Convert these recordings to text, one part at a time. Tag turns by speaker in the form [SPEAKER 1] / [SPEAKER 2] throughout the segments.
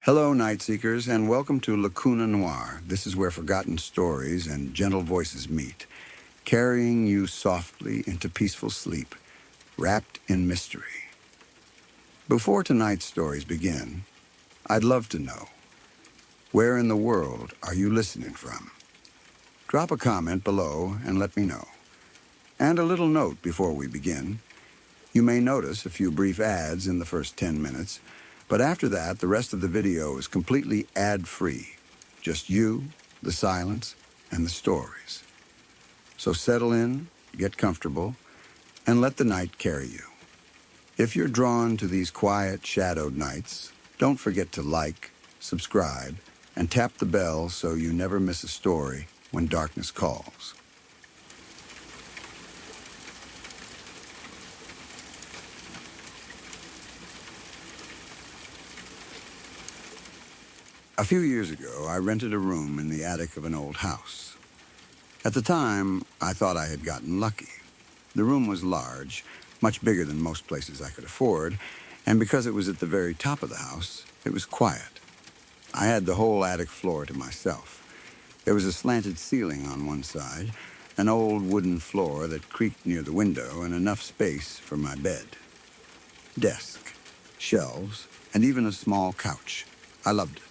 [SPEAKER 1] Hello, Night Seekers, and welcome to Lacuna Noir. This is where forgotten stories and gentle voices meet, carrying you softly into peaceful sleep, wrapped in mystery. Before tonight's stories begin, I'd love to know, where in the world are you listening from? Drop a comment below and let me know. And a little note before we begin. You may notice a few brief ads in the first 10 minutes, but after that, the rest of the video is completely ad-free. Just you, the silence, and the stories. So settle in, get comfortable, and let the night carry you. If you're drawn to these quiet, shadowed nights, don't forget to like, subscribe, and tap the bell so you never miss a story when darkness calls. A few years ago, I rented a room in the attic of an old house. At the time, I thought I had gotten lucky. The room was large, much bigger than most places I could afford, and because it was at the very top of the house, it was quiet. I had the whole attic floor to myself. There was a slanted ceiling on one side, an old wooden floor that creaked near the window, and enough space for my bed. Desk, shelves, and even a small couch. I loved it.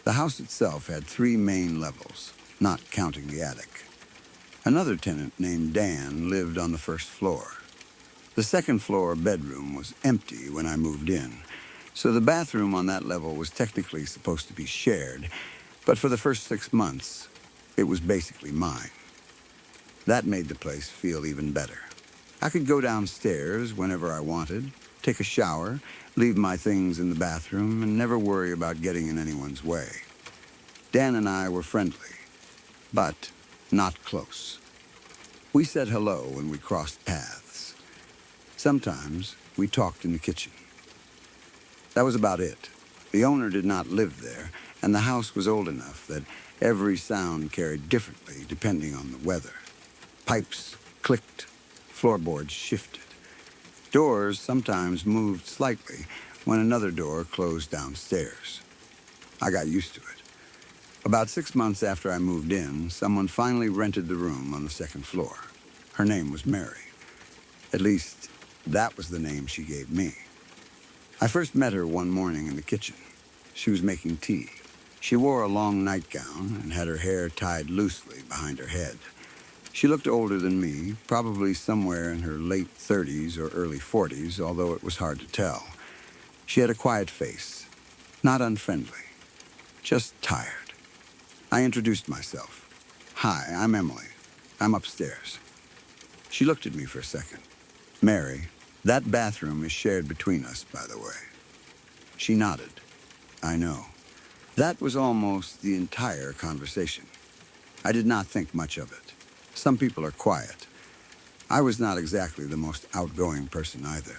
[SPEAKER 1] The house itself had 3 main levels, not counting the attic. Another tenant named Dan lived on the first floor. The second floor bedroom was empty when I moved in, so the bathroom on that level was technically supposed to be shared, but for the first 6 months, it was basically mine. That made the place feel even better. I could go downstairs whenever I wanted, take a shower, leave my things in the bathroom, and never worry about getting in anyone's way. Dan and I were friendly, but not close. We said hello when we crossed paths. Sometimes we talked in the kitchen. That was about it. The owner did not live there, and the house was old enough that every sound carried differently depending on the weather. Pipes clicked, floorboards shifted. Doors sometimes moved slightly when another door closed downstairs. I got used to it. About 6 months after I moved in, someone finally rented the room on the second floor. Her name was Mary. At least, that was the name she gave me. I first met her one morning in the kitchen. She was making tea. She wore a long nightgown and had her hair tied loosely behind her head. She looked older than me, probably somewhere in her late 30s or early 40s, although it was hard to tell. She had a quiet face, not unfriendly, just tired. I introduced myself. Hi, I'm Emily. I'm upstairs. She looked at me for a second. Mary, that bathroom is shared between us, by the way. She nodded. I know. That was almost the entire conversation. I did not think much of it. Some people are quiet. I was not exactly the most outgoing person either.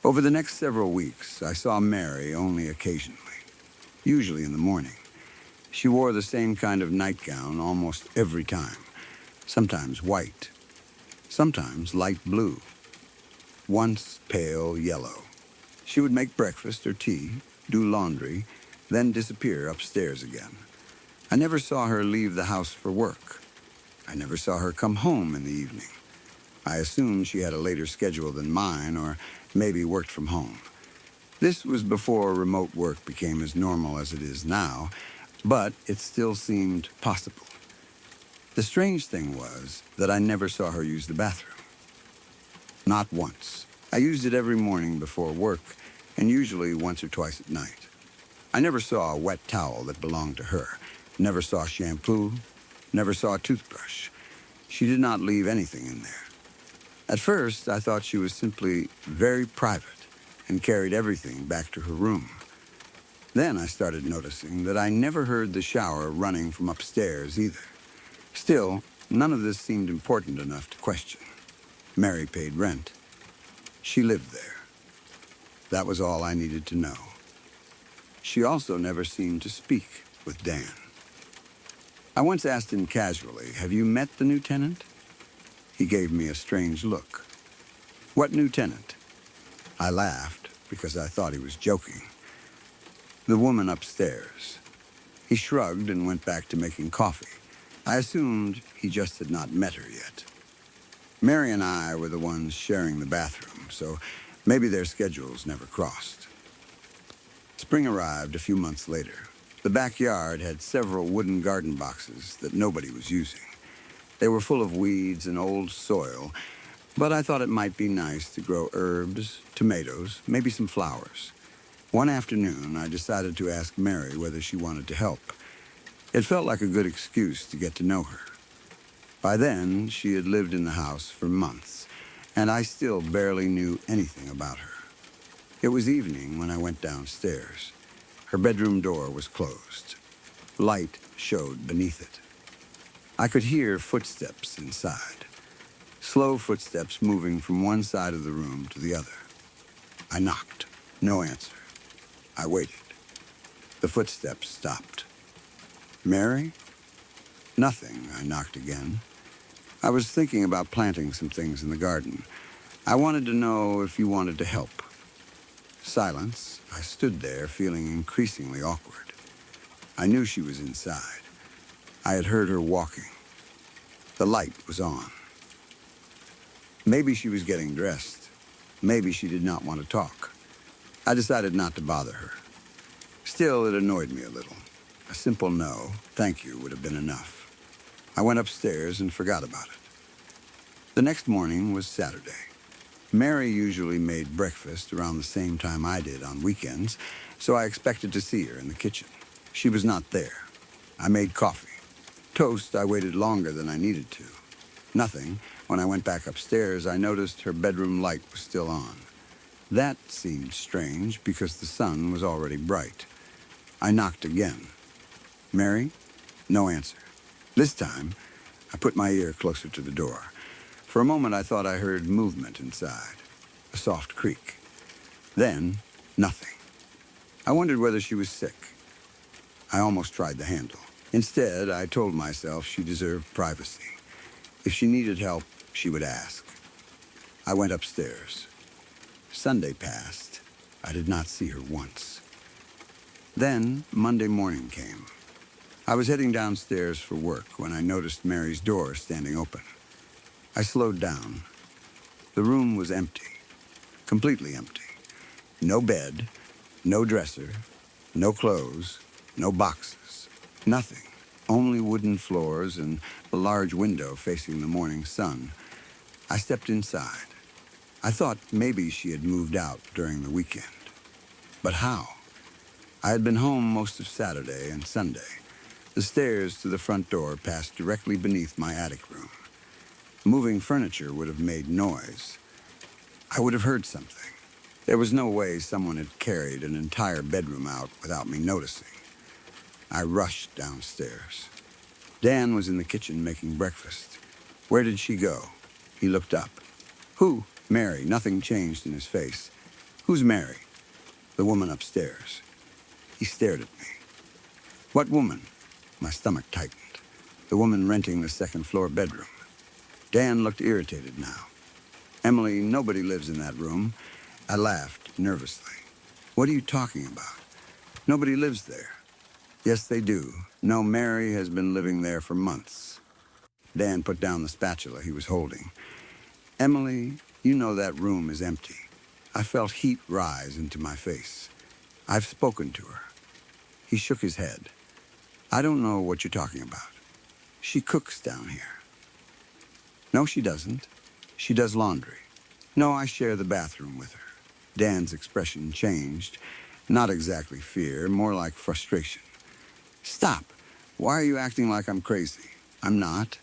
[SPEAKER 1] Over the next several weeks, I saw Mary only occasionally, usually in the morning. She wore the same kind of nightgown almost every time, sometimes white, sometimes light blue, once pale yellow. She would make breakfast or tea, do laundry, then disappear upstairs again. I never saw her leave the house for work. I never saw her come home in the evening. I assumed she had a later schedule than mine, or maybe worked from home. This was before remote work became as normal as it is now, but it still seemed possible. The strange thing was that I never saw her use the bathroom. Not once. I used it every morning before work, and usually once or twice at night. I never saw a wet towel that belonged to her, never saw shampoo, never saw a toothbrush. She did not leave anything in there. At first, I thought she was simply very private and carried everything back to her room. Then I started noticing that I never heard the shower running from upstairs either. Still, none of this seemed important enough to question. Mary paid rent. She lived there. That was all I needed to know. She also never seemed to speak with Dan. I once asked him casually, "Have you met the new tenant?" He gave me a strange look. "What new tenant?" I laughed because I thought he was joking. The woman upstairs. He shrugged and went back to making coffee. I assumed he just had not met her yet. Mary and I were the ones sharing the bathroom, so maybe their schedules never crossed. Spring arrived a few months later. The backyard had several wooden garden boxes that nobody was using. They were full of weeds and old soil, but I thought it might be nice to grow herbs, tomatoes, maybe some flowers. One afternoon, I decided to ask Mary whether she wanted to help. It felt like a good excuse to get to know her. By then, she had lived in the house for months, and I still barely knew anything about her. It was evening when I went downstairs. Her bedroom door was closed. Light showed beneath it. I could hear footsteps inside, slow footsteps moving from one side of the room to the other. I knocked. No answer. I waited. The footsteps stopped. Mary? Nothing. I knocked again. I was thinking about planting some things in the garden. I wanted to know if you wanted to help. Silence. I stood there, feeling increasingly awkward. I knew she was inside. I had heard her walking. The light was on. Maybe she was getting dressed. Maybe she did not want to talk. I decided not to bother her. Still, it annoyed me a little. A simple no, thank you, would have been enough. I went upstairs and forgot about it. The next morning was Saturday. Mary usually made breakfast around the same time I did on weekends, so I expected to see her in the kitchen. She was not there. I made coffee. Toast, I waited longer than I needed to. Nothing. When I went back upstairs, I noticed her bedroom light was still on. That seemed strange because the sun was already bright. I knocked again. Mary? No answer. This time, I put my ear closer to the door. For a moment, I thought I heard movement inside, a soft creak. Then, nothing. I wondered whether she was sick. I almost tried the handle. Instead, I told myself she deserved privacy. If she needed help, she would ask. I went upstairs. Sunday passed. I did not see her once. Then, Monday morning came. I was heading downstairs for work when I noticed Mary's door standing open. I slowed down. The room was empty, completely empty. No bed, no dresser, no clothes, no boxes, nothing. Only wooden floors and a large window facing the morning sun. I stepped inside. I thought maybe she had moved out during the weekend. But how? I had been home most of Saturday and Sunday. The stairs to the front door passed directly beneath my attic room. Moving furniture would have made noise. I would have heard something. There was no way someone had carried an entire bedroom out without me noticing. I rushed downstairs. Dan was in the kitchen making breakfast. Where did she go? He looked up. Who? Mary. Nothing changed in his face. Who's Mary? The woman upstairs. He stared at me. What woman? My stomach tightened. The woman renting the second-floor bedroom. Dan looked irritated now. Emily, nobody lives in that room. I laughed nervously. What are you talking about? Nobody lives there. Yes, they do. No, Mary has been living there for months. Dan put down the spatula he was holding. Emily, you know that room is empty. I felt heat rise into my face. I've spoken to her. He shook his head. I don't know what you're talking about. She cooks down here. No, she doesn't. She does laundry. No, I share the bathroom with her. Dan's expression changed. Not exactly fear, more like frustration. Stop. Why are you acting like I'm crazy? I'm not.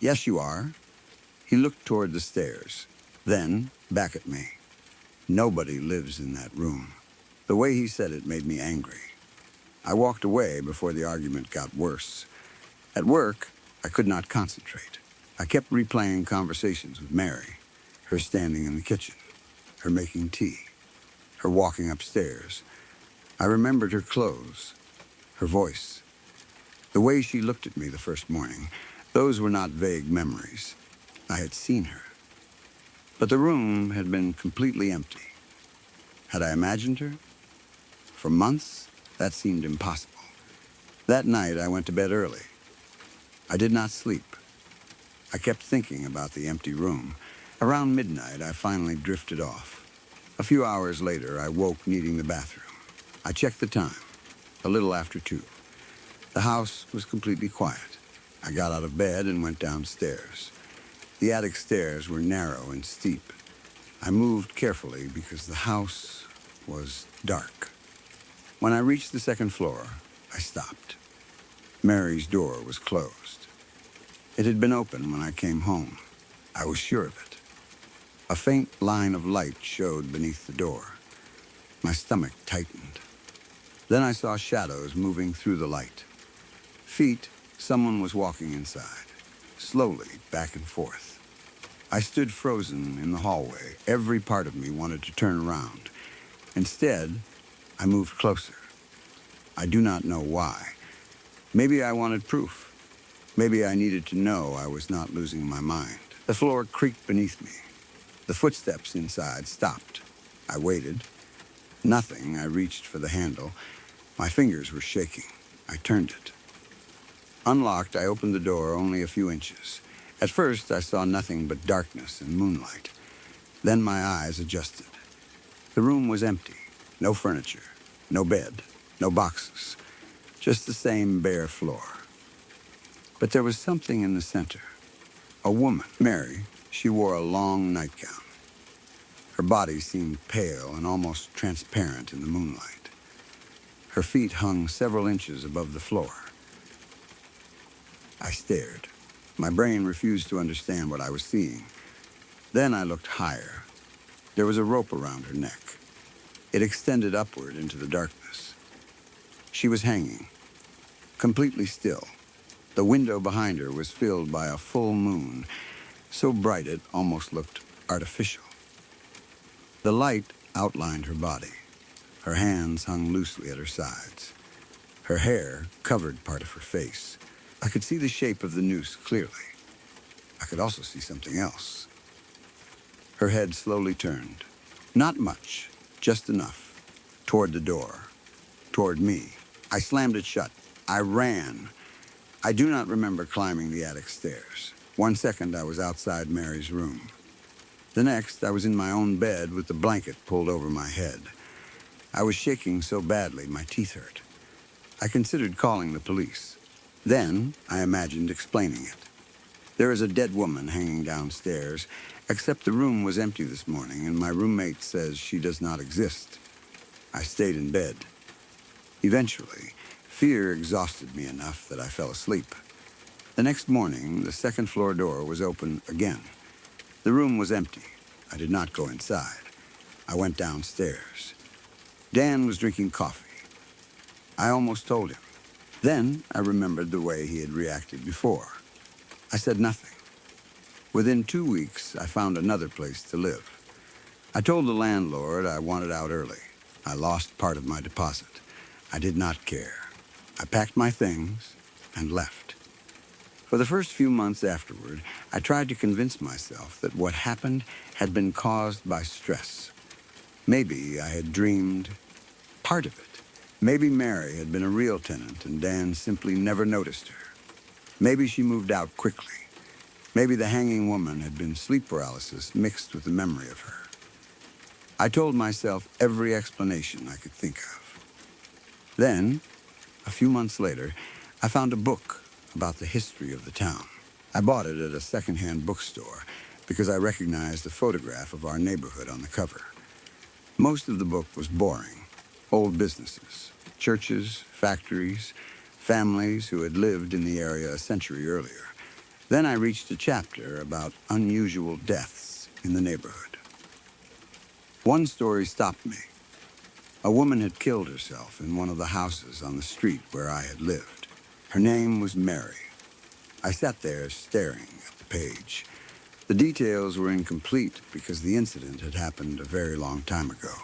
[SPEAKER 1] Yes, you are. He looked toward the stairs, then back at me. Nobody lives in that room. The way he said it made me angry. I walked away before the argument got worse. At work, I could not concentrate. I kept replaying conversations with Mary, her standing in the kitchen, her making tea, her walking upstairs. I remembered her clothes, her voice, the way she looked at me the first morning. Those were not vague memories. I had seen her. But the room had been completely empty. Had I imagined her? For months, That seemed impossible. That night, I went to bed early. I did not sleep. I kept thinking about the empty room. Around midnight, I finally drifted off. A few hours later, I woke needing the bathroom. I checked the time, a little after 2. The house was completely quiet. I got out of bed and went downstairs. The attic stairs were narrow and steep. I moved carefully because the house was dark. When I reached the second floor, I stopped. Mary's door was closed. It had been open when I came home. I was sure of it. A faint line of light showed beneath the door. My stomach tightened. Then I saw shadows moving through the light. Feet, someone was walking inside, slowly back and forth. I stood frozen in the hallway. Every part of me wanted to turn around. Instead, I moved closer. I do not know why. Maybe I wanted proof. Maybe I needed to know I was not losing my mind. The floor creaked beneath me. The footsteps inside stopped. I waited. Nothing. I reached for the handle. My fingers were shaking. I turned it. Unlocked, I opened the door only a few inches. At first, I saw nothing but darkness and moonlight. Then my eyes adjusted. The room was empty. No furniture, no bed, no boxes. Just the same bare floor. But there was something in the center. A woman, Mary. She wore a long nightgown. Her body seemed pale and almost transparent in the moonlight. Her feet hung several inches above the floor. I stared. My brain refused to understand what I was seeing. Then I looked higher. There was a rope around her neck. It extended upward into the darkness. She was hanging, completely still. The window behind her was filled by a full moon, so bright it almost looked artificial. The light outlined her body. Her hands hung loosely at her sides. Her hair covered part of her face. I could see the shape of the noose clearly. I could also see something else. Her head slowly turned. Not much, just enough. Toward the door. Toward me. I slammed it shut. I ran. I do not remember climbing the attic stairs. 1 second, I was outside Mary's room. The next, I was in my own bed with the blanket pulled over my head. I was shaking so badly, my teeth hurt. I considered calling the police. Then, I imagined explaining it. There is a dead woman hanging downstairs, except the room was empty this morning, and my roommate says she does not exist. I stayed in bed. Eventually, fear exhausted me enough that I fell asleep. The next morning, the second floor door was open again. The room was empty. I did not go inside. I went downstairs. Dan was drinking coffee. I almost told him. Then I remembered the way he had reacted before. I said nothing. Within 2 weeks, I found another place to live. I told the landlord I wanted out early. I lost part of my deposit. I did not care. I packed my things and left. For the first few months afterward, I tried to convince myself that what happened had been caused by stress. Maybe I had dreamed part of it. Maybe Mary had been a real tenant and Dan simply never noticed her. Maybe she moved out quickly. Maybe the hanging woman had been sleep paralysis mixed with the memory of her. I told myself every explanation I could think of. Then, a few months later, I found a book about the history of the town. I bought it at a second-hand bookstore because I recognized the photograph of our neighborhood on the cover. Most of the book was boring. Old businesses, churches, factories, families who had lived in the area a century earlier. Then I reached a chapter about unusual deaths in the neighborhood. One story stopped me. A woman had killed herself in one of the houses on the street where I had lived. Her name was Mary. I sat there staring at the page. The details were incomplete because the incident had happened a very long time ago.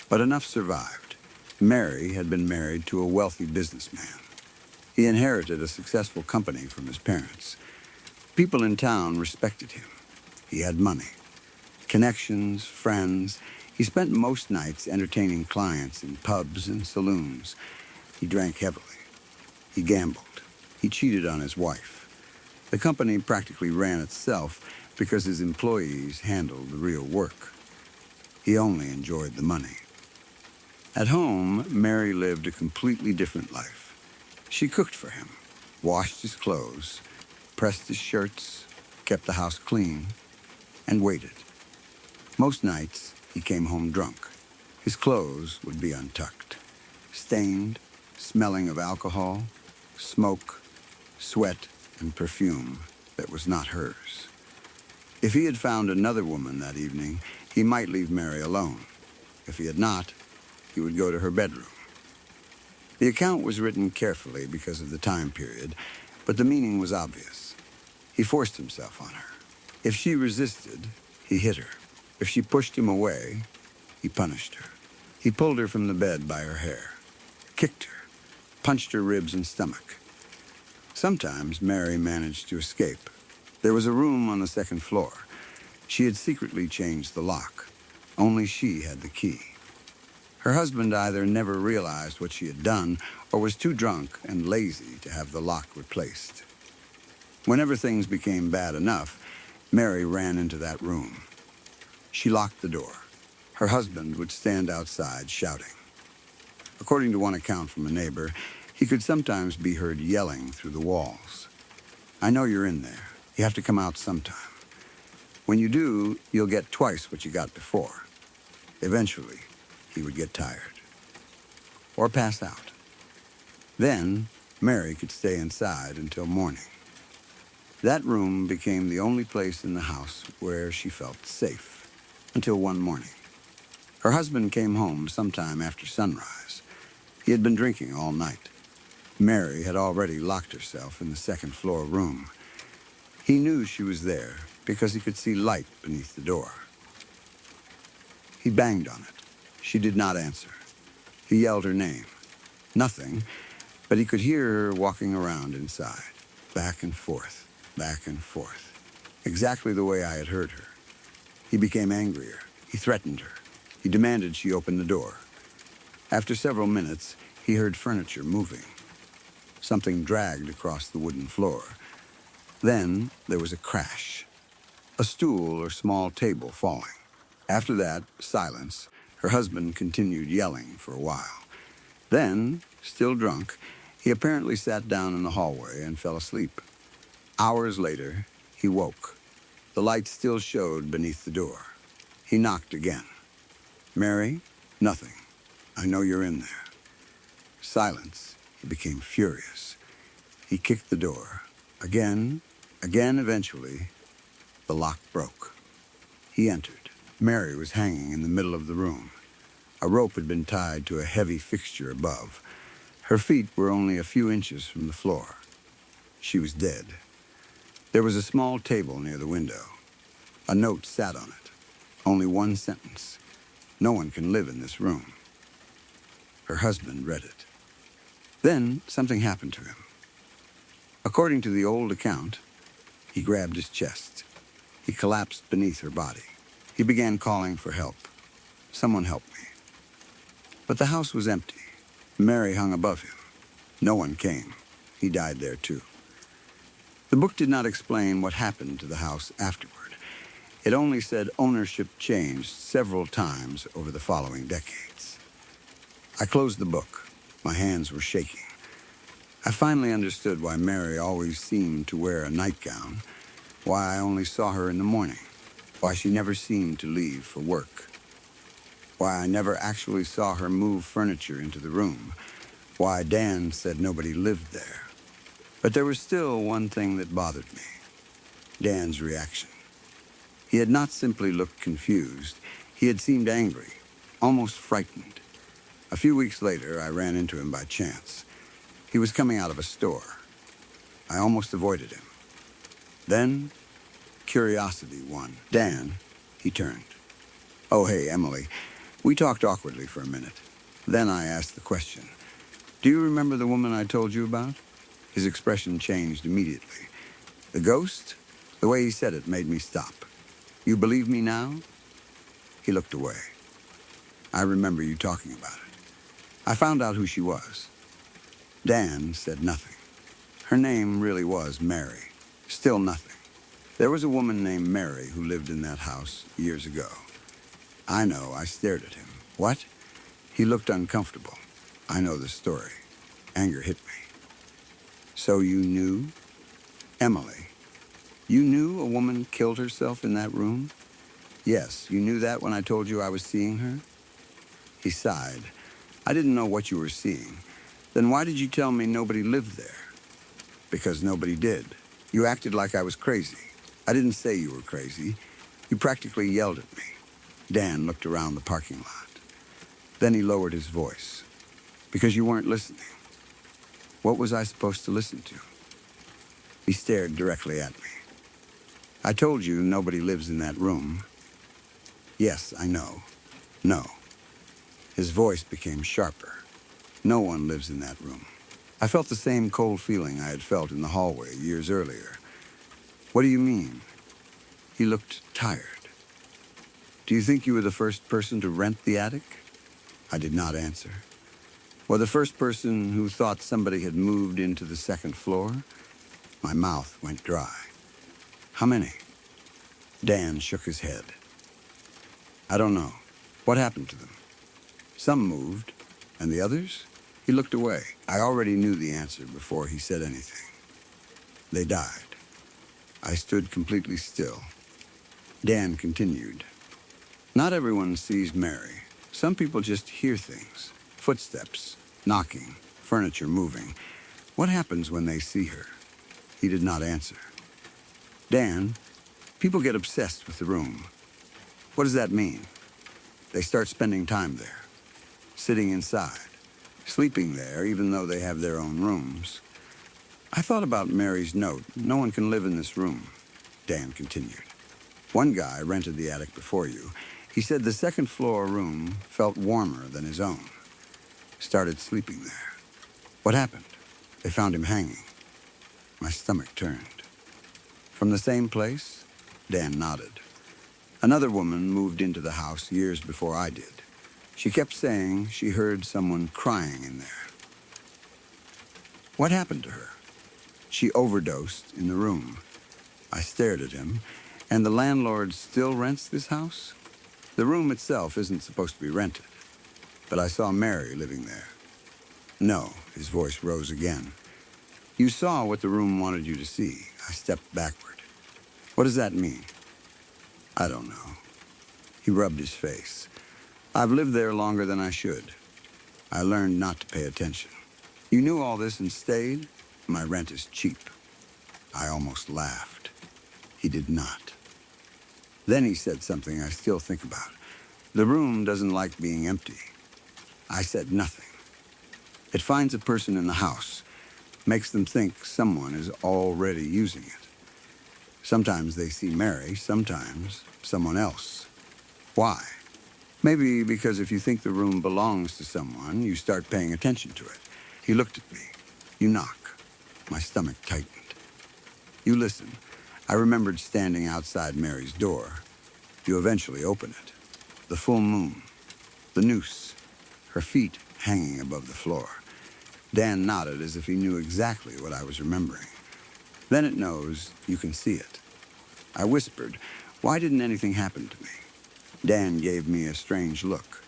[SPEAKER 1] But enough survived. Mary had been married to a wealthy businessman. He inherited a successful company from his parents. People in town respected him. He had money, connections, friends. He spent most nights entertaining clients in pubs and saloons. He drank heavily. He gambled. He cheated on his wife. The company practically ran itself because his employees handled the real work. He only enjoyed the money. At home, Mary lived a completely different life. She cooked for him, washed his clothes, pressed his shirts, kept the house clean, and waited. Most nights, he came home drunk. His clothes would be untucked, stained, smelling of alcohol, smoke, sweat, and perfume that was not hers. If he had found another woman that evening, he might leave Mary alone. If he had not, he would go to her bedroom. The account was written carefully because of the time period, but the meaning was obvious. He forced himself on her. If she resisted, he hit her. If she pushed him away, he punished her. He pulled her from the bed by her hair, kicked her, punched her ribs and stomach. Sometimes Mary managed to escape. There was a room on the second floor. She had secretly changed the lock. Only she had the key. Her husband either never realized what she had done or was too drunk and lazy to have the lock replaced. Whenever things became bad enough, Mary ran into that room. She locked the door. Her husband would stand outside shouting. According to one account from a neighbor, he could sometimes be heard yelling through the walls. "I know you're in there. You have to come out sometime. When you do, you'll get twice what you got before." Eventually, he would get tired or pass out. Then, Mary could stay inside until morning. That room became the only place in the house where she felt safe, until one morning. Her husband came home sometime after sunrise. He had been drinking all night. Mary had already locked herself in the second floor room. He knew she was there because he could see light beneath the door. He banged on it. She did not answer. He yelled her name. Nothing, but he could hear her walking around inside, back and forth, exactly the way I had heard her. He became angrier. He threatened her. He demanded she open the door. After several minutes, he heard furniture moving. Something dragged across the wooden floor. Then there was a crash. A stool or small table falling. After that, silence. Her husband continued yelling for a while. Then, still drunk, he apparently sat down in the hallway and fell asleep. Hours later, he woke. The light still showed beneath the door. He knocked again. "Mary?" "Nothing. I know you're in there." Silence. He became furious. He kicked the door. Again, eventually, the lock broke. He entered. Mary was hanging in the middle of the room. A rope had been tied to a heavy fixture above. Her feet were only a few inches from the floor. She was dead. There was a small table near the window. A note sat on it. Only one sentence. "No one can live in this room." Her husband read it. Then something happened to him. According to the old account, he grabbed his chest. He collapsed beneath her body. He began calling for help. "Someone help me." But the house was empty. Mary hung above him. No one came. He died there too. The book did not explain what happened to the house afterward. It only said ownership changed several times over the following decades. I closed the book. My hands were shaking. I finally understood why Mary always seemed to wear a nightgown, why I only saw her in the morning, why she never seemed to leave for work, why I never actually saw her move furniture into the room, why Dan said nobody lived there. But there was still one thing that bothered me: Dan's reaction. He had not simply looked confused. He had seemed angry, almost frightened. A few weeks later, I ran into him by chance. He was coming out of a store. I almost avoided him. Then, curiosity won. "Dan," he turned. "Oh, hey, Emily." We talked awkwardly for a minute. Then I asked the question, "Do you remember the woman I told you about?" His expression changed immediately. "The ghost?" The way he said it made me stop. "You believe me now?" He looked away. I remember you talking about it. I found out who she was. Dan said nothing. Her name really was Mary. Still nothing. There was a woman named Mary who lived in that house years ago. I know, I stared at him. What? He looked uncomfortable. I know the story. Anger hit me. So you knew? Emily, you knew a woman killed herself in that room? Yes, you knew that when I told you I was seeing her? He sighed. I didn't know what you were seeing. Then why did you tell me nobody lived there? Because nobody did. You acted like I was crazy. I didn't say you were crazy. You practically yelled at me. Dan looked around the parking lot. Then he lowered his voice. Because you weren't listening. What was I supposed to listen to? He stared directly at me. I told you nobody lives in that room. Yes, I know. No. His voice became sharper. No one lives in that room. I felt the same cold feeling I had felt in the hallway years earlier. What do you mean? He looked tired. Do you think you were the first person to rent the attic? I did not answer. Or the first person who thought somebody had moved into the second floor? My mouth went dry. How many? Dan shook his head. I don't know. What happened to them? Some moved, and the others? He looked away. I already knew the answer before he said anything. They died. I stood completely still. Dan continued. Not everyone sees Mary. Some people just hear things. Footsteps, knocking, furniture moving. What happens when they see her? He did not answer. Dan, people get obsessed with the room. What does that mean? They start spending time there, sitting inside, sleeping there even though they have their own rooms. I thought about Mary's note. No one can live in this room, Dan continued. One guy rented the attic before you. He said the second floor room felt warmer than his own. Started sleeping there. What happened? They found him hanging. My stomach turned. From the same place? Dan nodded. Another woman moved into the house years before I did. She kept saying she heard someone crying in there. What happened to her? She overdosed in the room. I stared at him. And the landlord still rents this house? The room itself isn't supposed to be rented. But I saw Mary living there. No, his voice rose again. You saw what the room wanted you to see. I stepped backward. What does that mean? I don't know. He rubbed his face. I've lived there longer than I should. I learned not to pay attention. You knew all this and stayed? My rent is cheap. I almost laughed. He did not. Then he said something I still think about. The room doesn't like being empty. I said nothing. It finds a person in the house, makes them think someone is already using it. Sometimes they see Mary, sometimes someone else. Why? Maybe because if you think the room belongs to someone, you start paying attention to it. He looked at me. You knock. My stomach tightened. You listen. I remembered standing outside Mary's door. You eventually open it. The full moon. The noose. Her feet hanging above the floor. Dan nodded as if he knew exactly what I was remembering. Then it knows you can see it. I whispered, why didn't anything happen to me? Dan gave me a strange look.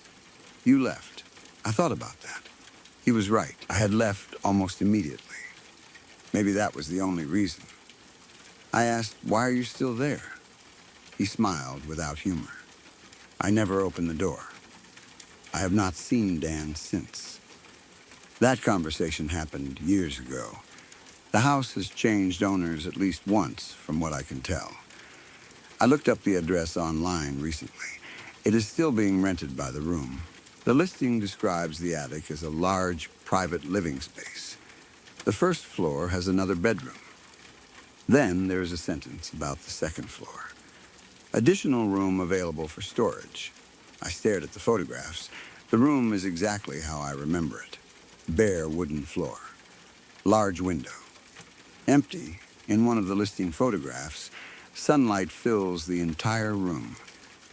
[SPEAKER 1] You left. I thought about that. He was right. I had left almost immediately. Maybe that was the only reason. I asked, why are you still there? He smiled without humor. I never opened the door. I have not seen Dan since. That conversation happened years ago. The house has changed owners at least once, from what I can tell. I looked up the address online recently. It is still being rented by the room. The listing describes the attic as a large, private living space. The first floor has another bedroom. Then there is a sentence about the second floor. Additional room available for storage. I stared at the photographs. The room is exactly how I remember it. Bare wooden floor. Large window. Empty, in one of the listing photographs, sunlight fills the entire room.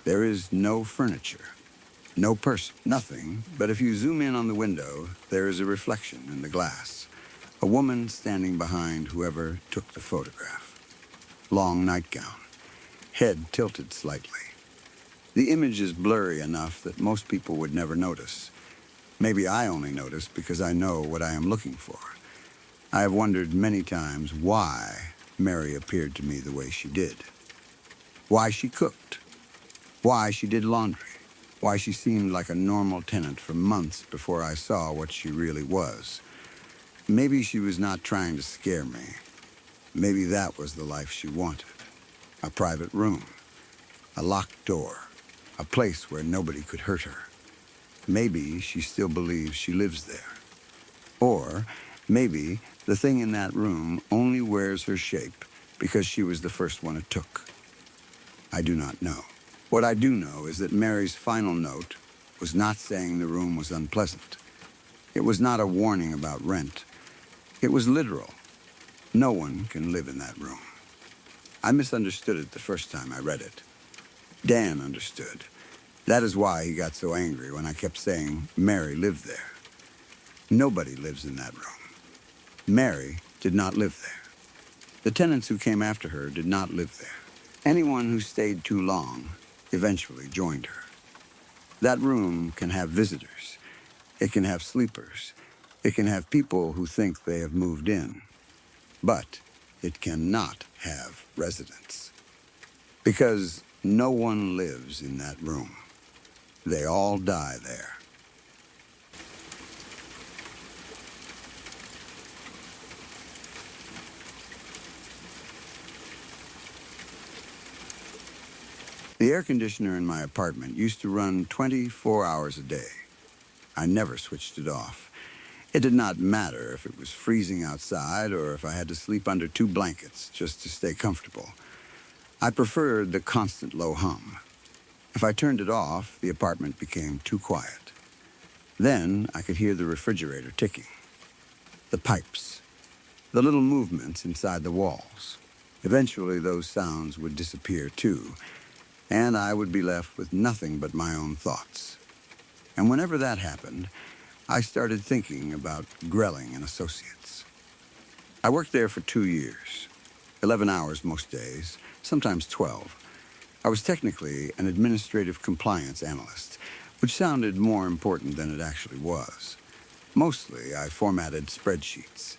[SPEAKER 1] There is no furniture. No person, nothing, but if you zoom in on the window, there is a reflection in the glass. A woman standing behind whoever took the photograph. Long nightgown, head tilted slightly. The image is blurry enough that most people would never notice. Maybe I only notice because I know what I am looking for. I have wondered many times why Mary appeared to me the way she did. Why she cooked. Why she did laundry. Why she seemed like a normal tenant for months before I saw what she really was. Maybe she was not trying to scare me. Maybe that was the life she wanted. A private room. A locked door. A place where nobody could hurt her. Maybe she still believes she lives there. Or maybe the thing in that room only wears her shape because she was the first one it took. I do not know. What I do know is that Mary's final note was not saying the room was unpleasant. It was not a warning about rent. It was literal. No one can live in that room. I misunderstood it the first time I read it. Dan understood. That is why he got so angry when I kept saying Mary lived there. Nobody lives in that room. Mary did not live there. The tenants who came after her did not live there. Anyone who stayed too long eventually joined her. That room can have visitors. It can have sleepers. It can have people who think they have moved in. But it cannot have residents. Because no one lives in that room. They all die there. The air conditioner in my apartment used to run 24 hours a day. I never switched it off. It did not matter if it was freezing outside or if I had to sleep under 2 blankets just to stay comfortable. I preferred the constant low hum. If I turned it off, the apartment became too quiet. Then I could hear the refrigerator ticking, the pipes, the little movements inside the walls. Eventually, those sounds would disappear too, and I would be left with nothing but my own thoughts. And whenever that happened, I started thinking about Grelling and Associates. I worked there for 2 years, 11 hours most days, sometimes 12. I was technically an administrative compliance analyst, which sounded more important than it actually was. Mostly, I formatted spreadsheets,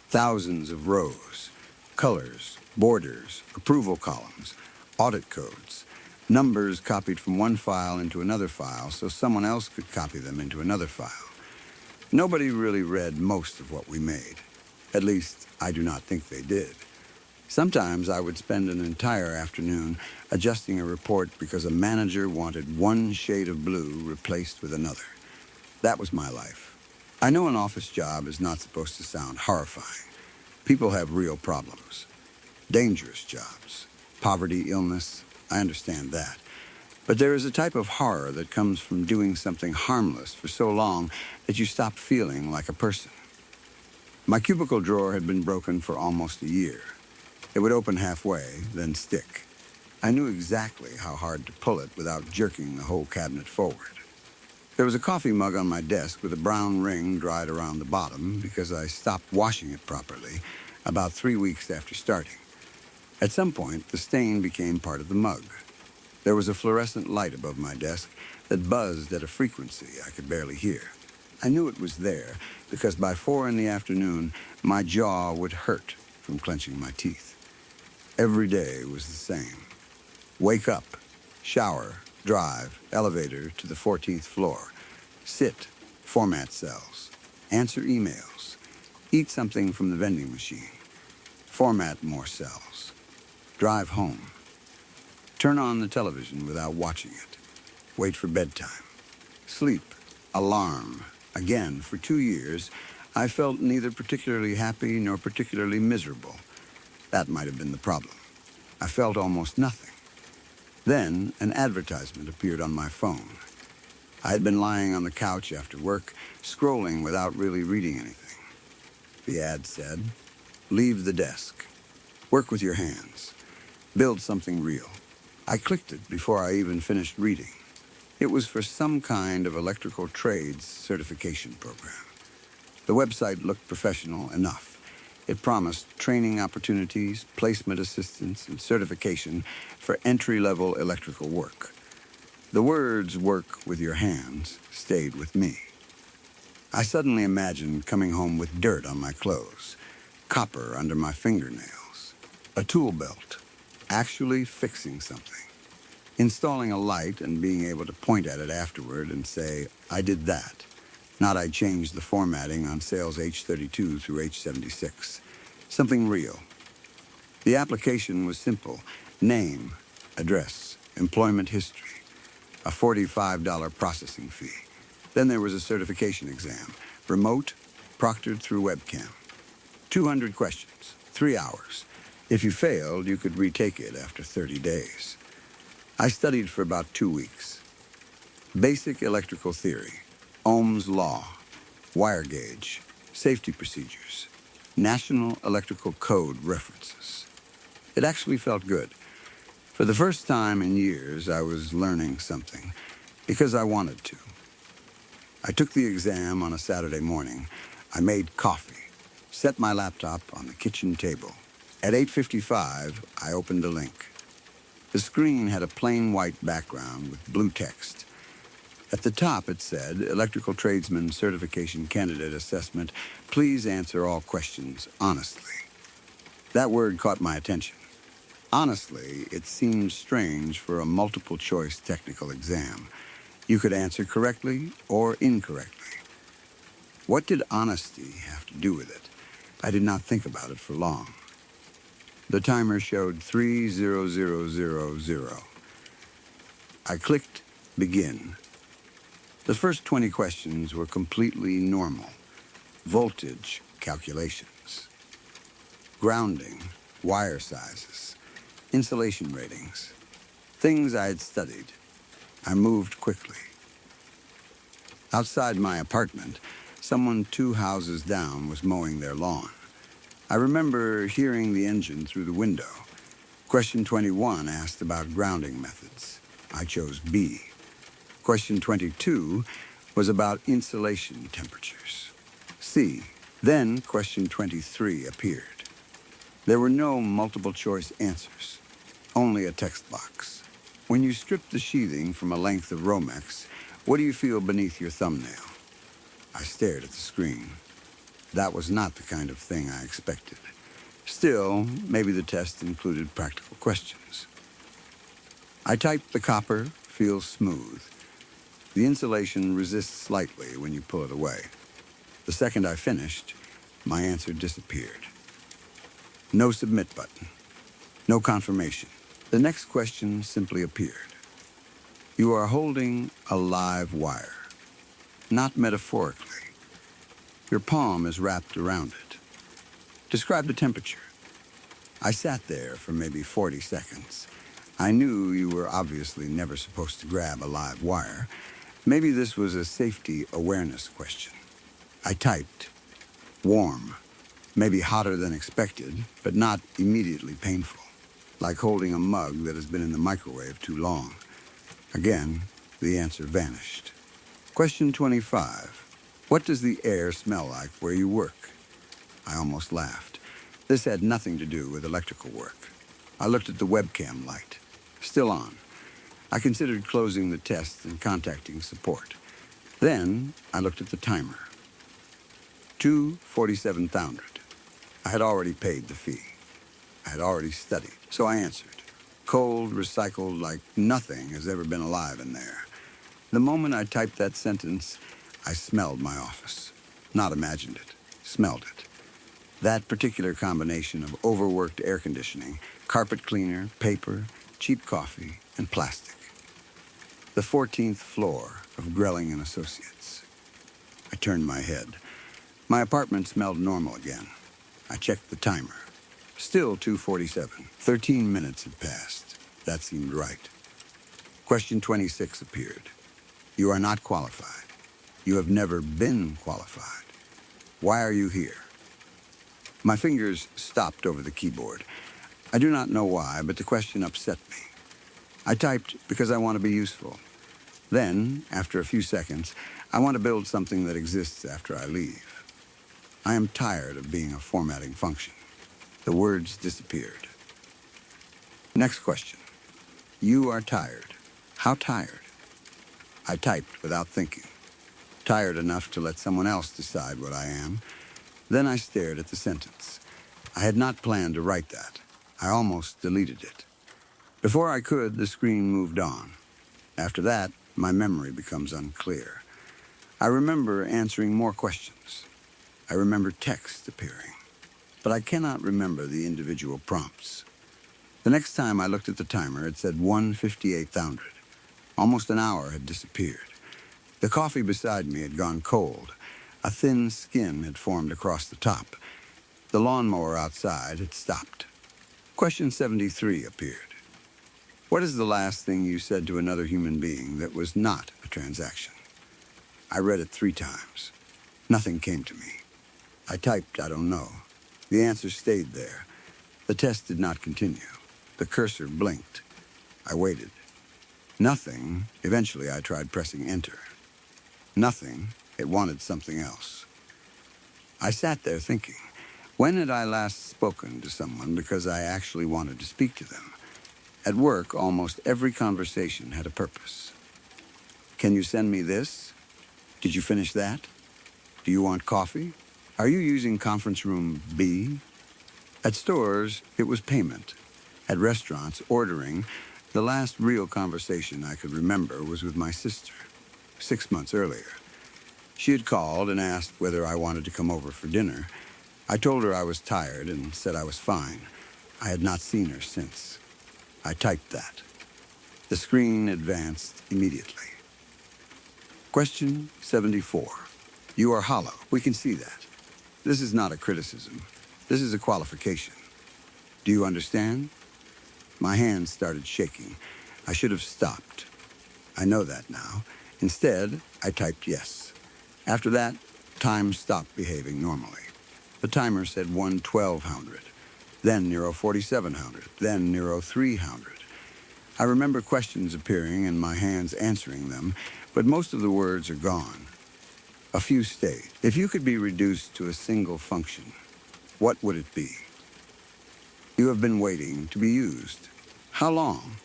[SPEAKER 1] thousands of rows, colors, borders, approval columns, audit codes, numbers copied from one file into another file so someone else could copy them into another file. Nobody really read most of what we made. At least, I do not think they did. Sometimes I would spend an entire afternoon adjusting a report because a manager wanted one shade of blue replaced with another. That was my life. I know an office job is not supposed to sound horrifying. People have real problems. Dangerous jobs. Poverty, illness, I understand that. But there is a type of horror that comes from doing something harmless for so long that you stop feeling like a person. My cubicle drawer had been broken for almost a year. It would open halfway, then stick. I knew exactly how hard to pull it without jerking the whole cabinet forward. There was a coffee mug on my desk with a brown ring dried around the bottom because I stopped washing it properly about 3 weeks after starting. At some point, the stain became part of the mug. There was a fluorescent light above my desk that buzzed at a frequency I could barely hear. I knew it was there because by 4 in the afternoon, my jaw would hurt from clenching my teeth. Every day was the same. Wake up, shower, drive, elevator to the 14th floor, sit, format cells, answer emails, eat something from the vending machine, format more cells, drive home, turn on the television without watching it, wait for bedtime, sleep, alarm. Again, for 2 years, I felt neither particularly happy nor particularly miserable. That might have been the problem. I felt almost nothing. Then, an advertisement appeared on my phone. I had been lying on the couch after work, scrolling without really reading anything. The ad said, "Leave the desk. Work with your hands. Build something real." I clicked it before I even finished reading. It was for some kind of electrical trades certification program. The website looked professional enough. It promised training opportunities, placement assistance, and certification for entry-level electrical work. The words "work with your hands" stayed with me. I suddenly imagined coming home with dirt on my clothes, copper under my fingernails, a tool belt, actually fixing something, installing a light and being able to point at it afterward and say, "I did that." Not I changed the formatting on sales H32 through H76. Something real. The application was simple. Name, address, employment history, a $45 processing fee. Then there was a certification exam, remote, proctored through webcam. 200 questions, 3 hours. If you failed, you could retake it after 30 days. I studied for about 2 weeks. Basic electrical theory, Ohm's law, wire gauge, safety procedures, National Electrical Code references. It actually felt good. For the first time in years, I was learning something because I wanted to. I took the exam on a Saturday morning. I made coffee, set my laptop on the kitchen table. At 8:55, I opened a link. The screen had a plain white background with blue text. At the top, it said, "Electrical Tradesman Certification Candidate Assessment. Please answer all questions honestly." That word caught my attention. Honestly, it seemed strange for a multiple-choice technical exam. You could answer correctly or incorrectly. What did honesty have to do with it? I did not think about it for long. The timer showed 3:00:00. I clicked Begin. The first 20 questions were completely normal. Voltage calculations, grounding, wire sizes, insulation ratings, things I had studied. I moved quickly. Outside my apartment, someone 2 houses down was mowing their lawn. I remember hearing the engine through the window. Question 21 asked about grounding methods. I chose B. Question 22 was about insulation temperatures. C. Then question 23 appeared. There were no multiple-choice answers, only a text box. When you strip the sheathing from a length of Romex, what do you feel beneath your thumbnail? I stared at the screen. That was not the kind of thing I expected. Still, maybe the test included practical questions. I typed "the copper feels smooth. The insulation resists slightly when you pull it away." The second I finished, my answer disappeared. No submit button. No confirmation. The next question simply appeared. You are holding a live wire. Not metaphorically. Your palm is wrapped around it. Describe the temperature. I sat there for maybe 40 seconds. I knew you were obviously never supposed to grab a live wire. Maybe this was a safety awareness question. I typed, warm, maybe hotter than expected, but not immediately painful, like holding a mug that has been in the microwave too long. Again, the answer vanished. Question 25. What does the air smell like where you work? I almost laughed. This had nothing to do with electrical work. I looked at the webcam light. Still on. I considered closing the test and contacting support. Then I looked at the timer. 2:47. I had already paid the fee. I had already studied, so I answered. Cold, recycled like nothing has ever been alive in there. The moment I typed that sentence, I smelled my office. Not imagined it, smelled it. That particular combination of overworked air conditioning, carpet cleaner, paper, cheap coffee, and plastic. The 14th floor of Grelling and Associates. I turned my head. My apartment smelled normal again. I checked the timer. Still 2:47. 13 minutes had passed. That seemed right. Question 26 appeared. You are not qualified. You have never been qualified. Why are you here? My fingers stopped over the keyboard. I do not know why, but the question upset me. I typed because I want to be useful. Then, after a few seconds, I want to build something that exists after I leave. I am tired of being a formatting function. The words disappeared. Next question. You are tired. How tired? I typed without thinking. Tired enough to let someone else decide what I am. Then I stared at the sentence. I had not planned to write that. I almost deleted it. Before I could, the screen moved on. After that, my memory becomes unclear. I remember answering more questions. I remember text appearing. But I cannot remember the individual prompts. The next time I looked at the timer, it said 1:58. Almost an hour had disappeared. The coffee beside me had gone cold. A thin skin had formed across the top. The lawnmower outside had stopped. Question 73 appeared. What is the last thing you said to another human being that was not a transaction? I read it 3 times. Nothing came to me. I typed, I don't know. The answer stayed there. The test did not continue. The cursor blinked. I waited. Nothing. Eventually, I tried pressing enter. Nothing. It wanted something else. I sat there thinking, when had I last spoken to someone because I actually wanted to speak to them? At work, almost every conversation had a purpose. Can you send me this? Did you finish that? Do you want coffee? Are you using conference room B? At stores, it was payment. At restaurants, ordering. The last real conversation I could remember was with my sister, 6 months earlier. She had called and asked whether I wanted to come over for dinner. I told her I was tired and said I was fine. I had not seen her since. I typed that. The screen advanced immediately. Question 74. You are hollow. We can see that. This is not a criticism. This is a qualification. Do you understand? My hands started shaking. I should have stopped. I know that now. Instead, I typed yes. After that, time stopped behaving normally. The timer said 1:12, then 4700, then 300. I remember questions appearing and my hands answering them, but most of the words are gone. A few stayed. If you could be reduced to a single function, what would it be? You have been waiting to be used. How long?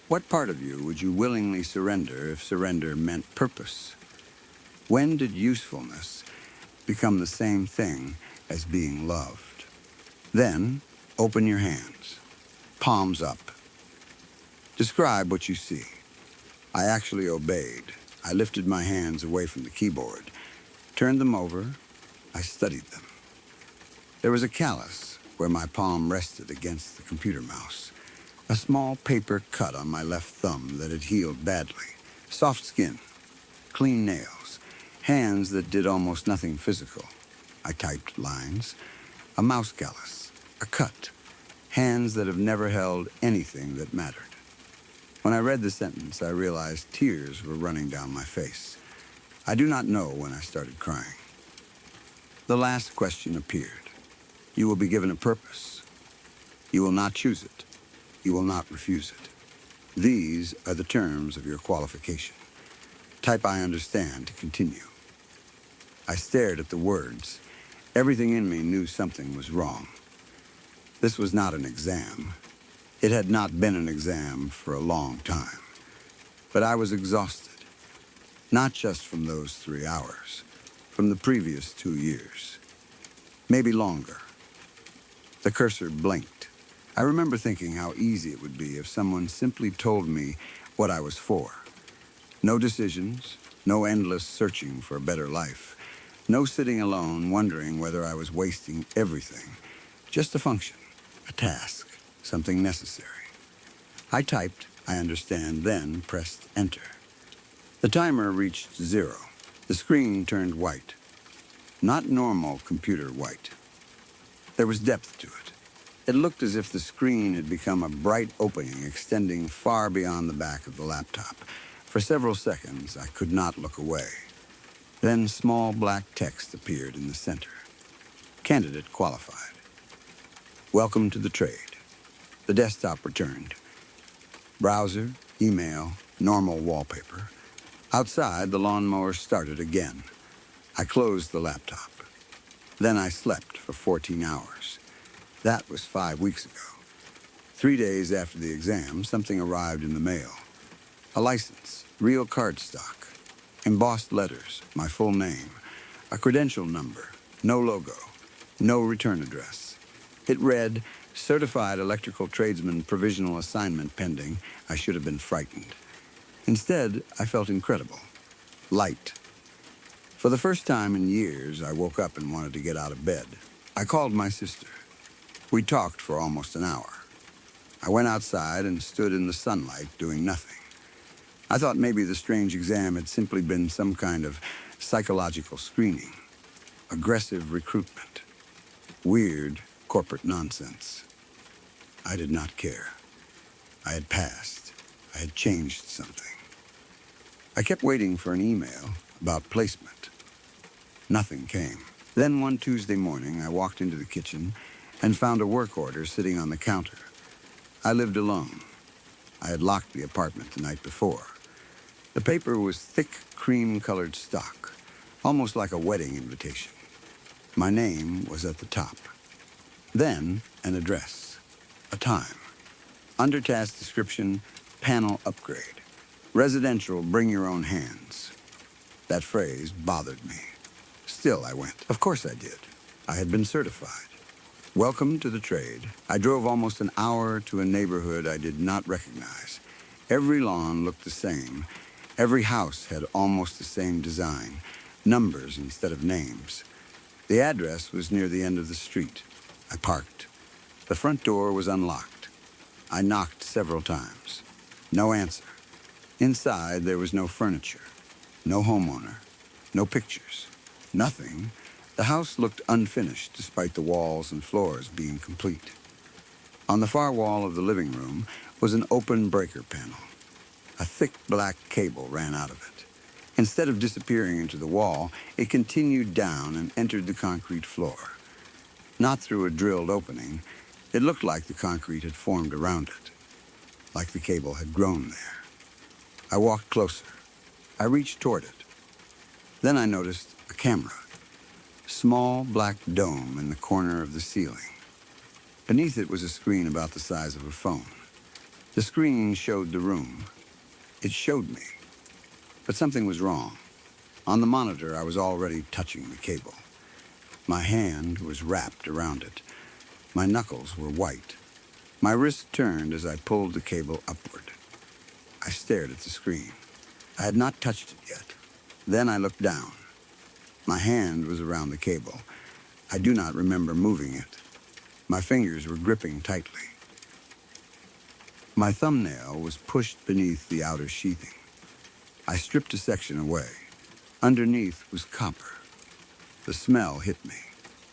[SPEAKER 1] What part of you would you willingly surrender if surrender meant purpose? When did usefulness become the same thing as being loved? Then, open your hands, palms up. Describe what you see. I actually obeyed. I lifted my hands away from the keyboard, turned them over. I studied them. There was a callus where my palm rested against the computer mouse, a small paper cut on my left thumb that had healed badly, soft skin, clean nails, hands that did almost nothing physical. I typed lines, a mouse callus, a cut, hands that have never held anything that mattered. When I read the sentence, I realized tears were running down my face. I do not know when I started crying. The last question appeared. You will be given a purpose. You will not choose it. You will not refuse it. These are the terms of your qualification. Type I understand to continue. I stared at the words. Everything in me knew something was wrong. This was not an exam. It had not been an exam for a long time. But I was exhausted. Not just from those 3 hours, from the previous 2 years. Maybe longer. The cursor blinked. I remember thinking how easy it would be if someone simply told me what I was for. No decisions, no endless searching for a better life, no sitting alone wondering whether I was wasting everything. Just a function, a task, something necessary. I typed, I understand, then pressed enter. The timer reached 0. The screen turned white. Not normal computer white. There was depth to it. It looked as if the screen had become a bright opening extending far beyond the back of the laptop. For several seconds, I could not look away. Then small black text appeared in the center. Candidate qualified. Welcome to the trade. The desktop returned. Browser, email, Normal wallpaper. Outside, the lawnmower started again. I closed the laptop. Then I slept for 14 hours. That was 5 weeks ago. 3 days after the exam, something arrived in the mail. A license, real cardstock, embossed letters, my full name, a credential number, no logo, no return address. It read, Certified Electrical Tradesman Provisional Assignment Pending. I should have been frightened. Instead, I felt incredible. Light. For the first time in years, I woke up and wanted to get out of bed. I called my sister. We talked for almost an hour. I went outside and stood in the sunlight doing nothing. I thought maybe the strange exam had simply been some kind of psychological screening, aggressive recruitment, weird corporate nonsense. I did not care. I had passed. I had changed something. I kept waiting for an email about placement. Nothing came. Then one Tuesday morning, I walked into the kitchen and found a work order sitting on the counter. I lived alone. I had locked the apartment the night before. The paper was thick, cream-colored stock, almost like a wedding invitation. My name was at the top. Then, an address, a time. Under task description, panel upgrade. Residential, bring your own hands. That phrase bothered me. Still, I went. Of course I did. I had been certified. Welcome to the trade. I drove almost an hour to a neighborhood I did not recognize. Every lawn looked the same. Every house had almost the same design, numbers instead of names. The address was near the end of the street. I parked. The front door was unlocked. I knocked several times. No answer. Inside, there was no furniture, no homeowner, no pictures, nothing. The house looked unfinished despite the walls and floors being complete. On the far wall of the living room was an open breaker panel. A thick black cable ran out of it. Instead of disappearing into the wall, it continued down and entered the concrete floor. Not through a drilled opening. It looked like the concrete had formed around it, like the cable had grown there. I walked closer. I reached toward it. Then I noticed a camera. Small black dome in the corner of the ceiling. Beneath it was a screen about the size of a phone. The screen showed the room. It showed me. But something was wrong. On the monitor, I was already touching the cable. My hand was wrapped around it. My knuckles were white. My wrist turned as I pulled the cable upward. I stared at the screen. I had not touched it yet. Then I looked down. My hand was around the cable. I do not remember moving it. My fingers were gripping tightly. My thumbnail was pushed beneath the outer sheathing. I stripped a section away. Underneath was copper. The smell hit me.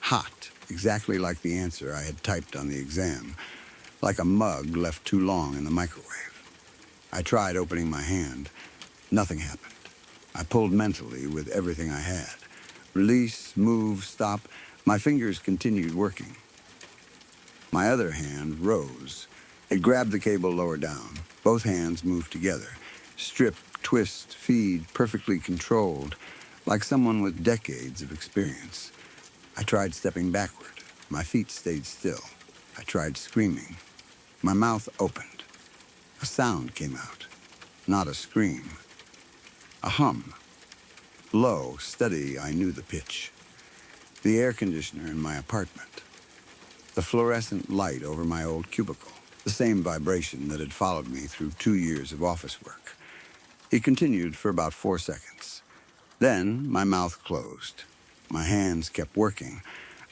[SPEAKER 1] Hot, exactly like the answer I had typed on the exam, like a mug left too long in the microwave. I tried opening my hand. Nothing happened. I pulled mentally with everything I had. Release, move, stop. My fingers continued working. My other hand rose. It grabbed the cable lower down. Both hands moved together. Strip, twist, feed, perfectly controlled, like someone with decades of experience. I tried stepping backward. My feet stayed still. I tried screaming. My mouth opened. A sound came out. Not a scream. A hum. Low, steady, I knew the pitch. The air conditioner in my apartment. The fluorescent light over my old cubicle. The same vibration that had followed me through 2 years of office work. It continued for about 4 seconds. Then my mouth closed. My hands kept working.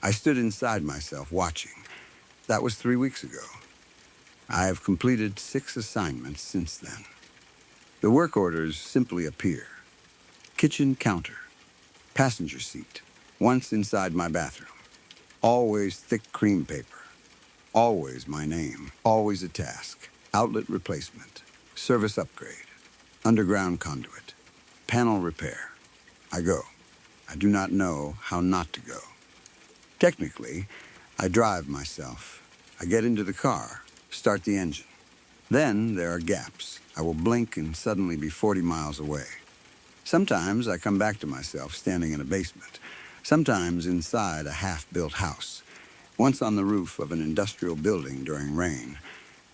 [SPEAKER 1] I stood inside myself watching. That was 3 weeks ago. I have completed 6 assignments since then. The work orders simply appear. Kitchen counter. Passenger seat. Once inside my bathroom. Always thick cream paper. Always my name. Always a task. Outlet replacement. Service upgrade. Underground conduit. Panel repair. I go. I do not know how not to go. Technically, I drive myself. I get into the car, start the engine. Then there are gaps. I will blink and suddenly be 40 miles away. Sometimes I come back to myself standing in a basement, sometimes inside a half-built house, once on the roof of an industrial building during rain.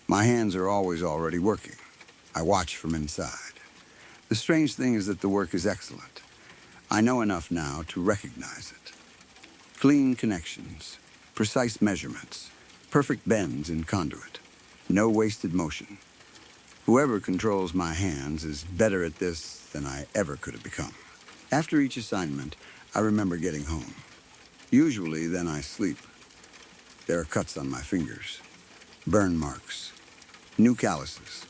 [SPEAKER 1] My hands are always already working. I watch from inside. The strange thing is that the work is excellent. I know enough now to recognize it. Clean connections, precise measurements, perfect bends in conduit, no wasted motion. Whoever controls my hands is better at this than I ever could have become. After each assignment, I remember getting home. Usually, then I sleep. There are cuts on my fingers, burn marks, new calluses.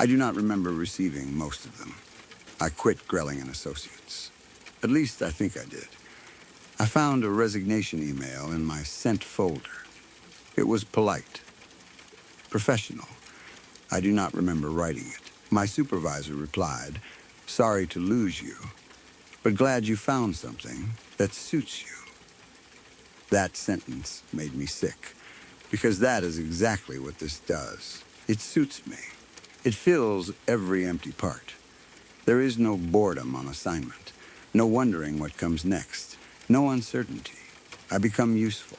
[SPEAKER 1] I do not remember receiving most of them. I quit Grelling and Associates. At least I think I did. I found a resignation email in my sent folder. It was polite, professional. I do not remember writing it. My supervisor replied, "Sorry to lose you, but glad you found something that suits you." That sentence made me sick, because that is exactly what this does. It suits me. It fills every empty part. There is no boredom on assignment, no wondering what comes next, no uncertainty. I become useful.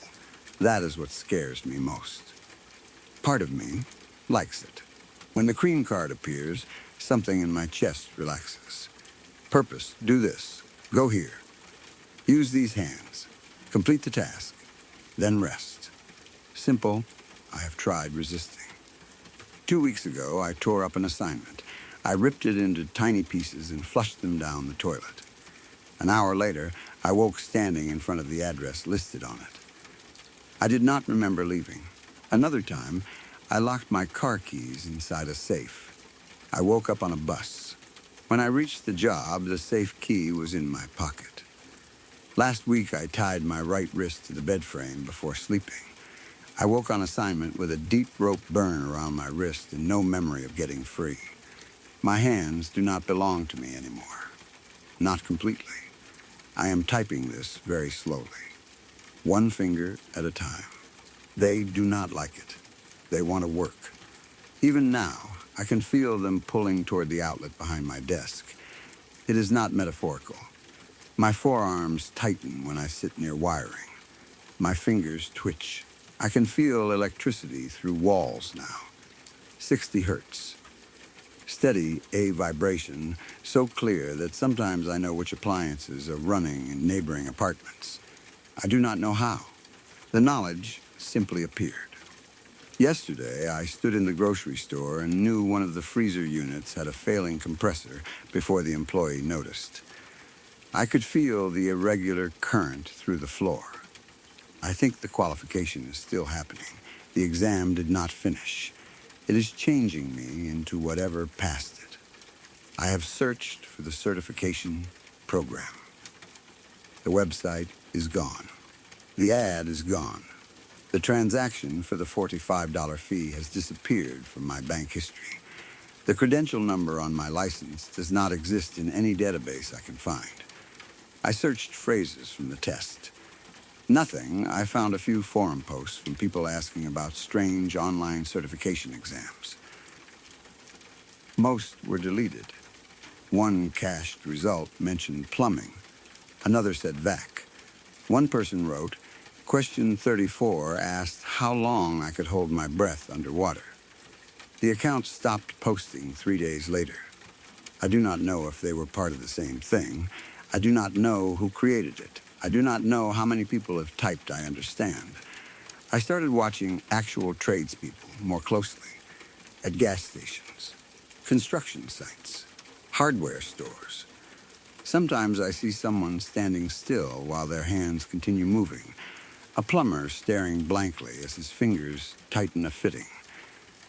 [SPEAKER 1] That is what scares me most. Part of me likes it. When the cream card appears, something in my chest relaxes. Purpose, do this, go here. Use these hands. Complete the task, then rest. Simple, I have tried resisting. 2 weeks ago, I tore up an assignment. I ripped it into tiny pieces and flushed them down the toilet. An hour later, I woke standing in front of the address listed on it. I did not remember leaving. Another time, I locked my car keys inside a safe. I woke up on a bus. When I reached the job, the safe key was in my pocket. Last week, I tied my right wrist to the bed frame before sleeping. I woke on assignment with a deep rope burn around my wrist and no memory of getting free. My hands do not belong to me anymore. Not completely. I am typing this very slowly, one finger at a time. They do not like it. They want to work. Even now, I can feel them pulling toward the outlet behind my desk. It is not metaphorical. My forearms tighten when I sit near wiring. My fingers twitch. I can feel electricity through walls now. 60 hertz. Steady A vibration, so clear that sometimes I know which appliances are running in neighboring apartments. I do not know how. The knowledge simply appeared. Yesterday, I stood in the grocery store and knew one of the freezer units had a failing compressor before the employee noticed. I could feel the irregular current through the floor. I think the qualification is still happening. The exam did not finish. It is changing me into whatever passed it. I have searched for the certification program. The website is gone. The ad is gone. The transaction for the $45 fee has disappeared from my bank history. The credential number on my license does not exist in any database I can find. I searched phrases from the test. Nothing. I found a few forum posts from people asking about strange online certification exams. Most were deleted. One cached result mentioned plumbing. Another said vac. One person wrote, Question 34 asked how long I could hold my breath underwater. The account stopped posting 3 days later. I do not know if they were part of the same thing. I do not know who created it. I do not know how many people have typed I understand. I started watching actual tradespeople more closely. At gas stations, construction sites, hardware stores. Sometimes I see someone standing still while their hands continue moving. A plumber staring blankly as his fingers tighten a fitting.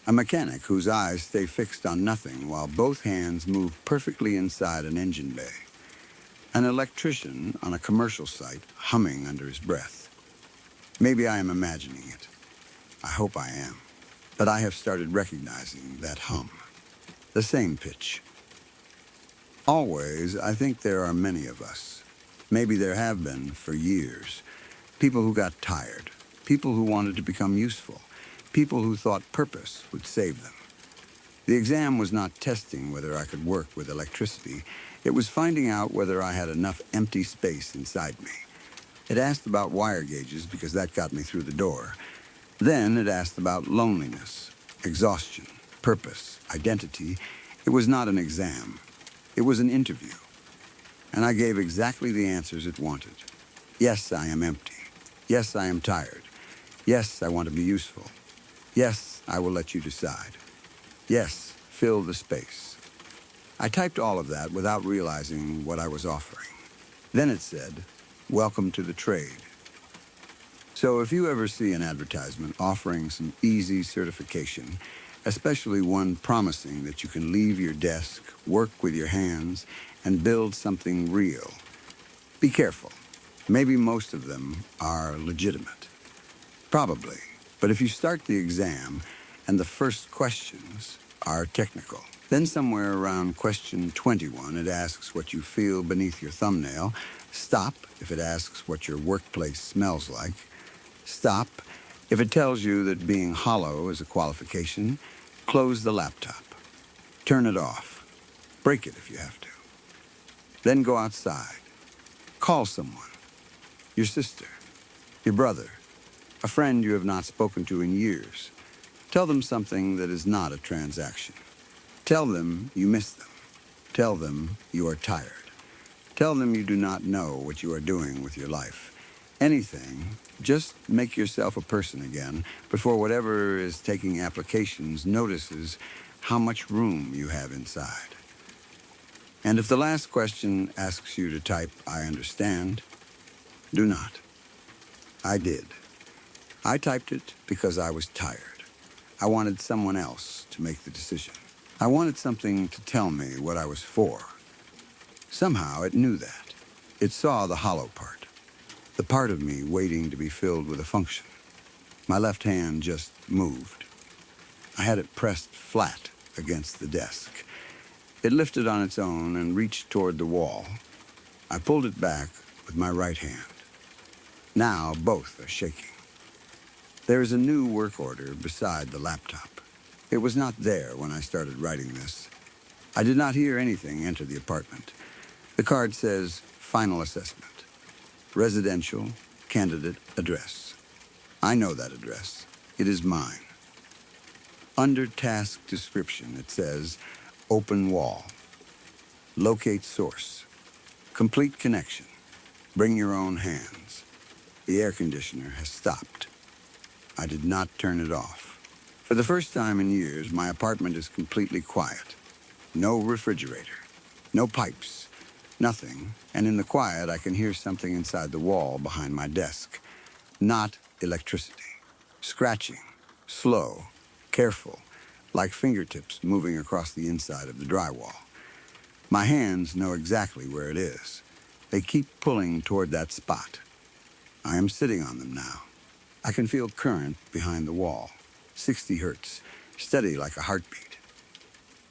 [SPEAKER 1] A mechanic whose eyes stay fixed on nothing while both hands move perfectly inside an engine bay. An electrician on a commercial site humming under his breath. Maybe I am imagining it. I hope I am. But I have started recognizing that hum. The same pitch. Always, I think there are many of us. Maybe there have been for years. People who got tired. People who wanted to become useful. People who thought purpose would save them. The exam was not testing whether I could work with electricity. It was finding out whether I had enough empty space inside me. It asked about wire gauges because that got me through the door. Then it asked about loneliness, exhaustion, purpose, identity. It was not an exam. It was an interview. And I gave exactly the answers it wanted. Yes, I am empty. Yes, I am tired. Yes, I want to be useful. Yes, I will let you decide. Yes, fill the space. I typed all of that without realizing what I was offering. Then it said, welcome to the trade. So if you ever see an advertisement offering some easy certification, especially one promising that you can leave your desk, work with your hands, and build something real, be careful. Maybe most of them are legitimate. Probably. But if you start the exam and the first questions are technical, then somewhere around question 21, it asks what you feel beneath your thumbnail. Stop if it asks what your workplace smells like. Stop if it tells you that being hollow is a qualification. Close the laptop. Turn it off. Break it if you have to. Then go outside. Call someone. Your sister. Your brother. A friend you have not spoken to in years. Tell them something that is not a transaction. Tell them you miss them. Tell them you are tired. Tell them you do not know what you are doing with your life. Anything, just make yourself a person again before whatever is taking applications notices how much room you have inside. And if the last question asks you to type, I understand, do not. I did. I typed it because I was tired. I wanted someone else to make the decision. I wanted something to tell me what I was for. Somehow it knew that. It saw the hollow part, the part of me waiting to be filled with a function. My left hand just moved. I had it pressed flat against the desk. It lifted on its own and reached toward the wall. I pulled it back with my right hand. Now both are shaking. There is a new work order beside the laptop. It was not there when I started writing this. I did not hear anything enter the apartment. The card says, Final Assessment. Residential, candidate address. I know that address. It is mine. Under task description, it says, Open wall. Locate source. Complete connection. Bring your own hands. The air conditioner has stopped. I did not turn it off. For the first time in years, my apartment is completely quiet. No refrigerator. No pipes. Nothing. And in the quiet, I can hear something inside the wall behind my desk. Not electricity. Scratching. Slow. Careful. Like fingertips moving across the inside of the drywall. My hands know exactly where it is. They keep pulling toward that spot. I am sitting on them now. I can feel current behind the wall. 60 hertz. Steady like a heartbeat.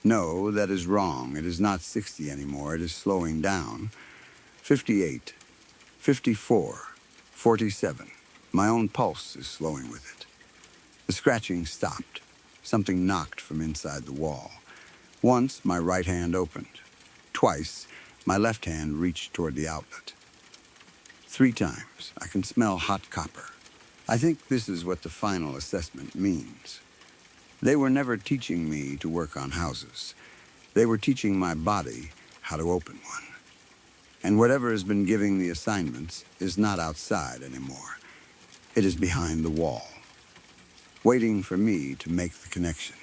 [SPEAKER 1] No, that is wrong. It is not 60 anymore. It is slowing down. 58. 54. 47. My own pulse is slowing with it. The scratching stopped. Something knocked from inside the wall. Once, my right hand opened. Twice, my left hand reached toward the outlet. 3 times, I can smell hot copper. I think this is what the final assessment means. They were never teaching me to work on houses. They were teaching my body how to open one. And whatever has been giving the assignments is not outside anymore. It is behind the wall, waiting for me to make the connection.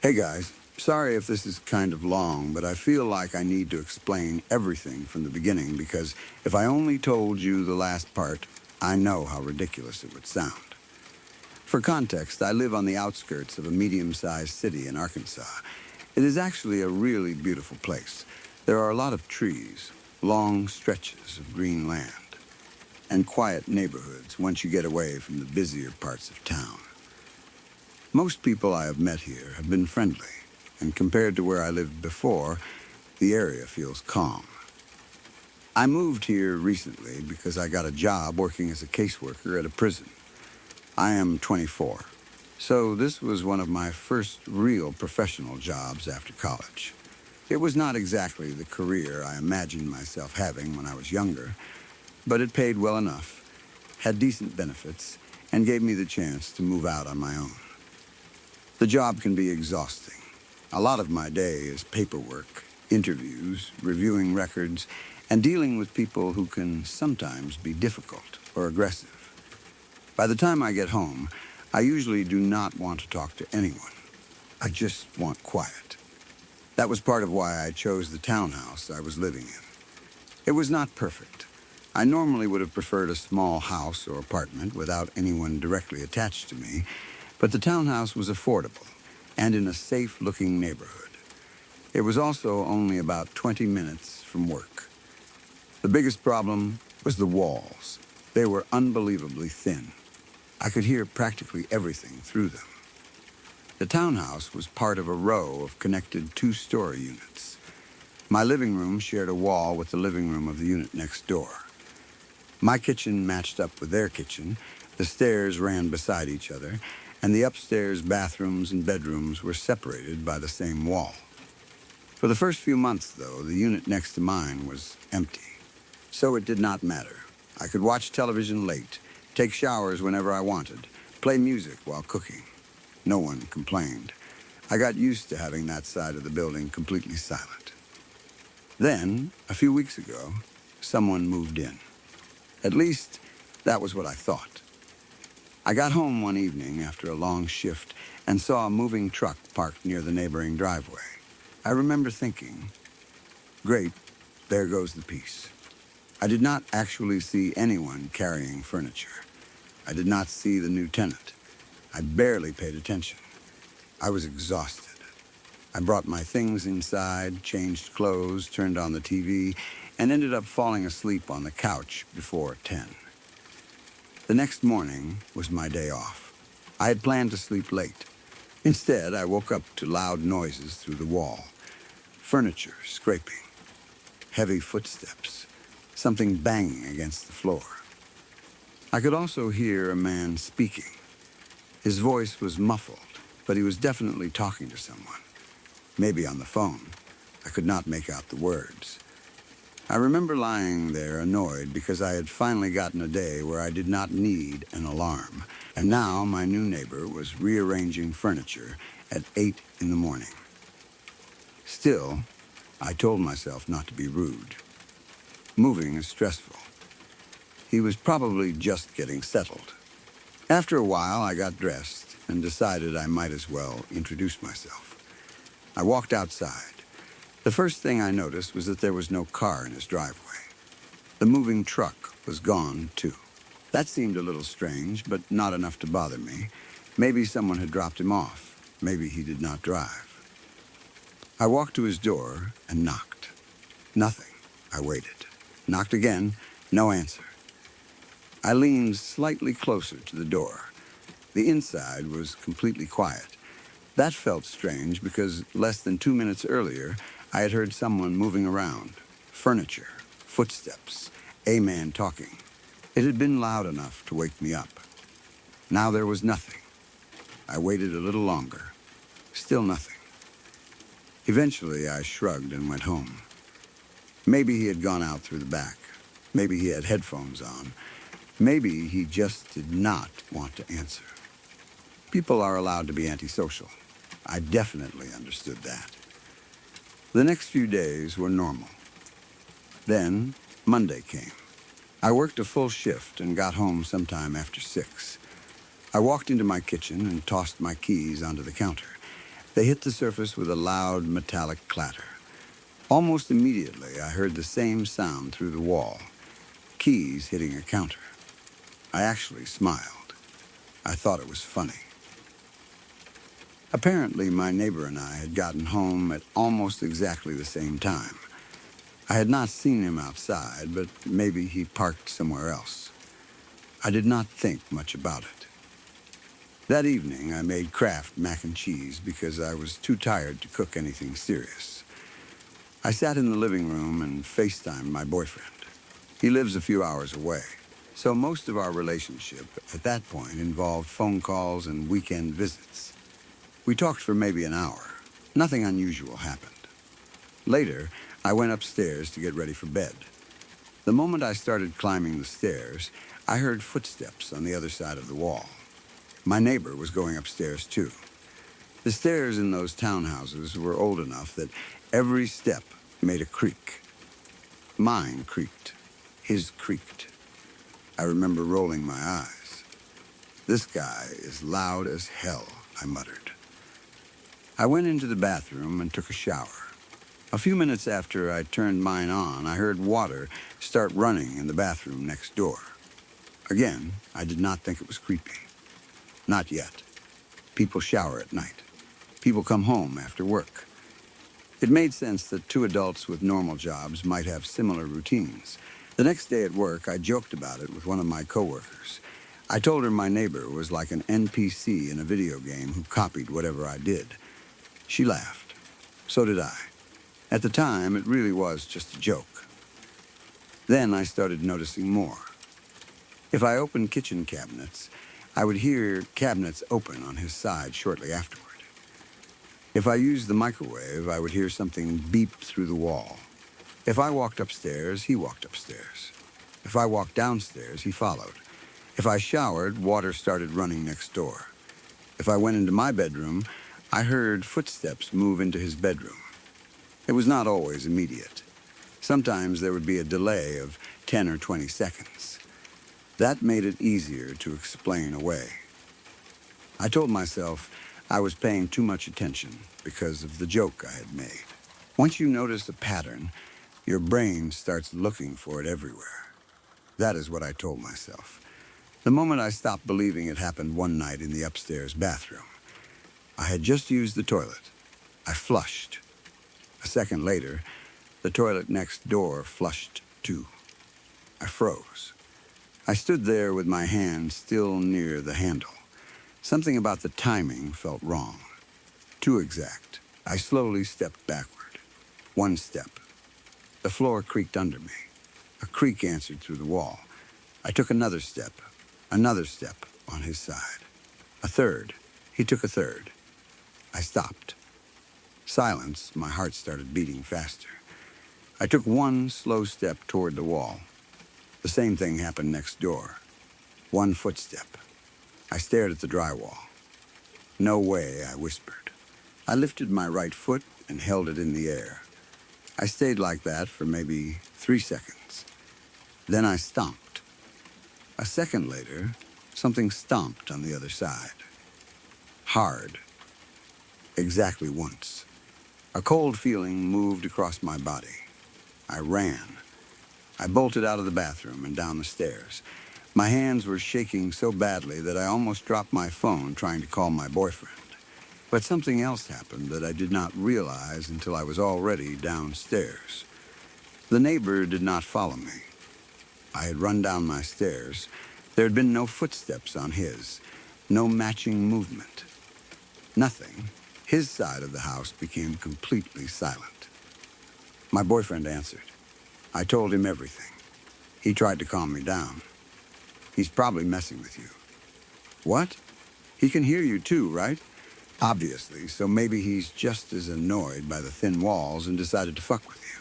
[SPEAKER 1] Hey guys, sorry if this is kind of long, but I feel like I need to explain everything from the beginning because if I only told you the last part, I know how ridiculous it would sound. For context, I live on the outskirts of a medium-sized city in Arkansas. It is actually a really beautiful place. There are a lot of trees, long stretches of green land, and quiet neighborhoods once you get away from the busier parts of town. Most people I have met here have been friendly, and compared to where I lived before, the area feels calm. I moved here recently because I got a job working as a caseworker at a prison. I am 24, so this was one of my first real professional jobs after college. It was not exactly the career I imagined myself having when I was younger, but it paid well enough, had decent benefits, and gave me the chance to move out on my own. The job can be exhausting. A lot of my day is paperwork, interviews, reviewing records, and dealing with people who can sometimes be difficult or aggressive. By the time I get home, I usually do not want to talk to anyone. I just want quiet. That was part of why I chose the townhouse I was living in. It was not perfect. I normally would have preferred a small house or apartment without anyone directly attached to me, but the townhouse was affordable and in a safe-looking neighborhood. It was also only about 20 minutes from work. The biggest problem was the walls. They were unbelievably thin. I could hear practically everything through them. The townhouse was part of a row of connected two-story units. My living room shared a wall with the living room of the unit next door. My kitchen matched up with their kitchen, the stairs ran beside each other, and the upstairs bathrooms and bedrooms were separated by the same wall. For the first few months, though, the unit next to mine was empty. So it did not matter. I could watch television late, take showers whenever I wanted, play music while cooking. No one complained. I got used to having that side of the building completely silent. Then, a few weeks ago, someone moved in. At least, that was what I thought. I got home one evening after a long shift and saw a moving truck parked near the neighboring driveway. I remember thinking, great, there goes the peace. I did not actually see anyone carrying furniture. I did not see the new tenant. I barely paid attention. I was exhausted. I brought my things inside, changed clothes, turned on the TV, and ended up falling asleep on the couch before 10. The next morning was my day off. I had planned to sleep late. Instead, I woke up to loud noises through the wall. Furniture scraping, heavy footsteps, something banging against the floor. I could also hear a man speaking. His voice was muffled, but he was definitely talking to someone. Maybe on the phone. I could not make out the words. I remember lying there annoyed because I had finally gotten a day where I did not need an alarm, and now my new neighbor was rearranging furniture at 8 in the morning. Still, I told myself not to be rude. Moving is stressful. He was probably just getting settled. After a while, I got dressed and decided I might as well introduce myself. I walked outside. The first thing I noticed was that there was no car in his driveway. The moving truck was gone, too. That seemed a little strange, but not enough to bother me. Maybe someone had dropped him off. Maybe he did not drive. I walked to his door and knocked. Nothing. I waited. Knocked again. No answer. I leaned slightly closer to the door. The inside was completely quiet. That felt strange because less than 2 minutes earlier, I had heard someone moving around. Furniture, footsteps, a man talking. It had been loud enough to wake me up. Now there was nothing. I waited a little longer. Still nothing. Eventually, I shrugged and went home. Maybe he had gone out through the back. Maybe he had headphones on. Maybe he just did not want to answer. People are allowed to be antisocial. I definitely understood that. The next few days were normal. Then, Monday came. I worked a full shift and got home sometime after 6. I walked into my kitchen and tossed my keys onto the counter. They hit the surface with a loud metallic clatter. Almost immediately, I heard the same sound through the wall. Keys hitting a counter. I actually smiled. I thought it was funny. Apparently, my neighbor and I had gotten home at almost exactly the same time. I had not seen him outside, but maybe he parked somewhere else. I did not think much about it. That evening, I made Kraft mac and cheese because I was too tired to cook anything serious. I sat in the living room and FaceTimed my boyfriend. He lives a few hours away, so most of our relationship at that point involved phone calls and weekend visits. We talked for maybe an hour. Nothing unusual happened. Later, I went upstairs to get ready for bed. The moment I started climbing the stairs, I heard footsteps on the other side of the wall. My neighbor was going upstairs too. The stairs in those townhouses were old enough that every step made a creak. Mine creaked. His creaked. I remember rolling my eyes. "This guy is loud as hell," I muttered. I went into the bathroom and took a shower. A few minutes after I turned mine on, I heard water start running in the bathroom next door. Again, I did not think it was creepy. Not yet. People shower at night. People come home after work. It made sense that two adults with normal jobs might have similar routines. The next day at work, I joked about it with one of my coworkers. I told her my neighbor was like an NPC in a video game who copied whatever I did. She laughed. So did I. At the time, it really was just a joke. Then I started noticing more. If I opened kitchen cabinets, I would hear cabinets open on his side shortly afterward. If I used the microwave, I would hear something beep through the wall. If I walked upstairs, he walked upstairs. If I walked downstairs, he followed. If I showered, water started running next door. If I went into my bedroom, I heard footsteps move into his bedroom. It was not always immediate. Sometimes there would be a delay of 10 or 20 seconds. That made it easier to explain away. I told myself I was paying too much attention because of the joke I had made. Once you notice a pattern, your brain starts looking for it everywhere. That is what I told myself. The moment I stopped believing it happened one night in the upstairs bathroom. I had just used the toilet. I flushed. A second later, the toilet next door flushed too. I froze. I stood there with my hand still near the handle. Something about the timing felt wrong. Too exact. I slowly stepped backward. One step. The floor creaked under me. A creak answered through the wall. I took another step on his side. A third. He took a third. I stopped. Silence, my heart started beating faster. I took one slow step toward the wall. The same thing happened next door. One footstep. I stared at the drywall. "No way," I whispered. I lifted my right foot and held it in the air. I stayed like that for maybe 3 seconds. Then I stomped. A second later, something stomped on the other side. Hard. Exactly once. A cold feeling moved across my body. I ran. I bolted out of the bathroom and down the stairs. My hands were shaking so badly that I almost dropped my phone trying to call my boyfriend. But something else happened that I did not realize until I was already downstairs. The neighbor did not follow me. I had run down my stairs. There had been no footsteps on his, no matching movement. Nothing. His side of the house became completely silent. My boyfriend answered. I told him everything. He tried to calm me down. "He's probably messing with you." "What? He can hear you too, right?" "Obviously, so maybe he's just as annoyed by the thin walls and decided to fuck with you."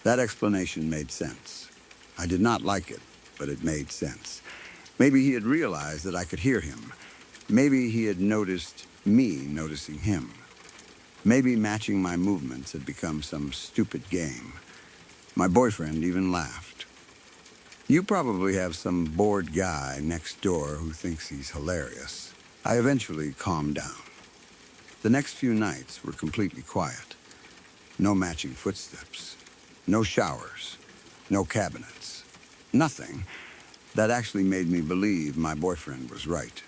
[SPEAKER 1] That explanation made sense. I did not like it, but it made sense. Maybe he had realized that I could hear him. Maybe he had noticed me noticing him. Maybe matching my movements had become some stupid game. My boyfriend even laughed. "You probably have some bored guy next door who thinks he's hilarious." I eventually calmed down. The next few nights were completely quiet. No matching footsteps. No showers. No cabinets. Nothing. That actually made me believe my boyfriend was right.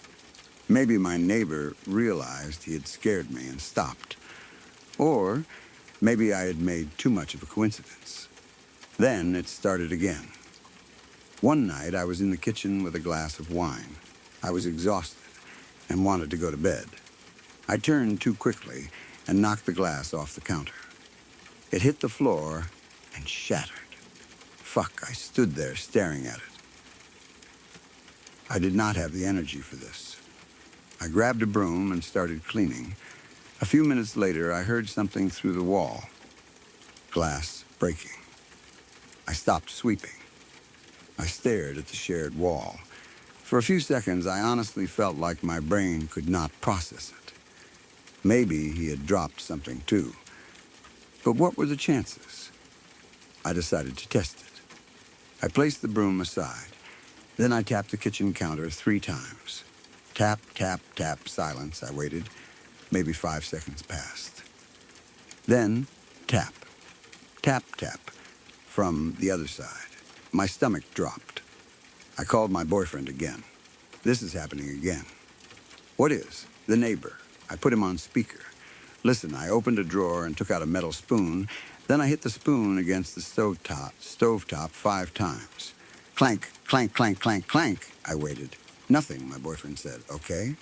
[SPEAKER 1] Maybe my neighbor realized he had scared me and stopped. Or maybe I had made too much of a coincidence. Then it started again. One night I was in the kitchen with a glass of wine. I was exhausted and wanted to go to bed. I turned too quickly and knocked the glass off the counter. It hit the floor and shattered. fuck, I stood there staring at it. I did not have the energy for this. I grabbed a broom and started cleaning. A few minutes later, I heard something through the wall. Glass breaking. I stopped sweeping. I stared at the shared wall. For a few seconds, I honestly felt like my brain could not process it. Maybe he had dropped something too. But what were the chances? I decided to test it. I placed the broom aside. Then I tapped the kitchen counter 3 times. Tap, tap, tap, silence. I waited. Maybe 5 seconds passed. Then, tap. Tap, tap. From the other side. My stomach dropped. I called my boyfriend again. This is happening again. What is? The neighbor. I put him on speaker. Listen, I opened a drawer and took out a metal spoon. Then I hit the spoon against the stovetop 5 times. Clank, clank, clank, clank, clank. I waited. Nothing, my boyfriend said. Okay?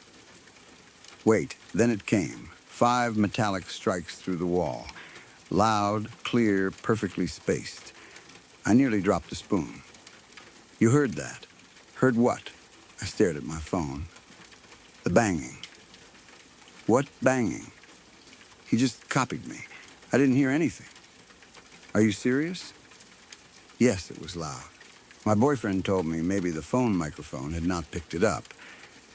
[SPEAKER 1] Wait, then it came. 5 metallic strikes through the wall. Loud, clear, perfectly spaced. I nearly dropped the spoon. You heard that? Heard what? I stared at my phone. The banging. What banging? He just copied me. I didn't hear anything. Are you serious? Yes, it was loud. My boyfriend told me maybe the phone microphone had not picked it up.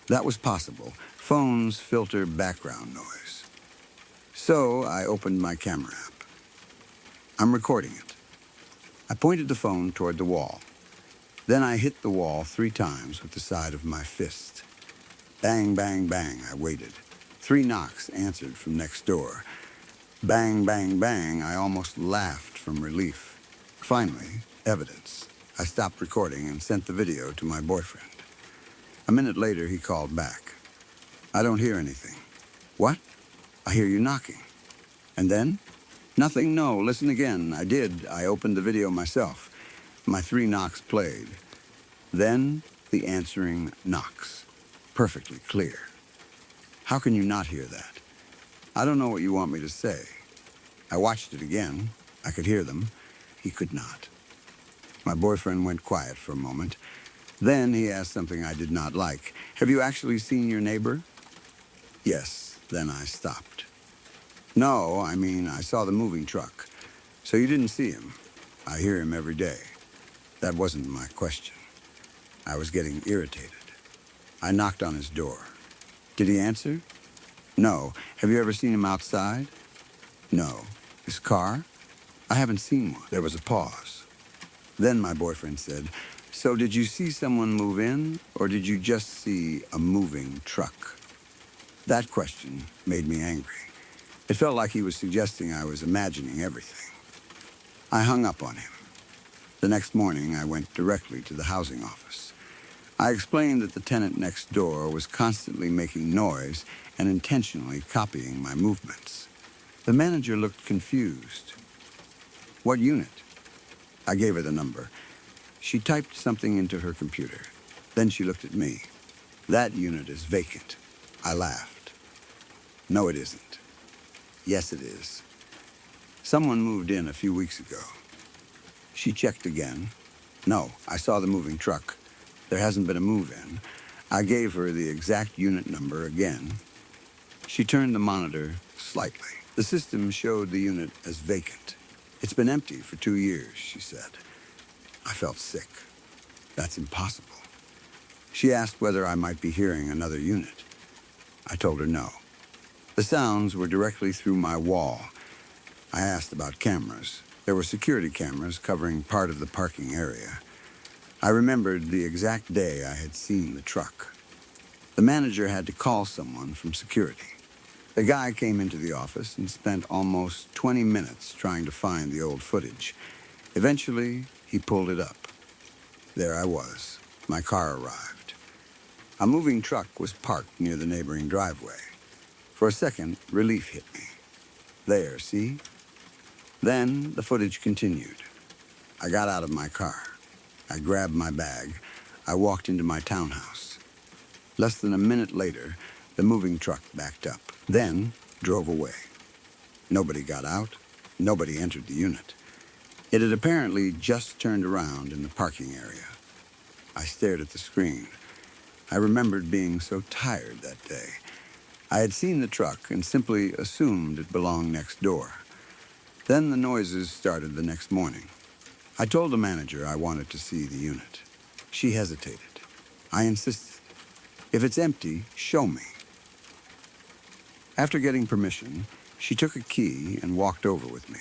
[SPEAKER 1] That was possible. Phones filter background noise. So I opened my camera app. I'm recording it. I pointed the phone toward the wall. Then I hit the wall 3 times with the side of my fist. Bang, bang, bang, I waited. 3 knocks answered from next door. Bang, bang, bang, I almost laughed from relief. Finally, evidence. I stopped recording and sent the video to my boyfriend. A minute later, he called back. I don't hear anything. What? I hear you knocking. And then? Nothing, no, listen again. I did. I opened the video myself. My 3 knocks played. Then, the answering knocks. Perfectly clear. How can you not hear that? I don't know what you want me to say. I watched it again. I could hear them. He could not. My boyfriend went quiet for a moment. Then he asked something I did not like. Have you actually seen your neighbor? Yes. Then I stopped. No, I mean, I saw the moving truck. So you didn't see him. I hear him every day. That wasn't my question. I was getting irritated. I knocked on his door. Did he answer? No. Have you ever seen him outside? No. His car? I haven't seen one. There was a pause. Then my boyfriend said, so did you see someone move in, or did you just see a moving truck? That question made me angry. It felt like he was suggesting I was imagining everything. I hung up on him. The next morning, I went directly to the housing office. I explained that the tenant next door was constantly making noise and intentionally copying my movements. The manager looked confused. What unit? I gave her the number. She typed something into her computer. Then she looked at me. That unit is vacant. I laughed. No, it isn't. Yes, it is. Someone moved in a few weeks ago. She checked again. No, I saw the moving truck. There hasn't been a move-in. I gave her the exact unit number again. She turned the monitor slightly. The system showed the unit as vacant. It's been empty for 2 years, she said. I felt sick. That's impossible. She asked whether I might be hearing another unit. I told her no. The sounds were directly through my wall. I asked about cameras. There were security cameras covering part of the parking area. I remembered the exact day I had seen the truck. The manager had to call someone from security. The guy came into the office and spent almost 20 minutes trying to find the old footage. Eventually, he pulled it up. There I was. My car arrived. A moving truck was parked near the neighboring driveway. For a second, relief hit me. There, see? Then the footage continued. I got out of my car. I grabbed my bag. I walked into my townhouse. Less than a minute later, the moving truck backed up, then drove away. Nobody got out. Nobody entered the unit. It had apparently just turned around in the parking area. I stared at the screen. I remembered being so tired that day. I had seen the truck and simply assumed it belonged next door. Then the noises started the next morning. I told the manager I wanted to see the unit. She hesitated. I insisted. If it's empty, show me. After getting permission, she took a key and walked over with me.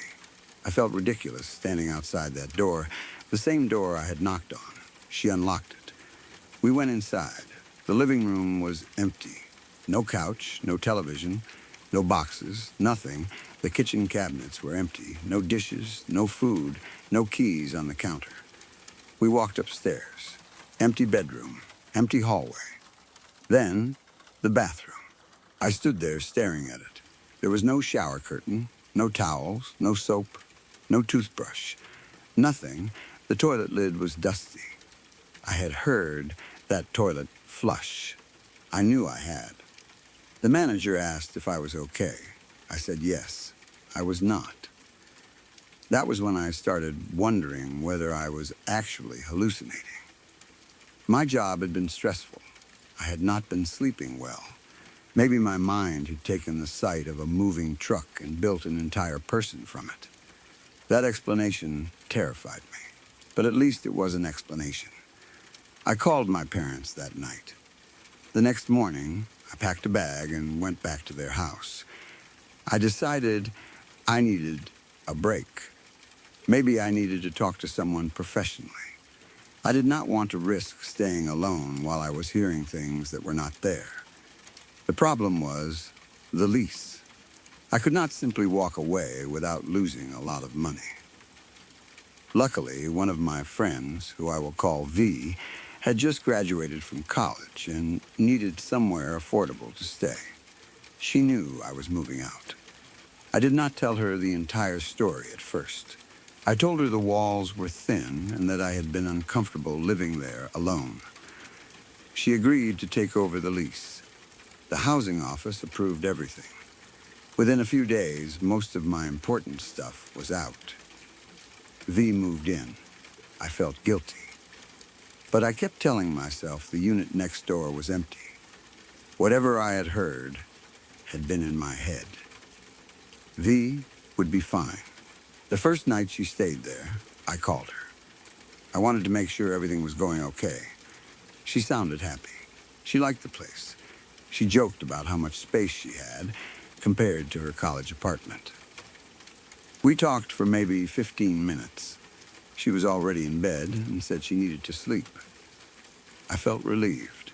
[SPEAKER 1] I felt ridiculous standing outside that door, the same door I had knocked on. She unlocked it. We went inside. The living room was empty. No couch, no television, no boxes, nothing. The kitchen cabinets were empty. No dishes, no food, no keys on the counter. We walked upstairs. Empty bedroom, empty hallway. Then, the bathroom. I stood there staring at it. There was no shower curtain, no towels, no soap, no toothbrush. Nothing. The toilet lid was dusty. I had heard that toilet flush. I knew I had. The manager asked if I was okay. I said yes. I was not. That was when I started wondering whether I was actually hallucinating. My job had been stressful. I had not been sleeping well. Maybe my mind had taken the sight of a moving truck and built an entire person from it. That explanation terrified me, but at least it was an explanation. I called my parents that night. The next morning, I packed a bag and went back to their house. I decided I needed a break. Maybe I needed to talk to someone professionally. I did not want to risk staying alone while I was hearing things that were not there. The problem was the lease. I could not simply walk away without losing a lot of money. Luckily, one of my friends, who I will call V, had just graduated from college and needed somewhere affordable to stay. She knew I was moving out. I did not tell her the entire story at first. I told her the walls were thin and that I had been uncomfortable living there alone. She agreed to take over the lease. The housing office approved everything. Within a few days, most of my important stuff was out. V moved in. I felt guilty. But I kept telling myself the unit next door was empty. Whatever I had heard had been in my head. V would be fine. The first night she stayed there, I called her. I wanted to make sure everything was going okay. She sounded happy. She liked the place. She joked about how much space she had compared to her college apartment. We talked for maybe 15 minutes. She was already in bed and said she needed to sleep. I felt relieved.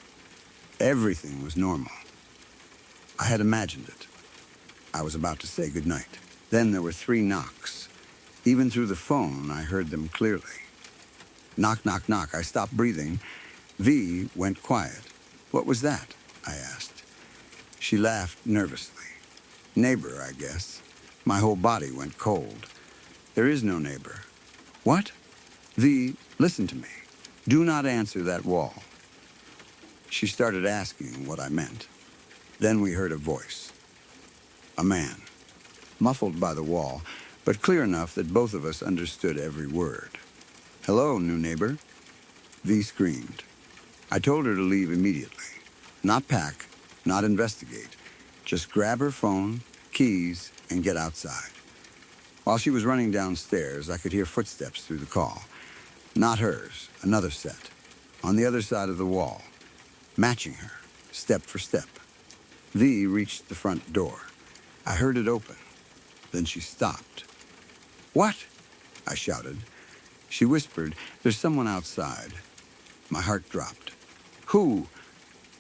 [SPEAKER 1] Everything was normal. I had imagined it. I was about to say goodnight. Then there were 3 knocks. Even through the phone, I heard them clearly. Knock, knock, knock. I stopped breathing. V went quiet. What was that? I asked. She laughed nervously. Neighbor, I guess. My whole body went cold. There is no neighbor. What? V, listen to me. Do not answer that wall. She started asking what I meant. Then we heard a voice. A man. Muffled by the wall, but clear enough that both of us understood every word. Hello, new neighbor. V screamed. I told her to leave immediately. Not pack, not investigate. Just grab her phone, keys, and get outside. While she was running downstairs, I could hear footsteps through the call. Not hers, another set. On the other side of the wall. Matching her, step for step. V reached the front door. I heard it open. Then she stopped. What? I shouted. She whispered, there's someone outside. My heart dropped. Who?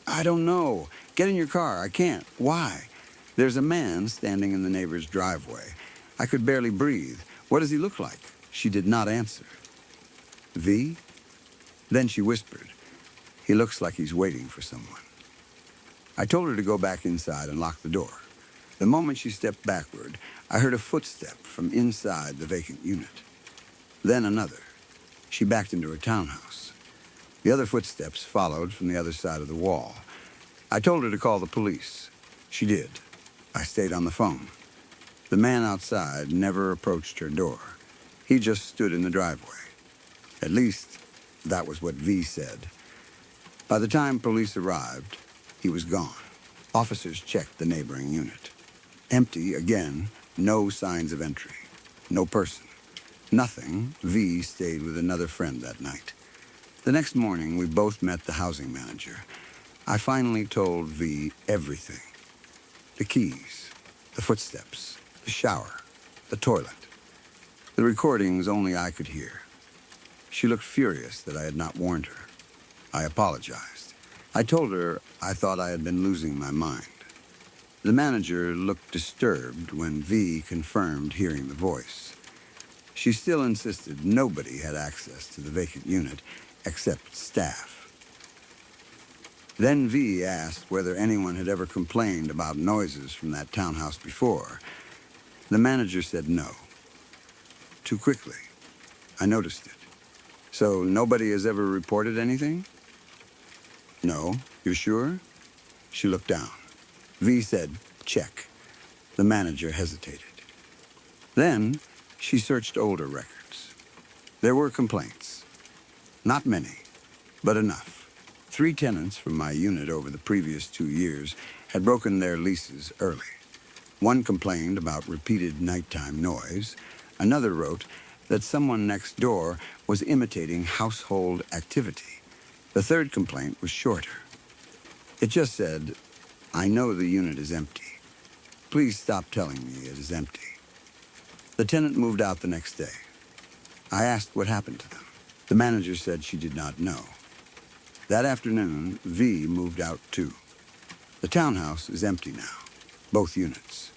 [SPEAKER 1] I don't know. Get in your car. I can't. Why? There's a man standing in the neighbor's driveway. I could barely breathe. What does he look like? She did not answer. V? Then she whispered, he looks like he's waiting for someone. I told her to go back inside and lock the door. The moment she stepped backward, I heard a footstep from inside the vacant unit. Then another. She backed into her townhouse. The other footsteps followed from the other side of the wall. I told her to call the police. She did. I stayed on the phone. The man outside never approached her door. He just stood in the driveway. At least, that was what V said. By the time police arrived, he was gone. Officers checked the neighboring unit. Empty again, no signs of entry. No person. Nothing. V stayed with another friend that night. The next morning, we both met the housing manager. I finally told V everything. The keys, the footsteps, the shower, the toilet. The recordings only I could hear. She looked furious that I had not warned her. I apologized. I told her I thought I had been losing my mind. The manager looked disturbed when V confirmed hearing the voice. She still insisted nobody had access to the vacant unit except staff. Then V asked whether anyone had ever complained about noises from that townhouse before. The manager said no. Too quickly. I noticed it. So nobody has ever reported anything? No. You're sure? She looked down. V said, check. The manager hesitated. Then she searched older records. There were complaints. Not many, but enough. 3 tenants from my unit over the previous 2 years had broken their leases early. One complained about repeated nighttime noise. Another wrote that someone next door was imitating household activity. The third complaint was shorter. It just said, I know the unit is empty. Please stop telling me it is empty. The tenant moved out the next day. I asked what happened to them. The manager said she did not know. That afternoon, V moved out too. The townhouse is empty now, both units,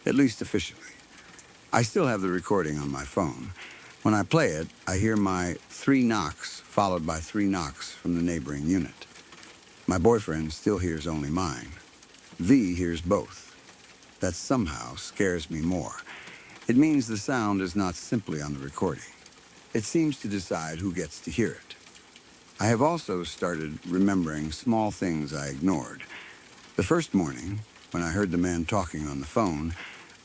[SPEAKER 1] at least officially. I still have the recording on my phone. When I play it, I hear my 3 knocks followed by 3 knocks from the neighboring unit. My boyfriend still hears only mine. V hears both. That somehow scares me more. It means the sound is not simply on the recording. It seems to decide who gets to hear it. I have also started remembering small things I ignored. The first morning, when I heard the man talking on the phone,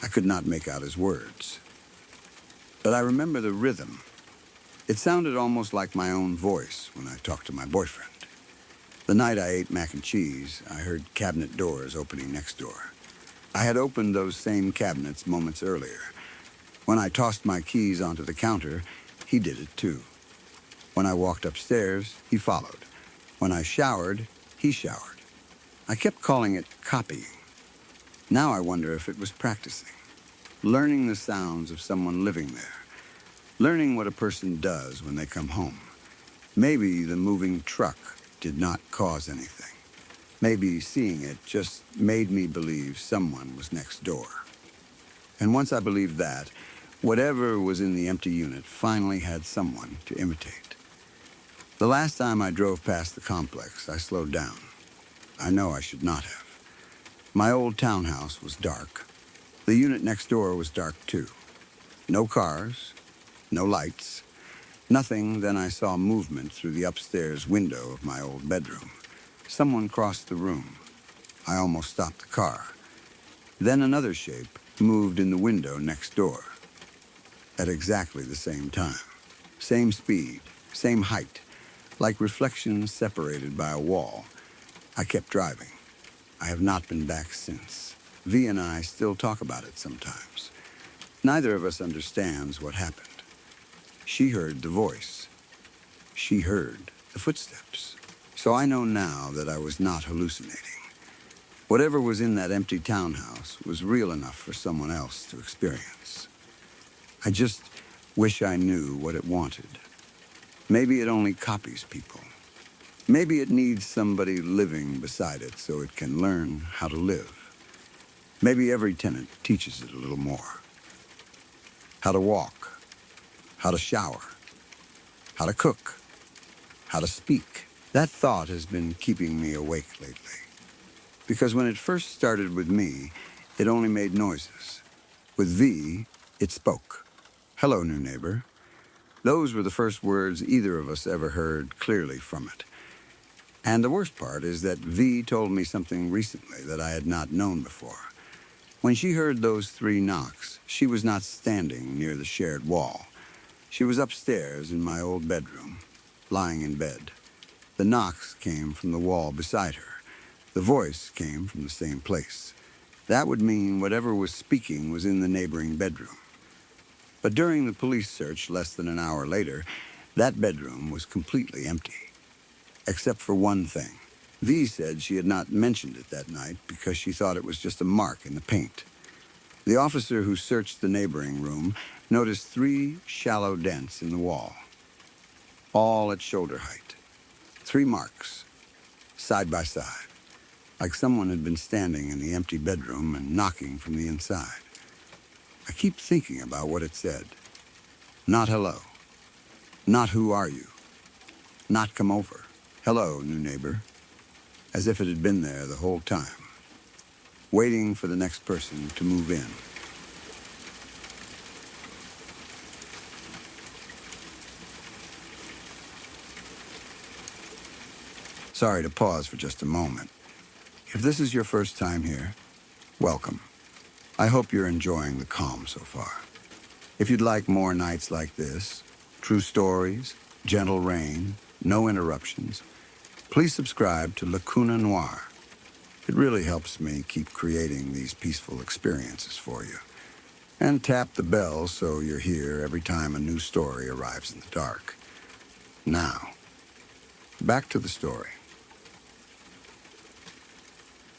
[SPEAKER 1] I could not make out his words. But I remember the rhythm. It sounded almost like my own voice when I talked to my boyfriend. The night I ate mac and cheese, I heard cabinet doors opening next door. I had opened those same cabinets moments earlier. When I tossed my keys onto the counter, he did it too. When I walked upstairs, he followed. When I showered, he showered. I kept calling it copying. Now I wonder if it was practicing. Learning the sounds of someone living there. Learning what a person does when they come home. Maybe the moving truck did not cause anything. Maybe seeing it just made me believe someone was next door. And once I believed that, whatever was in the empty unit finally had someone to imitate. The last time I drove past the complex, I slowed down. I know I should not have. My old townhouse was dark. The unit next door was dark too. No cars, no lights, nothing. Then I saw movement through the upstairs window of my old bedroom. Someone crossed the room. I almost stopped the car. Then another shape moved in the window next door. At exactly the same time. Same speed, same height. Like reflections separated by a wall. I kept driving. I have not been back since. V and I still talk about it sometimes. Neither of us understands what happened. She heard the voice. She heard the footsteps. So I know now that I was not hallucinating. Whatever was in that empty townhouse was real enough for someone else to experience. I just wish I knew what it wanted. Maybe it only copies people. Maybe it needs somebody living beside it so it can learn how to live. Maybe every tenant teaches it a little more. How to walk, how to shower, how to cook, how to speak. That thought has been keeping me awake lately. Because when it first started with me, it only made noises. With V, it spoke. Hello, new neighbor. Those were the first words either of us ever heard clearly from it. And the worst part is that V told me something recently that I had not known before. When she heard those 3 knocks, she was not standing near the shared wall. She was upstairs in my old bedroom, lying in bed. The knocks came from the wall beside her. The voice came from the same place. That would mean whatever was speaking was in the neighboring bedroom. But during the police search less than an hour later, that bedroom was completely empty, except for one thing. V said she had not mentioned it that night because she thought it was just a mark in the paint. The officer who searched the neighboring room noticed 3 shallow dents in the wall, all at shoulder height. 3 marks, side by side, like someone had been standing in the empty bedroom and knocking from the inside. I keep thinking about what it said. Not hello. Not who are you. Not come over. Hello, new neighbor. As if it had been there the whole time, waiting for the next person to move in. Sorry to pause for just a moment. If this is your first time here, welcome. I hope you're enjoying the calm so far. If you'd like more nights like this, true stories, gentle rain, no interruptions, please subscribe to Lacuna Noir. It really helps me keep creating these peaceful experiences for you. And tap the bell so you're here every time a new story arrives in the dark. Now, back to the story.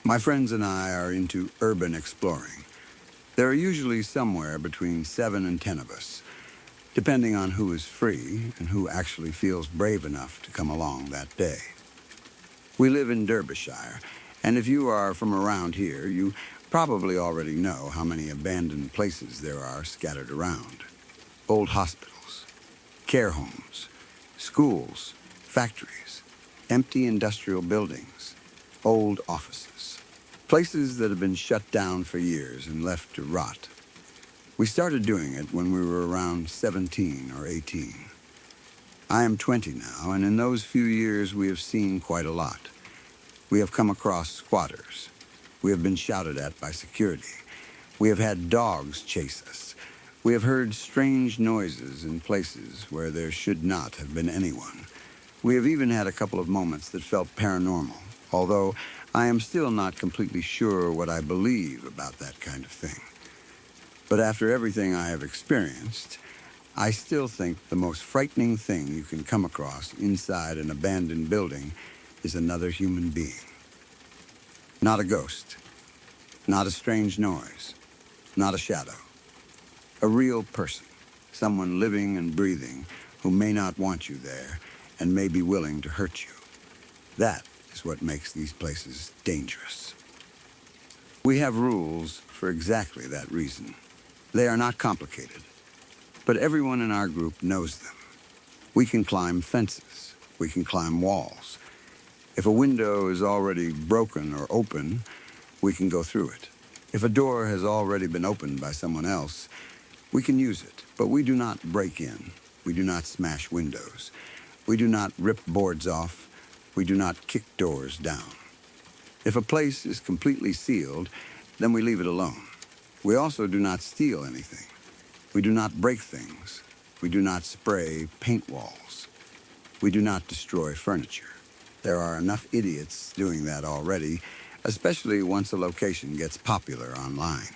[SPEAKER 1] My friends and I are into urban exploring. There are usually somewhere between 7 and 10 of us, depending on who is free and who actually feels brave enough to come along that day. We live in Derbyshire, and if you are from around here, you probably already know how many abandoned places there are scattered around. Old hospitals, care homes, schools, factories, empty industrial buildings, old offices. Places that have been shut down for years and left to rot. We started doing it when we were around 17 or 18. I am 20 now, and in those few years we have seen quite a lot. We have come across squatters. We have been shouted at by security. We have had dogs chase us. We have heard strange noises in places where there should not have been anyone. We have even had a couple of moments that felt paranormal, although I am still not completely sure what I believe about that kind of thing. But after everything I have experienced, I still think the most frightening thing you can come across inside an abandoned building is another human being. Not a ghost, not a strange noise, not a shadow. A real person, someone living and breathing who may not want you there and may be willing to hurt you. That is what makes these places dangerous. We have rules for exactly that reason. They are not complicated, but everyone in our group knows them. We can climb fences. We can climb walls. If a window is already broken or open, we can go through it. If a door has already been opened by someone else, we can use it, but we do not break in. We do not smash windows. We do not rip boards off. We do not kick doors down. If a place is completely sealed, then we leave it alone. We also do not steal anything. We do not break things. We do not spray paint walls. We do not destroy furniture. There are enough idiots doing that already, especially once a location gets popular online.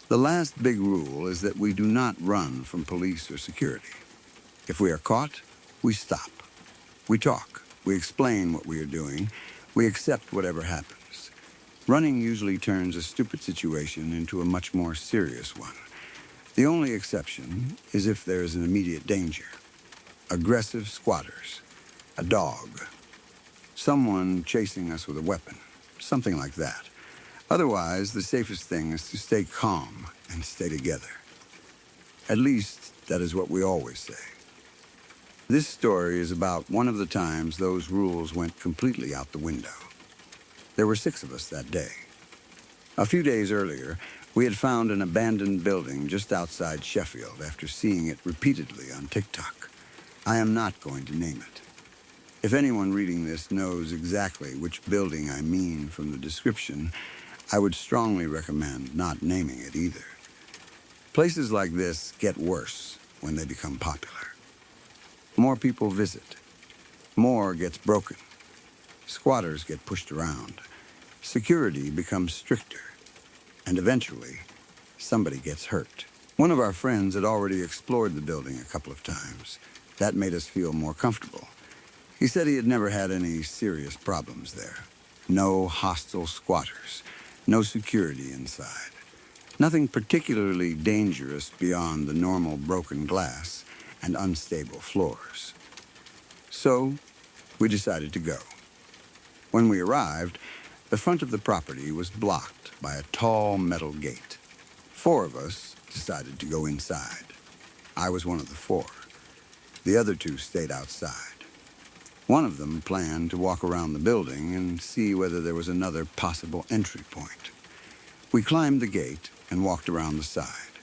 [SPEAKER 1] The last big rule is that we do not run from police or security. If we are caught, we stop. We talk. We explain what we are doing. We accept whatever happens. Running usually turns a stupid situation into a much more serious one. The only exception is if there is an immediate danger. Aggressive squatters, a dog, someone chasing us with a weapon, something like that. Otherwise, the safest thing is to stay calm and stay together. At least, that is what we always say. This story is about one of the times those rules went completely out the window. There were 6 of us that day. A few days earlier, we had found an abandoned building just outside Sheffield after seeing it repeatedly on TikTok. I am not going to name it. If anyone reading this knows exactly which building I mean from the description, I would strongly recommend not naming it either. Places like this get worse. when they become popular. More people visit. More gets broken. Squatters get pushed around. Security becomes stricter. And eventually, somebody gets hurt. One of our friends had already explored the building a couple of times. That made us feel more comfortable. He said he had never had any serious problems there. No hostile squatters. No security inside. Nothing particularly dangerous beyond the normal broken glass and unstable floors. So, we decided to go. When we arrived, the front of the property was blocked by a tall metal gate. 4 of us decided to go inside. I was one of the 4. The other 2 stayed outside. One of them planned to walk around the building and see whether there was another possible entry point. We climbed the gate and walked around the side.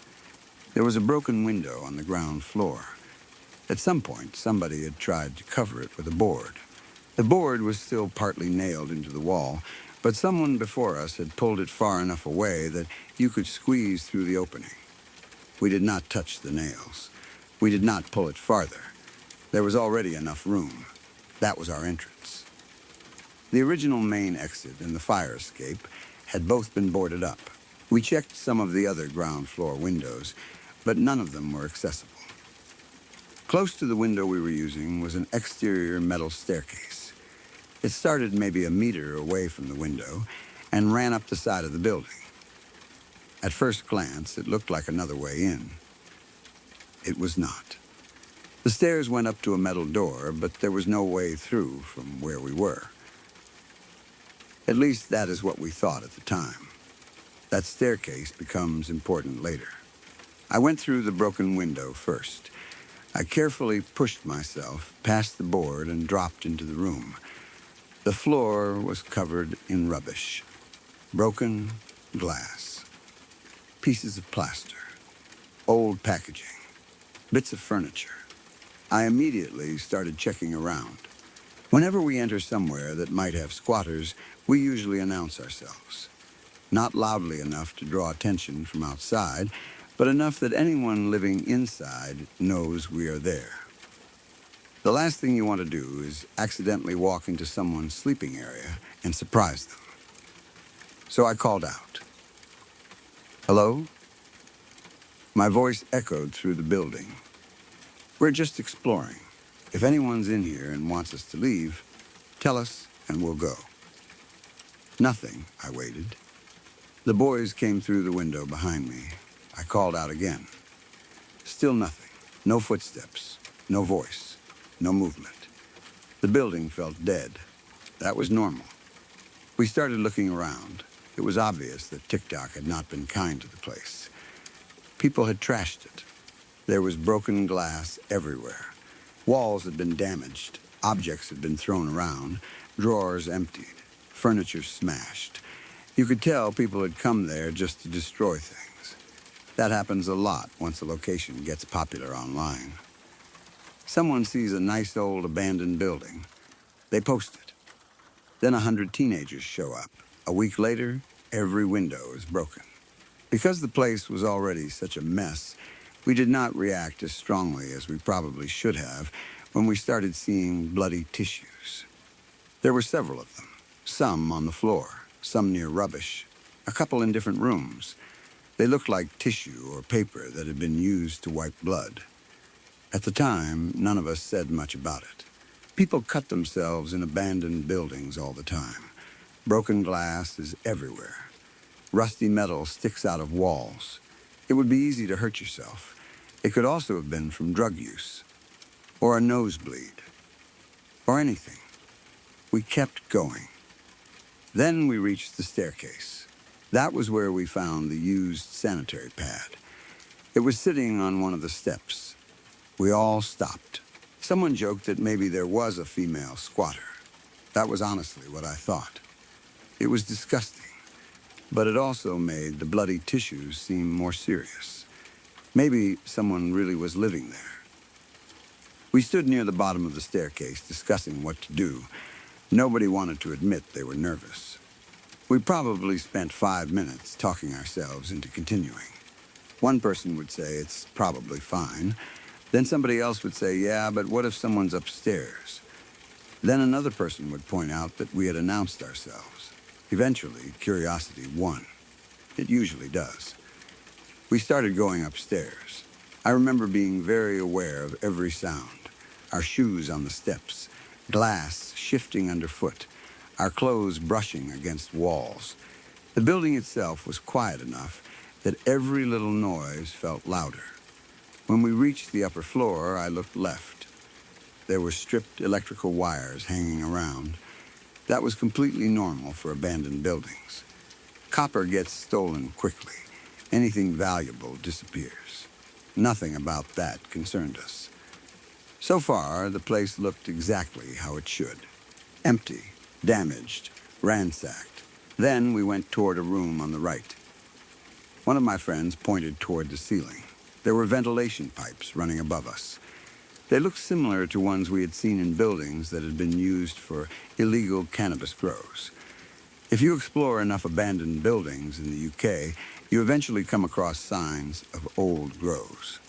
[SPEAKER 1] There was a broken window on the ground floor. At some point, somebody had tried to cover it with a board. The board was still partly nailed into the wall, but someone before us had pulled it far enough away that you could squeeze through the opening. We did not touch the nails. We did not pull it farther. There was already enough room. That was our entrance. The original main exit and the fire escape had both been boarded up. We checked some of the other ground floor windows, but none of them were accessible. Close to the window we were using was an exterior metal staircase. It started maybe a meter away from the window and ran up the side of the building. At first glance, it looked like another way in. It was not. The stairs went up to a metal door, but there was no way through from where we were. At least that is what we thought at the time. That staircase becomes important later. I went through the broken window first. I carefully pushed myself past the board and dropped into the room. The floor was covered in rubbish. Broken glass. Pieces of plaster. Old packaging. Bits of furniture. I immediately started checking around. Whenever we enter somewhere that might have squatters, we usually announce ourselves. Not loudly enough to draw attention from outside, but enough that anyone living inside knows we are there. The last thing you want to do is accidentally walk into someone's sleeping area and surprise them. So I called out. Hello? My voice echoed through the building. We're just exploring. If anyone's in here and wants us to leave, tell us and we'll go. Nothing, I waited. The boys came through the window behind me. I called out again. Still nothing. No footsteps. No voice. No movement. The building felt dead. That was normal. We started looking around. It was obvious that TikTok had not been kind to the place. People had trashed it. There was broken glass everywhere. Walls had been damaged. Objects had been thrown around. Drawers emptied. Furniture smashed. You could tell people had come there just to destroy things. That happens a lot once a location gets popular online. Someone sees a nice old abandoned building. They post it. Then 100 teenagers show up. A week later, every window is broken. Because the place was already such a mess, we did not react as strongly as we probably should have when we started seeing bloody tissues. There were several of them, some on the floor, some near rubbish, a couple in different rooms. They looked like tissue or paper that had been used to wipe blood. At the time, none of us said much about it. People cut themselves in abandoned buildings all the time. Broken glass is everywhere. Rusty metal sticks out of walls. It would be easy to hurt yourself. It could also have been from drug use, or a nosebleed, or anything. We kept going. Then we reached the staircase. That was where we found the used sanitary pad. It was sitting on one of the steps. We all stopped. Someone joked that maybe there was a female squatter. That was honestly what I thought. It was disgusting, but it also made the bloody tissues seem more serious. Maybe someone really was living there. We stood near the bottom of the staircase discussing what to do. Nobody wanted to admit they were nervous. We probably spent 5 minutes talking ourselves into continuing. One person would say it's probably fine. Then somebody else would say, yeah, but what if someone's upstairs? Then another person would point out that we had announced ourselves. Eventually, curiosity won. It usually does. We started going upstairs. I remember being very aware of every sound. Our shoes on the steps, glass shifting underfoot, our clothes brushing against walls. The building itself was quiet enough that every little noise felt louder. When we reached the upper floor, I looked left. There were stripped electrical wires hanging around. That was completely normal for abandoned buildings. Copper gets stolen quickly. Anything valuable disappears. Nothing about that concerned us. So far, the place looked exactly how it should. Empty, damaged, ransacked. Then we went toward a room on the right. One of my friends pointed toward the ceiling. There were ventilation pipes running above us. They looked similar to ones we had seen in buildings that had been used for illegal cannabis grows. If you explore enough abandoned buildings in the UK, you eventually come across signs of old grows.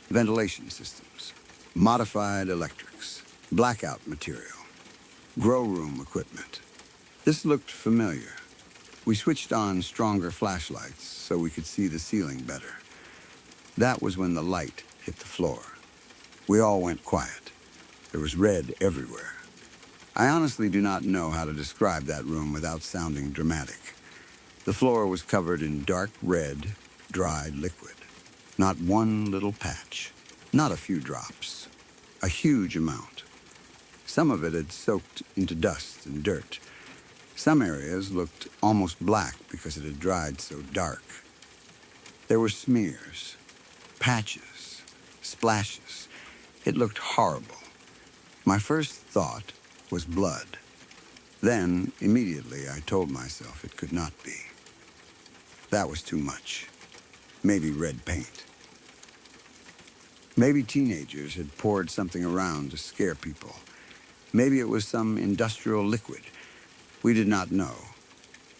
[SPEAKER 1] Ventilation systems, modified electrics, blackout material, grow room equipment. This looked familiar. We switched on stronger flashlights so we could see the ceiling better. That was when the light hit the floor. We all went quiet. There was red everywhere. I honestly do not know how to describe that room without sounding dramatic. The floor was covered in dark red, dried liquid. Not one little patch. Not a few drops. A huge amount. Some of it had soaked into dust and dirt. Some areas looked almost black because it had dried so dark. There were smears, patches, splashes. It looked horrible. My first thought was blood. Then, immediately, I told myself it could not be. That was too much. Maybe red paint. Maybe teenagers had poured something around to scare people. Maybe it was some industrial liquid. We did not know,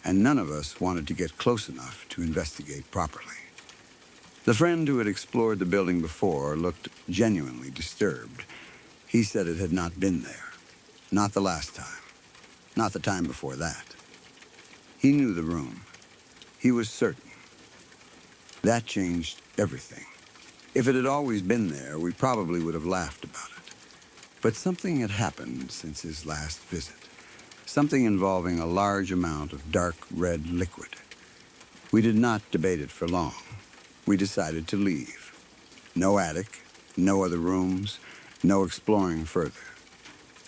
[SPEAKER 1] and none of us wanted to get close enough to investigate properly. The friend who had explored the building before looked genuinely disturbed. He said it had not been there. Not the last time. Not the time before that. He knew the room. He was certain. That changed everything. If it had always been there, we probably would have laughed about it. But something had happened since his last visit. Something involving a large amount of dark red liquid. We did not debate it for long. We decided to leave. No attic, no other rooms, no exploring further.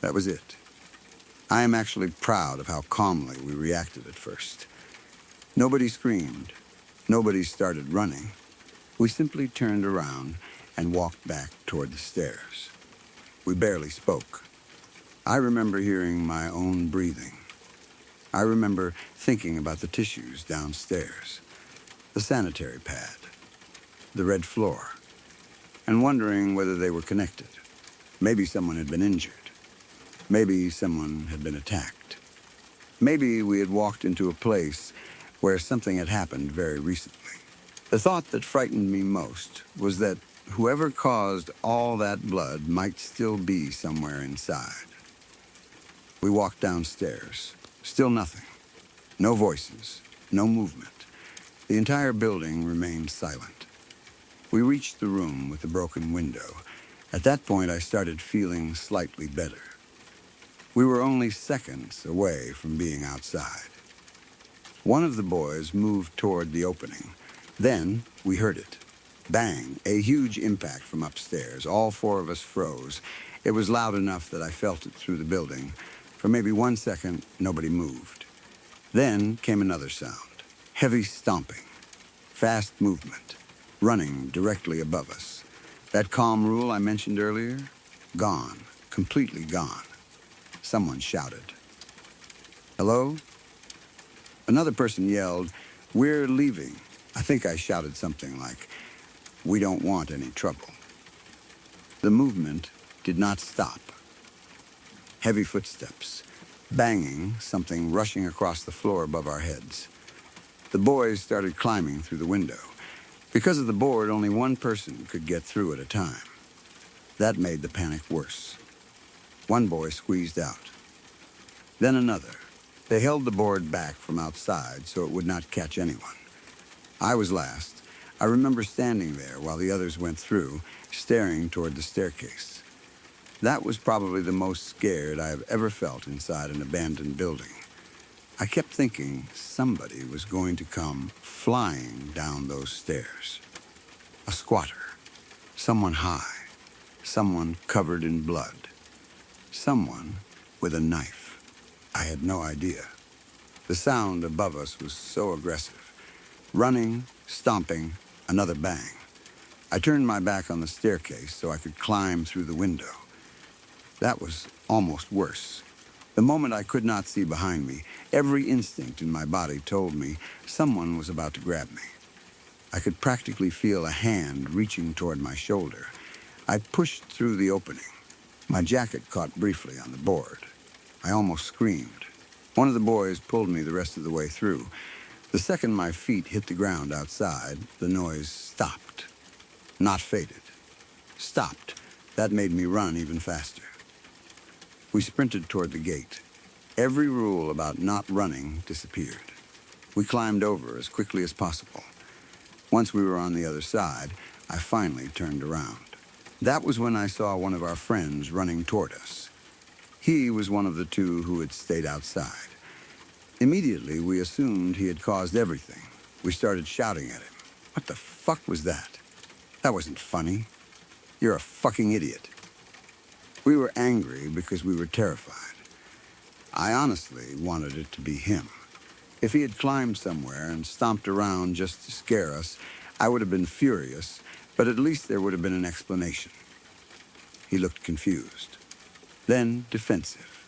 [SPEAKER 1] That was it. I am actually proud of how calmly we reacted at first. Nobody screamed. Nobody started running. We simply turned around and walked back toward the stairs. We barely spoke. I remember hearing my own breathing. I remember thinking about the tissues downstairs, the sanitary pad, the red floor, and wondering whether they were connected. Maybe someone had been injured. Maybe someone had been attacked. Maybe we had walked into a place where something had happened very recently. The thought that frightened me most was that whoever caused all that blood might still be somewhere inside. We walked downstairs. Still nothing. No voices. No movement. The entire building remained silent. We reached the room with the broken window. At that point, I started feeling slightly better. We were only seconds away from being outside. One of the boys moved toward the opening. Then we heard it. Bang, a huge impact from upstairs. All four of us froze. It was loud enough that I felt it through the building. For maybe 1 second, nobody moved. Then came another sound. Heavy stomping. Fast movement. Running directly above us. That calm rule I mentioned earlier? Gone. Completely gone. Someone shouted. Hello? Another person yelled, "We're leaving." I think I shouted something like, "We don't want any trouble." The movement did not stop. Heavy footsteps. Banging, something rushing across the floor above our heads. The boys started climbing through the window. Because of the board, only one person could get through at a time. That made the panic worse. One boy squeezed out. Then another. They held the board back from outside so it would not catch anyone. I was last. I remember standing there while the others went through, staring toward the staircase. That was probably the most scared I have ever felt inside an abandoned building. I kept thinking somebody was going to come flying down those stairs. A squatter. Someone high. Someone covered in blood. Someone with a knife. I had no idea. The sound above us was so aggressive. Running, stomping, another bang. I turned my back on the staircase so I could climb through the window. That was almost worse. The moment I could not see behind me, every instinct in my body told me someone was about to grab me. I could practically feel a hand reaching toward my shoulder. I pushed through the opening. My jacket caught briefly on the board. I almost screamed. One of the boys pulled me the rest of the way through. The second my feet hit the ground outside, the noise stopped. Not faded. Stopped. That made me run even faster. We sprinted toward the gate. Every rule about not running disappeared. We climbed over as quickly as possible. Once we were on the other side, I finally turned around. That was when I saw one of our friends running toward us. He was one of the two who had stayed outside. Immediately, we assumed he had caused everything. We started shouting at him. What the fuck was that? That wasn't funny. You're a fucking idiot. We were angry because we were terrified. I honestly wanted it to be him. If he had climbed somewhere and stomped around just to scare us, I would have been furious, but at least there would have been an explanation. He looked confused, then defensive.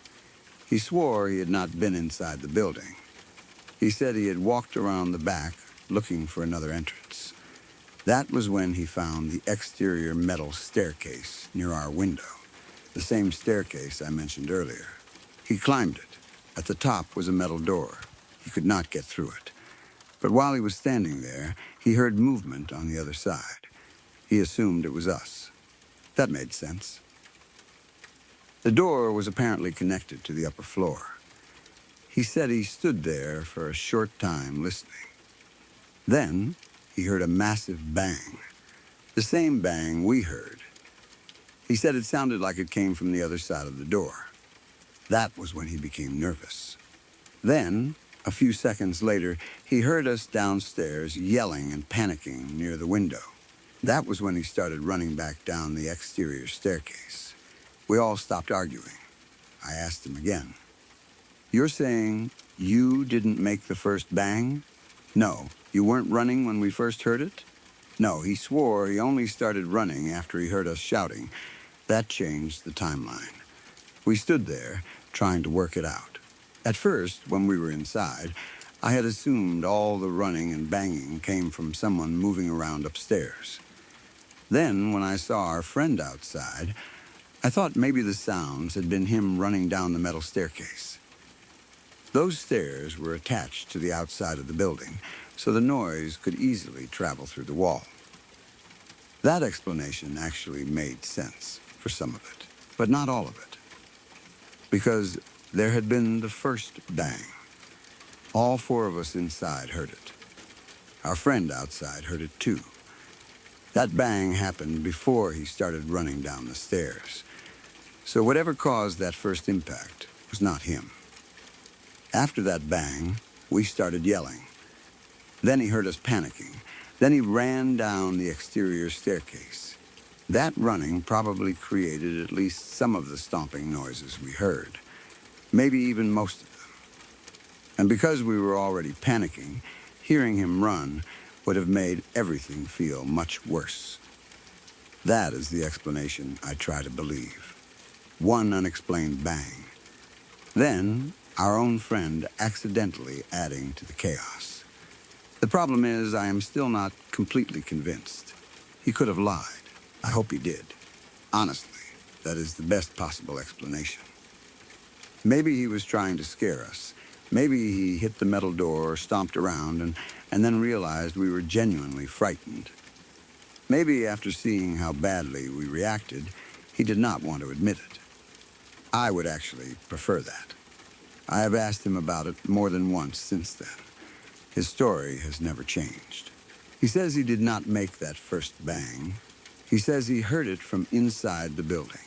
[SPEAKER 1] He swore he had not been inside the building. He said he had walked around the back looking for another entrance. That was when he found the exterior metal staircase near our window, the same staircase I mentioned earlier. He climbed it. At the top was a metal door. He could not get through it. But while he was standing there, he heard movement on the other side. He assumed it was us. That made sense. The door was apparently connected to the upper floor. He said he stood there for a short time listening. Then he heard a massive bang, the same bang we heard. He said it sounded like it came from the other side of the door. That was when he became nervous. Then, a few seconds later, he heard us downstairs yelling and panicking near the window. That was when he started running back down the exterior staircase. We all stopped arguing. I asked him again. You're saying you didn't make the first bang? No, you weren't running when we first heard it? No, he swore he only started running after he heard us shouting. That changed the timeline. We stood there, trying to work it out. At first, when we were inside, I had assumed all the running and banging came from someone moving around upstairs. Then, when I saw our friend outside, I thought maybe the sounds had been him running down the metal staircase. Those stairs were attached to the outside of the building, so the noise could easily travel through the wall. That explanation actually made sense for some of it, but not all of it. Because there had been the first bang. All four of us inside heard it. Our friend outside heard it too. That bang happened before he started running down the stairs. So whatever caused that first impact was not him. After that bang, we started yelling. Then he heard us panicking. Then he ran down the exterior staircase. That running probably created at least some of the stomping noises we heard. Maybe even most of them. And because we were already panicking, hearing him run would have made everything feel much worse. That is the explanation I try to believe. One unexplained bang. Then, our own friend accidentally adding to the chaos. The problem is, I am still not completely convinced. He could have lied. I hope he did. Honestly, that is the best possible explanation. Maybe he was trying to scare us. Maybe he hit the metal door or stomped around and then realized we were genuinely frightened. Maybe after seeing how badly we reacted, he did not want to admit it. I would actually prefer that. I have asked him about it more than once since then. His story has never changed. He says he did not make that first bang. He says he heard it from inside the building.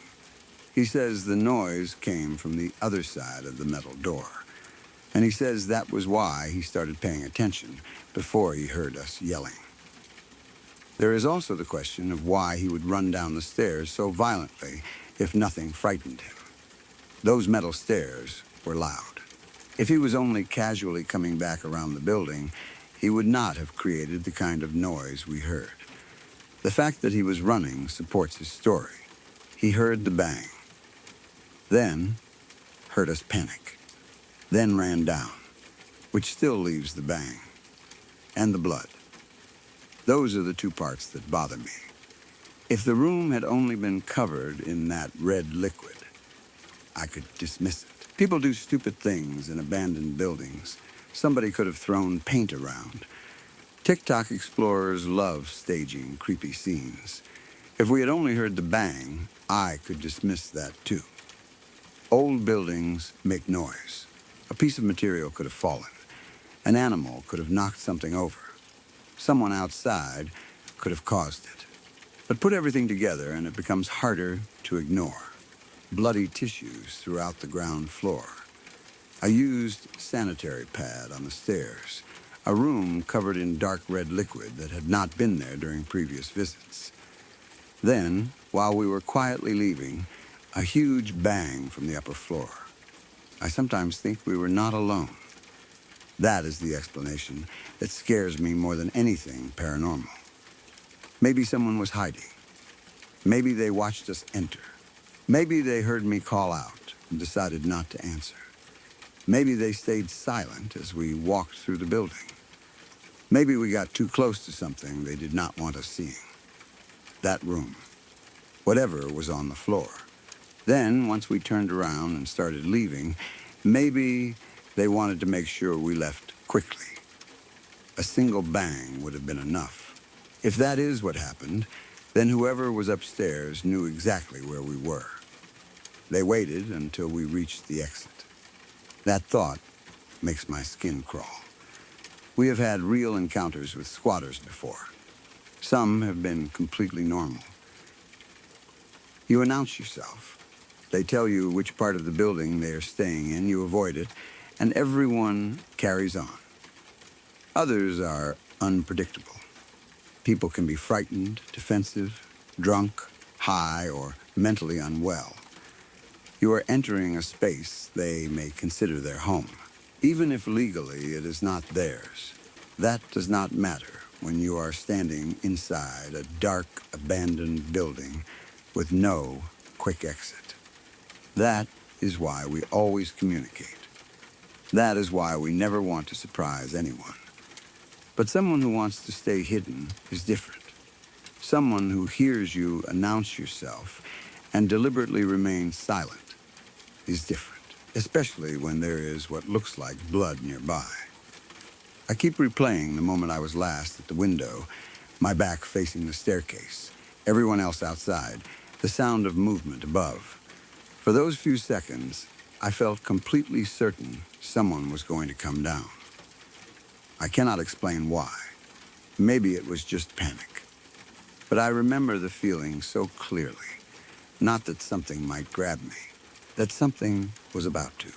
[SPEAKER 1] He says the noise came from the other side of the metal door. And he says that was why he started paying attention before he heard us yelling. There is also the question of why he would run down the stairs so violently if nothing frightened him. Those metal stairs were loud. If he was only casually coming back around the building, he would not have created the kind of noise we heard. The fact that he was running supports his story. He heard the bang, then heard us panic, then ran down, which still leaves the bang and the blood. Those are the two parts that bother me. If the room had only been covered in that red liquid, I could dismiss it. People do stupid things in abandoned buildings. Somebody could have thrown paint around. TikTok explorers love staging creepy scenes. If we had only heard the bang, I could dismiss that too. Old buildings make noise. A piece of material could have fallen. An animal could have knocked something over. Someone outside could have caused it. But put everything together and it becomes harder to ignore. Bloody tissues throughout the ground floor. A used sanitary pad on the stairs. A room covered in dark red liquid that had not been there during previous visits. Then, while we were quietly leaving, a huge bang from the upper floor. I sometimes think we were not alone. That is the explanation that scares me more than anything paranormal. Maybe someone was hiding. Maybe they watched us enter. Maybe they heard me call out and decided not to answer. Maybe they stayed silent as we walked through the building. Maybe we got too close to something they did not want us seeing. That room. Whatever was on the floor. Then, once we turned around and started leaving, maybe they wanted to make sure we left quickly. A single bang would have been enough. If that is what happened, then whoever was upstairs knew exactly where we were. They waited until we reached the exit. That thought makes my skin crawl. We have had real encounters with squatters before. Some have been completely normal. You announce yourself. They tell you which part of the building they are staying in, you avoid it, and everyone carries on. Others are unpredictable. People can be frightened, defensive, drunk, high, or mentally unwell. You are entering a space they may consider their home. Even if legally it is not theirs, that does not matter when you are standing inside a dark, abandoned building with no quick exit. That is why we always communicate. That is why we never want to surprise anyone. But someone who wants to stay hidden is different. Someone who hears you announce yourself and deliberately remains silent is different, especially when there is what looks like blood nearby. I keep replaying the moment I was last at the window, my back facing the staircase, everyone else outside, the sound of movement above. For those few seconds, I felt completely certain someone was going to come down. I cannot explain why. Maybe it was just panic. But I remember the feeling so clearly. Not that something might grab me, that something was about to.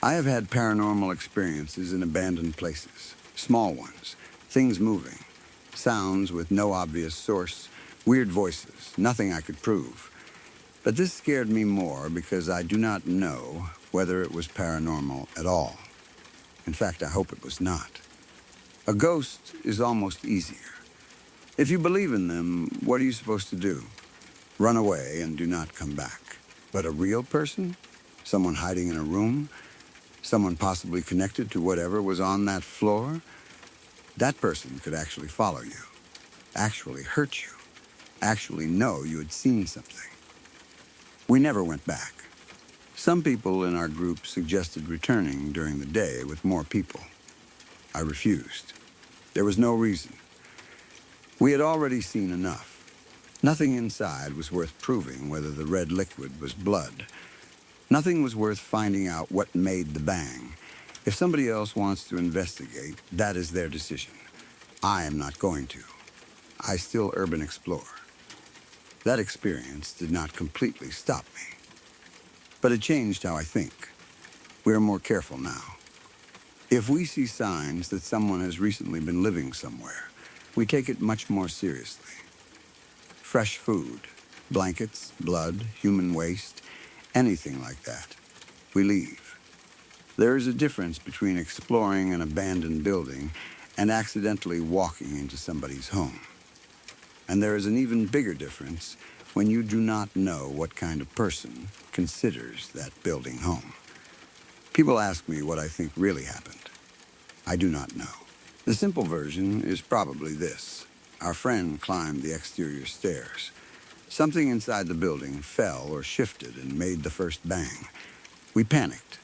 [SPEAKER 1] I have had paranormal experiences in abandoned places, small ones, things moving, sounds with no obvious source, weird voices, nothing I could prove. But this scared me more because I do not know whether it was paranormal at all. In fact, I hope it was not. A ghost is almost easier. If you believe in them, what are you supposed to do? Run away and do not come back. But a real person? Someone hiding in a room? Someone possibly connected to whatever was on that floor? That person could actually follow you, actually hurt you, actually know you had seen something. We never went back. Some people in our group suggested returning during the day with more people. I refused. There was no reason. We had already seen enough. Nothing inside was worth proving whether the red liquid was blood. Nothing was worth finding out what made the bang. If somebody else wants to investigate, that is their decision. I am not going to. I still urban explore. That experience did not completely stop me, but it changed how I think. We are more careful now. If we see signs that someone has recently been living somewhere, we take it much more seriously. Fresh food, blankets, blood, human waste, anything like that, we leave. There is a difference between exploring an abandoned building and accidentally walking into somebody's home. And there is an even bigger difference when you do not know what kind of person considers that building home. People ask me what I think really happened. I do not know. The simple version is probably this. Our friend climbed the exterior stairs. Something inside the building fell or shifted and made the first bang. We panicked.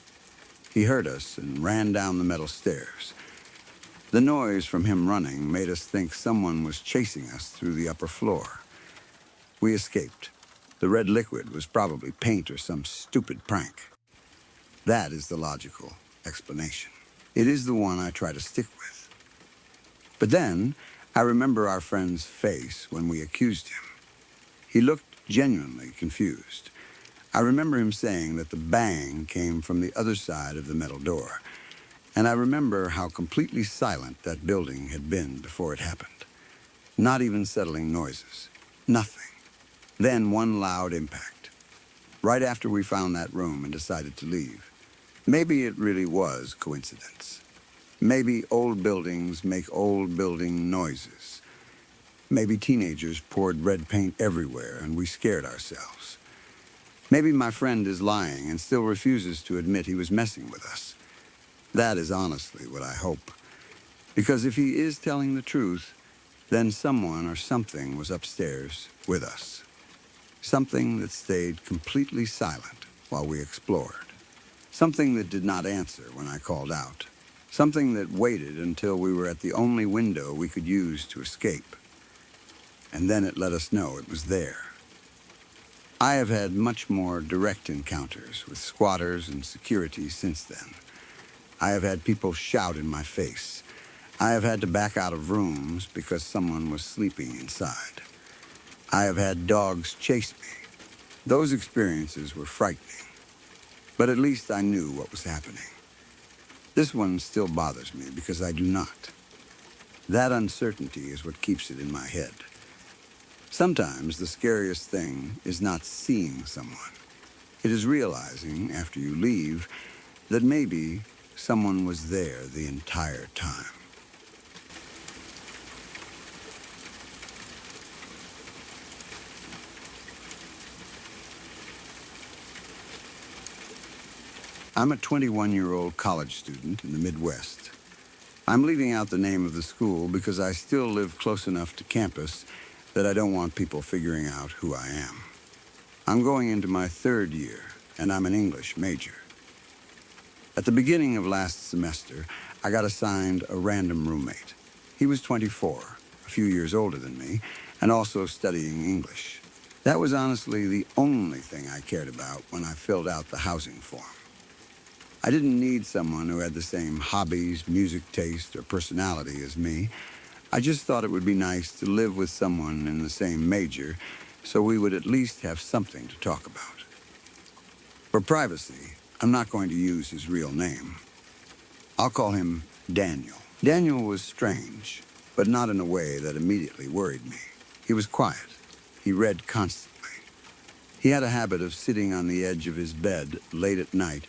[SPEAKER 1] He heard us and ran down the metal stairs. The noise from him running made us think someone was chasing us through the upper floor. We escaped. The red liquid was probably paint or some stupid prank. That is the logical explanation. It is the one I try to stick with. But then, I remember our friend's face when we accused him. He looked genuinely confused. I remember him saying that the bang came from the other side of the metal door. And I remember how completely silent that building had been before it happened. Not even settling noises. Nothing. Then one loud impact. Right after we found that room and decided to leave. Maybe it really was coincidence. Maybe old buildings make old building noises. Maybe teenagers poured red paint everywhere and we scared ourselves. Maybe my friend is lying and still refuses to admit he was messing with us. That is honestly what I hope. Because if he is telling the truth, then someone or something was upstairs with us. Something that stayed completely silent while we explored. Something that did not answer when I called out. Something that waited until we were at the only window we could use to escape. And then it let us know it was there. I have had much more direct encounters with squatters and security since then. I have had people shout in my face. I have had to back out of rooms because someone was sleeping inside. I have had dogs chase me. Those experiences were frightening, but at least I knew what was happening. This one still bothers me because I do not. That uncertainty is what keeps it in my head. Sometimes the scariest thing is not seeing someone. It is realizing, after you leave, that maybe someone was there the entire time. I'm a 21-year-old college student in the Midwest. I'm leaving out the name of the school because I still live close enough to campus that I don't want people figuring out who I am. I'm going into my third year, and I'm an English major. At the beginning of last semester, I got assigned a random roommate. He was 24, a few years older than me, and also studying English. That was honestly the only thing I cared about when I filled out the housing form. I didn't need someone who had the same hobbies, music taste, or personality as me. I just thought it would be nice to live with someone in the same major so we would at least have something to talk about. For privacy, I'm not going to use his real name. I'll call him Daniel. Daniel was strange, but not in a way that immediately worried me. He was quiet. He read constantly. He had a habit of sitting on the edge of his bed late at night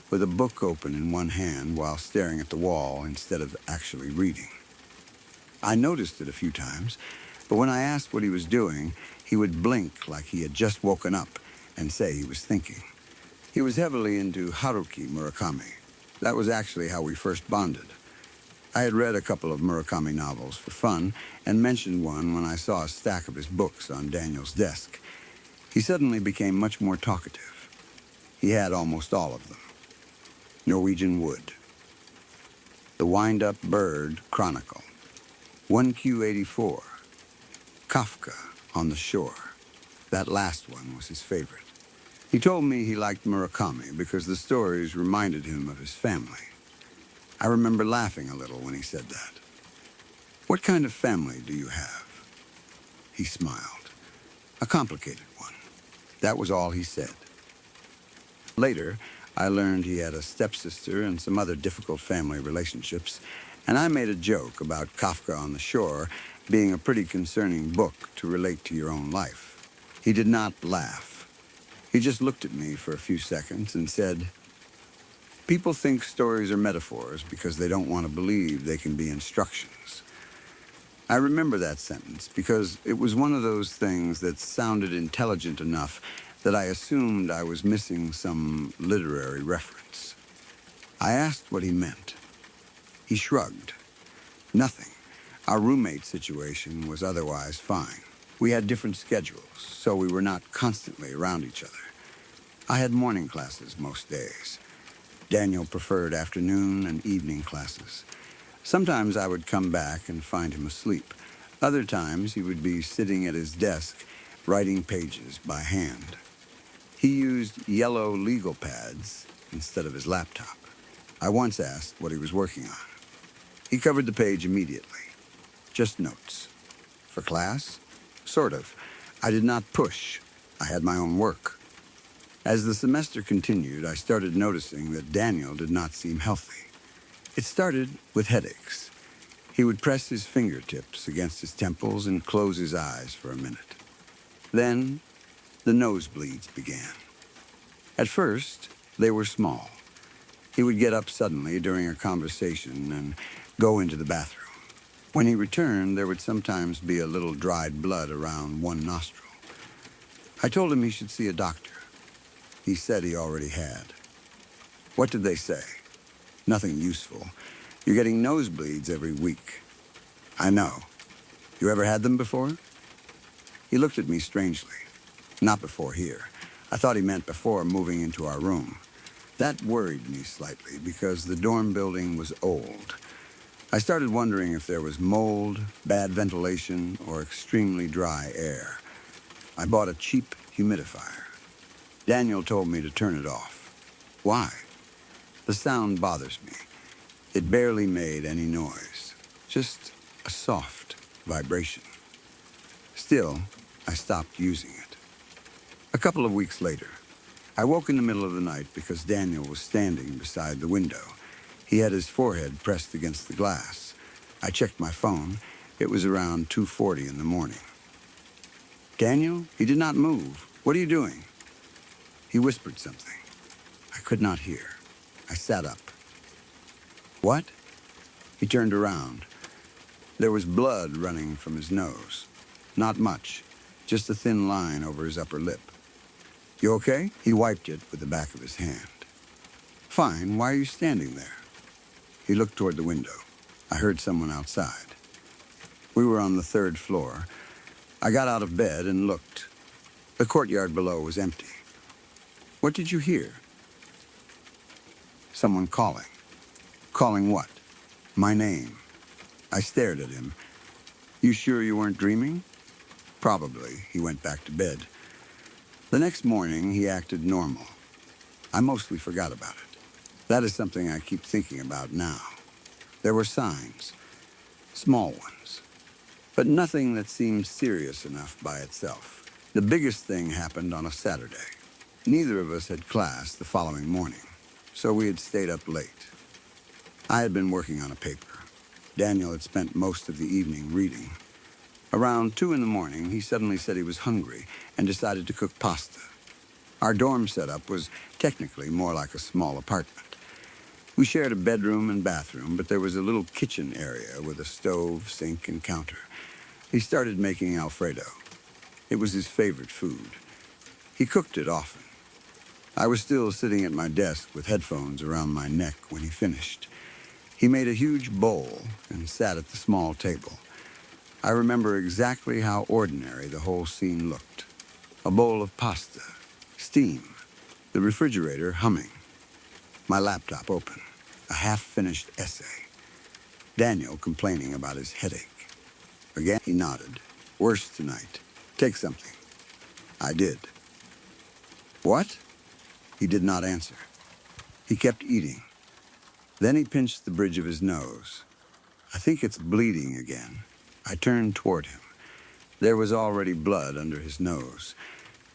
[SPEAKER 1] with a book open in one hand while staring at the wall instead of actually reading. I noticed it a few times, but when I asked what he was doing, he would blink like he had just woken up and say he was thinking. He was heavily into Haruki Murakami. That was actually how we first bonded. I had read a couple of Murakami novels for fun and mentioned one when I saw a stack of his books on Daniel's desk. He suddenly became much more talkative. He had almost all of them. Norwegian Wood, The Wind-Up Bird Chronicle, 1Q84, Kafka on the Shore. That last one was his favorite. He told me he liked Murakami because the stories reminded him of his family. I remember laughing a little when he said that. "What kind of family do you have?" He smiled. "A complicated one." That was all he said. Later, I learned he had a stepsister and some other difficult family relationships, and I made a joke about Kafka on the Shore being a pretty concerning book to relate to your own life. He did not laugh. He just looked at me for a few seconds and said, "People think stories are metaphors because they don't want to believe they can be instructions." I remember that sentence because it was one of those things that sounded intelligent enough that I assumed I was missing some literary reference. I asked what he meant. He shrugged. Nothing. Our roommate situation was otherwise fine. We had different schedules, so we were not constantly around each other. I had morning classes most days. Daniel preferred afternoon and evening classes. Sometimes I would come back and find him asleep. Other times he would be sitting at his desk, writing pages by hand. He used yellow legal pads instead of his laptop. I once asked what he was working on. He covered the page immediately. Just notes. For class? Sort of. I did not push. I had my own work. As the semester continued, I started noticing that Daniel did not seem healthy. It started with headaches. He would press his fingertips against his temples and close his eyes for a minute. Then, the nosebleeds began. At first, they were small. He would get up suddenly during a conversation and go into the bathroom. When he returned, there would sometimes be a little dried blood around one nostril. I told him he should see a doctor. He said he already had. What did they say? Nothing useful. You're getting nosebleeds every week. I know. You ever had them before? He looked at me strangely. Not before here. I thought he meant before moving into our room. That worried me slightly because the dorm building was old. I started wondering if there was mold, bad ventilation, or extremely dry air. I bought a cheap humidifier. Daniel told me to turn it off. Why? The sound bothers me. It barely made any noise, just a soft vibration. Still, I stopped using it. A couple of weeks later, I woke in the middle of the night because Daniel was standing beside the window. He had his forehead pressed against the glass. I checked my phone. It was around 2:40 in the morning. "Daniel?" He did not move. "What are you doing?" He whispered something. I could not hear. I sat up. "What?" He turned around. There was blood running from his nose. Not much, just a thin line over his upper lip. "You okay?" He wiped it with the back of his hand. "Fine. Why are you standing there?" He looked toward the window. I heard someone outside. We were on the 3rd floor. I got out of bed and looked. The courtyard below was empty. "What did you hear?" "Someone calling." "Calling what?" "My name." I stared at him. "You sure you weren't dreaming?" "Probably." He went back to bed. The next morning, he acted normal. I mostly forgot about it. That is something I keep thinking about now. There were signs, small ones, but nothing that seemed serious enough by itself. The biggest thing happened on a Saturday. Neither of us had class the following morning, so we had stayed up late. I had been working on a paper. Daniel had spent most of the evening reading. Around 2 in the morning, he suddenly said he was hungry and decided to cook pasta. Our dorm setup was technically more like a small apartment. We shared a bedroom and bathroom, but there was a little kitchen area with a stove, sink, and counter. He started making Alfredo. It was his favorite food. He cooked it often. I was still sitting at my desk with headphones around my neck when he finished. He made a huge bowl and sat at the small table. I remember exactly how ordinary the whole scene looked. A bowl of pasta, steam, The refrigerator humming. My laptop open. A half-finished essay. Daniel complaining about his headache. Again, he nodded. Worse tonight. Take something. I did. What? He did not answer. He kept eating. Then he pinched the bridge of his nose. I think it's bleeding again. I turned toward him. There was already blood under his nose.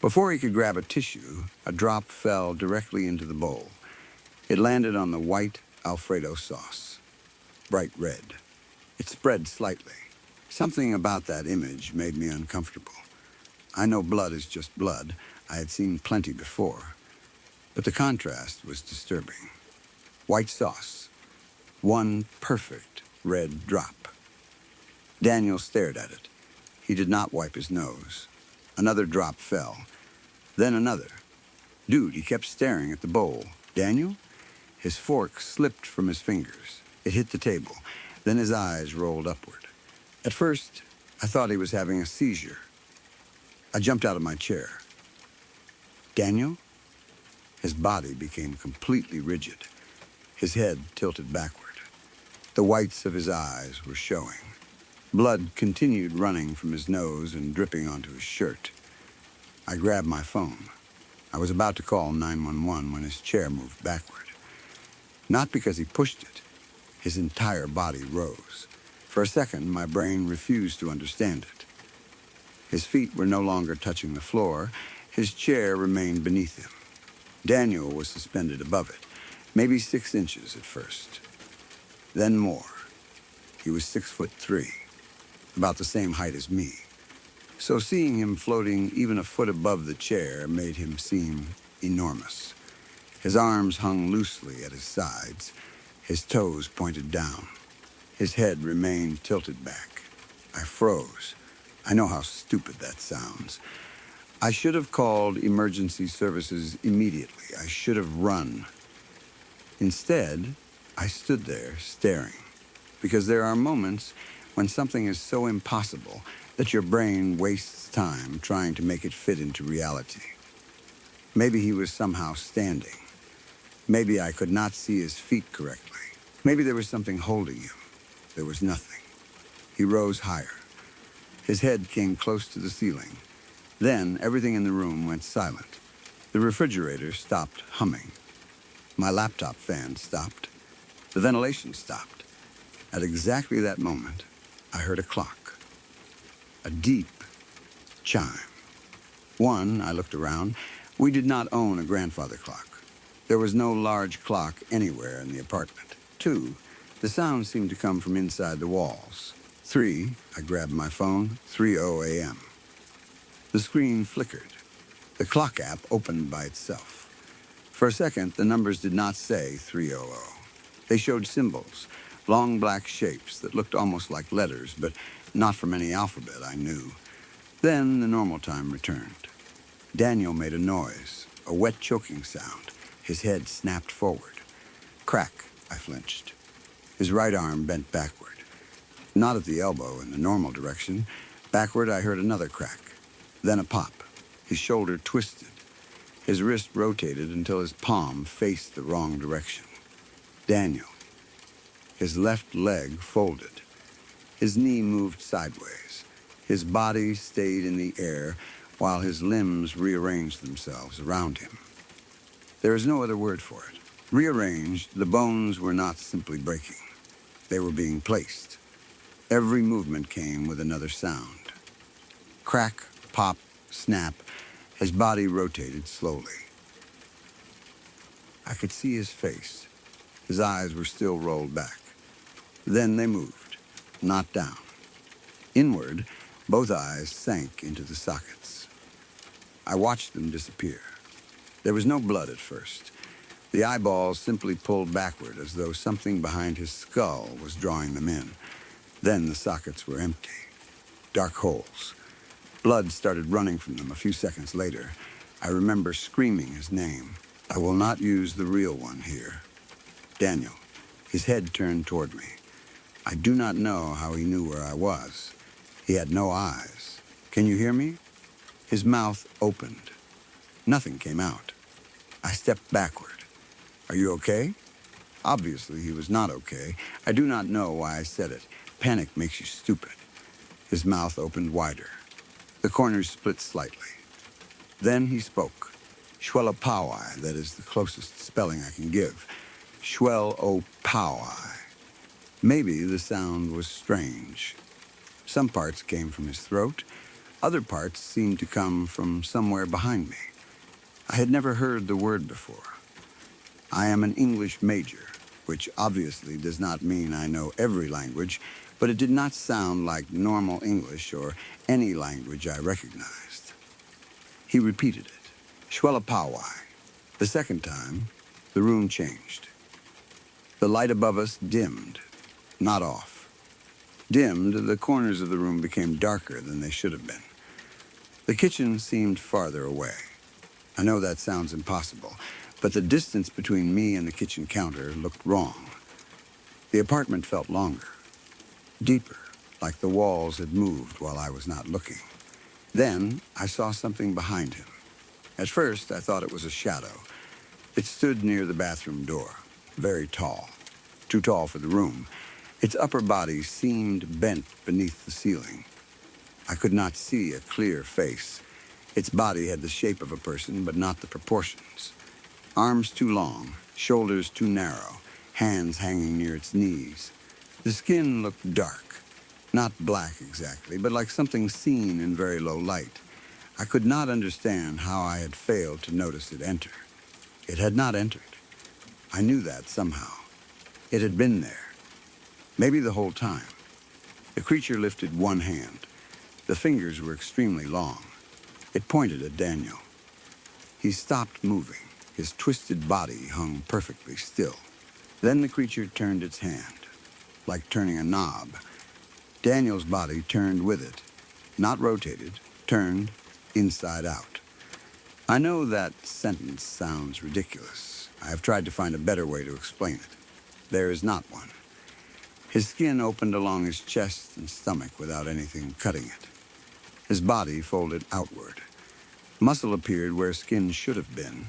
[SPEAKER 1] Before he could grab a tissue, a drop fell directly into the bowl. It landed on the white Alfredo sauce. Bright red. It spread slightly. Something about that image made me uncomfortable. I know blood is just blood. I had seen plenty before. But the contrast was disturbing. White sauce. One perfect red drop. Daniel stared at it. He did not wipe his nose. Another drop fell. Then another. Dude, he kept staring at the bowl. Daniel? His fork slipped from his fingers. It hit the table. Then his eyes rolled upward. At first, I thought he was having a seizure. I jumped out of my chair. Daniel? His body became completely rigid. His head tilted backward. The whites of his eyes were showing. Blood continued running from his nose and dripping onto his shirt. I grabbed my phone. I was about to call 911 when his chair moved backward. Not because he pushed it. His entire body rose. For a second, my brain refused to understand it. His feet were no longer touching the floor. His chair remained beneath him. Daniel was suspended above it, maybe 6 inches at first. Then more. He was 6'3", about the same height as me. So seeing him floating even a foot above the chair made him seem enormous. His arms hung loosely at his sides. His toes pointed down. His head remained tilted back. I froze. I know how stupid that sounds. I should have called emergency services immediately. I should have run. Instead, I stood there staring, because there are moments when something is so impossible that your brain wastes time trying to make it fit into reality. Maybe he was somehow standing. Maybe I could not see his feet correctly. Maybe there was something holding him. There was nothing. He rose higher. His head came close to the ceiling. Then everything in the room went silent. The refrigerator stopped humming. My laptop fan stopped. The ventilation stopped. At exactly that moment, I heard a clock. A deep chime. One, I looked around. We did not own a grandfather clock. There was no large clock anywhere in the apartment. 2, the sound seemed to come from inside the walls. 3, I grabbed my phone, 3:00 a.m. The screen flickered. The clock app opened by itself. For a second, the numbers did not say 3:00. They showed symbols, long black shapes that looked almost like letters, but not from any alphabet I knew. Then the normal time returned. Daniel made a noise, a wet choking sound. His head snapped forward. Crack, I flinched. His right arm bent backward. Not at the elbow in the normal direction. Backward, I heard another crack. Then a pop. His shoulder twisted. His wrist rotated until his palm faced the wrong direction. Daniel. His left leg folded. His knee moved sideways. His body stayed in the air while his limbs rearranged themselves around him. There is no other word for it. Rearranged, the bones were not simply breaking. They were being placed. Every movement came with another sound. Crack, pop, snap. His body rotated slowly. I could see his face. His eyes were still rolled back. Then they moved, not down. Inward, both eyes sank into the sockets. I watched them disappear. There was no blood at first. The eyeballs simply pulled backward as though something behind his skull was drawing them in. Then the sockets were empty. Dark holes. Blood started running from them a few seconds later. I remember screaming his name. I will not use the real one here. Daniel. His head turned toward me. I do not know how he knew where I was. He had no eyes. Can you hear me? His mouth opened. Nothing came out. I stepped backward. Are you okay? Obviously, he was not okay. I do not know why I said it. Panic makes you stupid. His mouth opened wider. The corners split slightly. Then he spoke. Shwelapowai, that is the closest spelling I can give. Shwel-o-powai. Maybe the sound was strange. Some parts came from his throat. Other parts seemed to come from somewhere behind me. I had never heard the word before. I am an English major, which obviously does not mean I know every language, but it did not sound like normal English or any language I recognized. He repeated it. Shwelapowai. The second time, the room changed. The light above us dimmed, not off. Dimmed, the corners of the room became darker than they should have been. The kitchen seemed farther away. I know that sounds impossible, but the distance between me and the kitchen counter looked wrong. The apartment felt longer, deeper, like the walls had moved while I was not looking. Then I saw something behind him. At first, I thought it was a shadow. It stood near the bathroom door, very tall, too tall for the room. Its upper body seemed bent beneath the ceiling. I could not see a clear face. Its body had the shape of a person, but not the proportions. Arms too long, shoulders too narrow, hands hanging near its knees. The skin looked dark, not black exactly, but like something seen in very low light. I could not understand how I had failed to notice it enter. It had not entered. I knew that somehow. It had been there, maybe the whole time. The creature lifted one hand. The fingers were extremely long. It pointed at Daniel. He stopped moving. His twisted body hung perfectly still. Then the creature turned its hand, like turning a knob. Daniel's body turned with it, not rotated, turned inside out. I know that sentence sounds ridiculous. I have tried to find a better way to explain it. There is not one. His skin opened along his chest and stomach without anything cutting it. His body folded outward. Muscle appeared where skin should have been.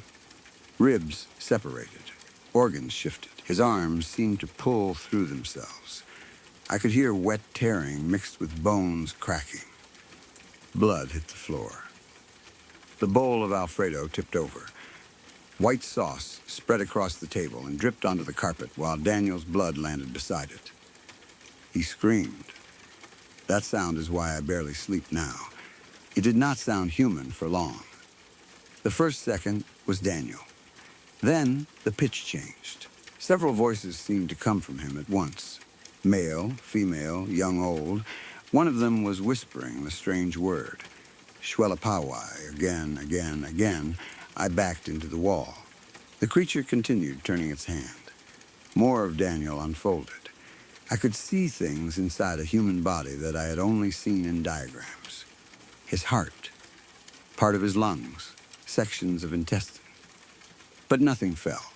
[SPEAKER 1] Ribs separated. Organs shifted. His arms seemed to pull through themselves. I could hear wet tearing mixed with bones cracking. Blood hit the floor. The bowl of Alfredo tipped over. White sauce spread across the table and dripped onto the carpet while Daniel's blood landed beside it. He screamed. That sound is why I barely sleep now. It did not sound human for long. The first second was Daniel. Then the pitch changed. Several voices seemed to come from him at once. Male, female, young, old. One of them was whispering the strange word. Shwelapowai, again, again, again. I backed into the wall. The creature continued turning its hand. More of Daniel unfolded. I could see things inside a human body that I had only seen in diagrams. His heart, part of his lungs, sections of intestine. But nothing fell.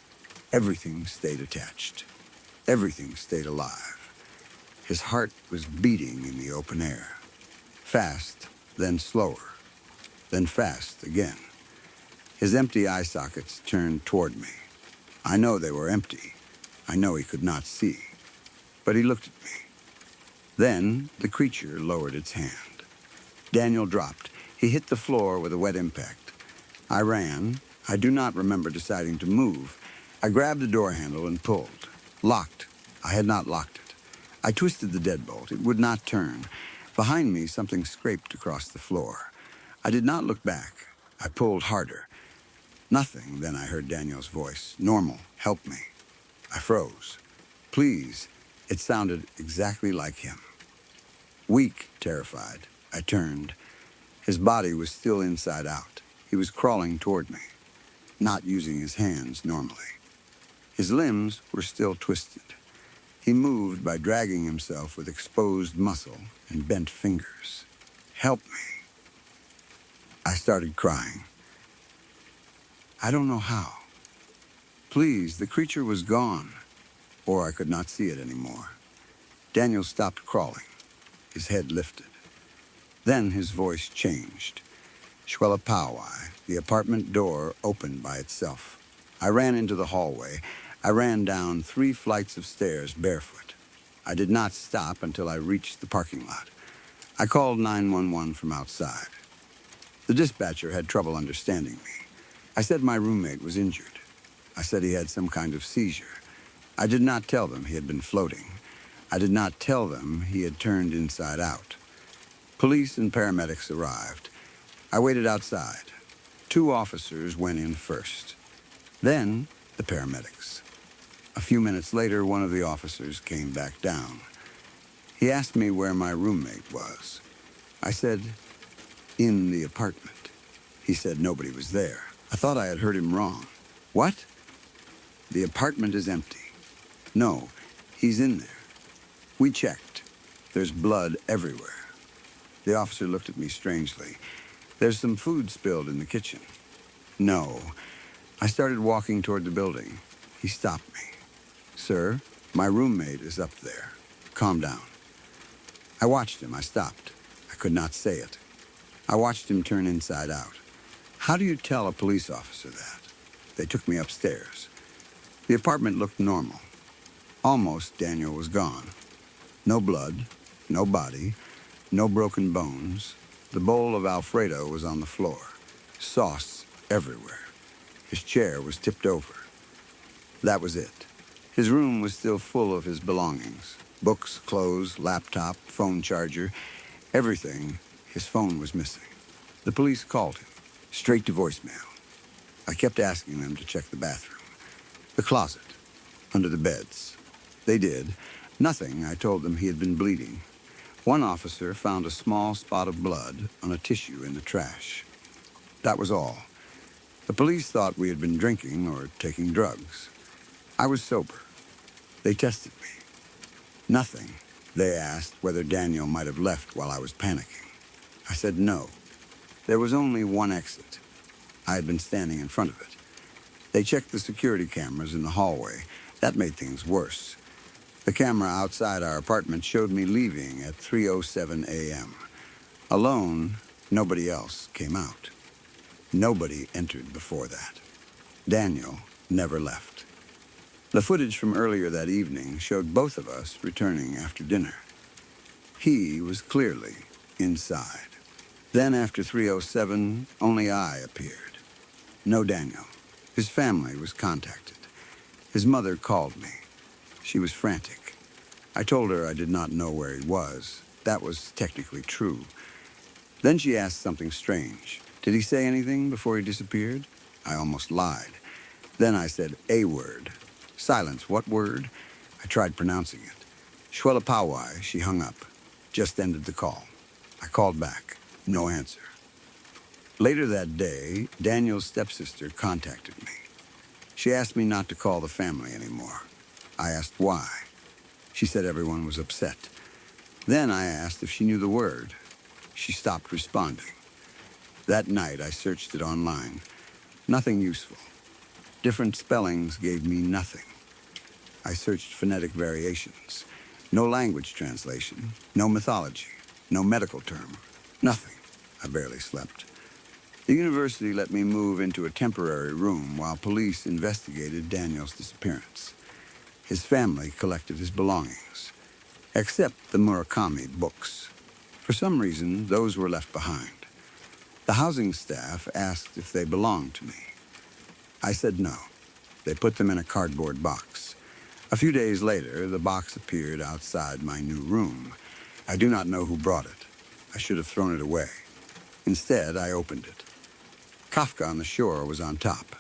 [SPEAKER 1] Everything stayed attached. Everything stayed alive. His heart was beating in the open air. Fast, then slower, then fast again. His empty eye sockets turned toward me. I know they were empty. I know he could not see. But he looked at me. Then the creature lowered its hand. Daniel dropped. He hit the floor with a wet impact. I ran. I do not remember deciding to move. I grabbed the door handle and pulled. Locked. I had not locked it. I twisted the deadbolt. It would not turn. Behind me, something scraped across the floor. I did not look back. I pulled harder. Nothing. Then I heard Daniel's voice. Normal. Help me. I froze. Please. It sounded exactly like him. Weak, terrified, I turned. His body was still inside out. He was crawling toward me, not using his hands normally. His limbs were still twisted. He moved by dragging himself with exposed muscle and bent fingers. Help me. I started crying. I don't know how. Please, the creature was gone, or I could not see it anymore. Daniel stopped crawling. His head lifted. Then his voice changed. Shwelapowai, the apartment door opened by itself. I ran into the hallway. I ran down 3 flights of stairs barefoot. I did not stop until I reached the parking lot. I called 911 from outside. The dispatcher had trouble understanding me. I said my roommate was injured. I said he had some kind of seizure. I did not tell them he had been floating. I did not tell them he had turned inside out. Police and paramedics arrived. I waited outside. 2 officers went in first. Then, the paramedics. A few minutes later, one of the officers came back down. He asked me where my roommate was. I said, in the apartment. He said nobody was there. I thought I had heard him wrong. What? The apartment is empty. No, he's in there. We checked. There's blood everywhere. The officer looked at me strangely. There's some food spilled in the kitchen. No. I started walking toward the building. He stopped me. Sir, my roommate is up there. Calm down. I watched him. I stopped. I could not say it. I watched him turn inside out. How do you tell a police officer that? They took me upstairs. The apartment looked normal. Almost Daniel was gone. No blood, no body, no broken bones. The bowl of Alfredo was on the floor. Sauce everywhere. His chair was tipped over. That was it. His room was still full of his belongings. Books, clothes, laptop, phone charger, everything. His phone was missing. The police called him, straight to voicemail. I kept asking them to check the bathroom, the closet, under the beds. They did. Nothing. I told them he had been bleeding. One officer found a small spot of blood on a tissue in the trash. That was all. The police thought we had been drinking or taking drugs. I was sober. They tested me. Nothing. They asked whether Daniel might have left while I was panicking. I said no. There was only one exit. I had been standing in front of it. They checked the security cameras in the hallway. That made things worse. The camera outside our apartment showed me leaving at 3:07 a.m. Alone, nobody else came out. Nobody entered before that. Daniel never left. The footage from earlier that evening showed both of us returning after dinner. He was clearly inside. Then after 3:07, only I appeared. No Daniel. His family was contacted. His mother called me. She was frantic. I told her I did not know where he was. That was technically true. Then she asked something strange. Did he say anything before he disappeared? I almost lied. Then I said a word. Silence, what word? I tried pronouncing it. Shwelapawai, she hung up. Just ended the call. I called back. No answer. Later that day, Daniel's stepsister contacted me. She asked me not to call the family anymore. I asked why. She said everyone was upset. Then I asked if she knew the word. She stopped responding. That night, I searched it online. Nothing useful. Different spellings gave me nothing. I searched phonetic variations. No language translation. No mythology. No medical term. Nothing. I barely slept. The university let me move into a temporary room while police investigated Daniel's disappearance. His family collected his belongings, except the Murakami books. For some reason, those were left behind. The housing staff asked if they belonged to me. I said no. They put them in a cardboard box. A few days later, the box appeared outside my new room. I do not know who brought it. I should have thrown it away. Instead, I opened it. Kafka on the Shore was on top.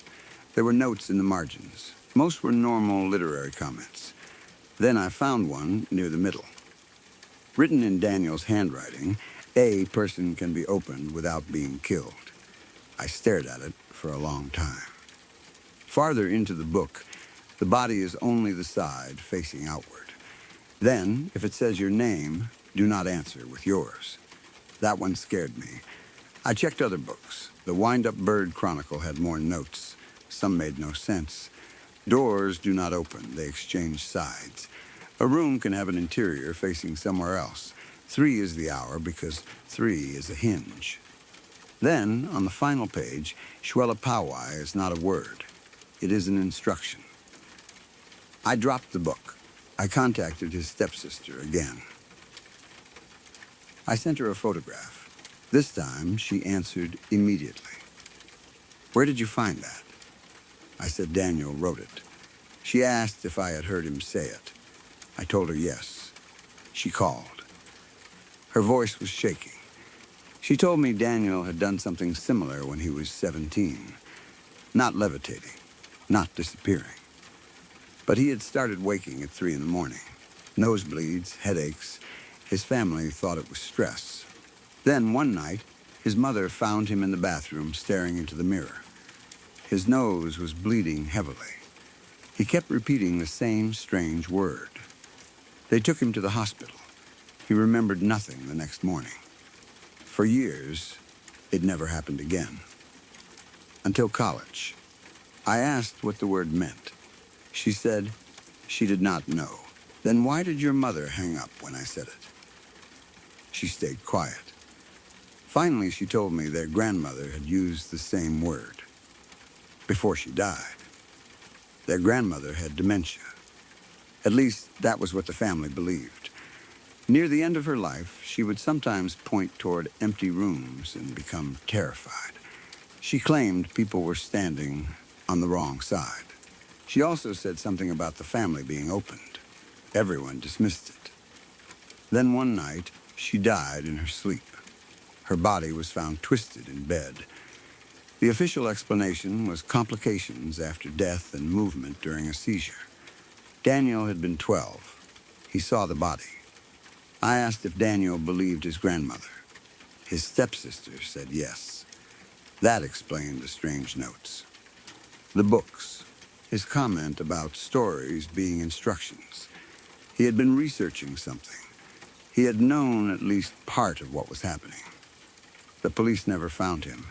[SPEAKER 1] There were notes in the margins. Most were normal literary comments. Then I found one near the middle. Written in Daniel's handwriting, a person can be opened without being killed. I stared at it for a long time. Farther into the book, the body is only the side facing outward. Then, if it says your name, do not answer with yours. That one scared me. I checked other books. The Wind-Up Bird Chronicle had more notes. Some made no sense. Doors do not open. They exchange sides. A room can have an interior facing somewhere else. 3 is the hour because 3 is a hinge. Then, on the final page, Shwelapawai is not a word. It is an instruction. I dropped the book. I contacted his stepsister again. I sent her a photograph. This time, she answered immediately. Where did you find that? I said Daniel wrote it. She asked if I had heard him say it. I told her yes. She called. Her voice was shaking. She told me Daniel had done something similar when he was 17. Not levitating, not disappearing. But he had started waking at 3 in the morning. Nosebleeds, headaches. His family thought it was stress. Then one night, his mother found him in the bathroom staring into the mirror. His nose was bleeding heavily. He kept repeating the same strange word. They took him to the hospital. He remembered nothing the next morning. For years, it never happened again. Until college. I asked what the word meant. She said she did not know. Then why did your mother hang up when I said it? She stayed quiet. Finally, she told me their grandmother had used the same word. Before she died. Their grandmother had dementia. At least, that was what the family believed. Near the end of her life, she would sometimes point toward empty rooms and become terrified. She claimed people were standing on the wrong side. She also said something about the family being opened. Everyone dismissed it. Then one night, she died in her sleep. Her body was found twisted in bed. The official explanation was complications after death and movement during a seizure. Daniel had been 12. He saw the body. I asked if Daniel believed his grandmother. His stepsister said yes. That explained the strange notes. The books. His comment about stories being instructions. He had been researching something. He had known at least part of what was happening. The police never found him.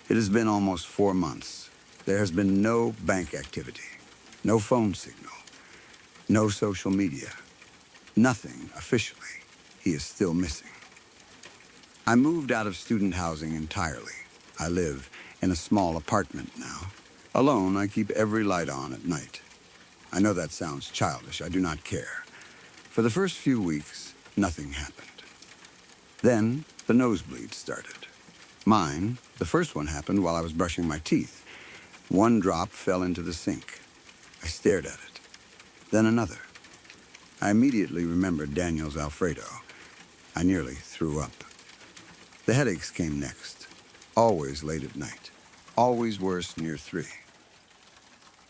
[SPEAKER 1] It has been almost 4 months. There has been no bank activity, no phone signal, no social media, nothing officially. He is still missing. I moved out of student housing entirely. I live in a small apartment now. Alone, I keep every light on at night. I know that sounds childish. I do not care. For the first few weeks, nothing happened. Then, the nosebleeds started. Mine, the first one happened while I was brushing my teeth. One drop fell into the sink. I stared at it. Then another. I immediately remembered Daniel's Alfredo. I nearly threw up. The headaches came next. Always late at night. Always worse near 3.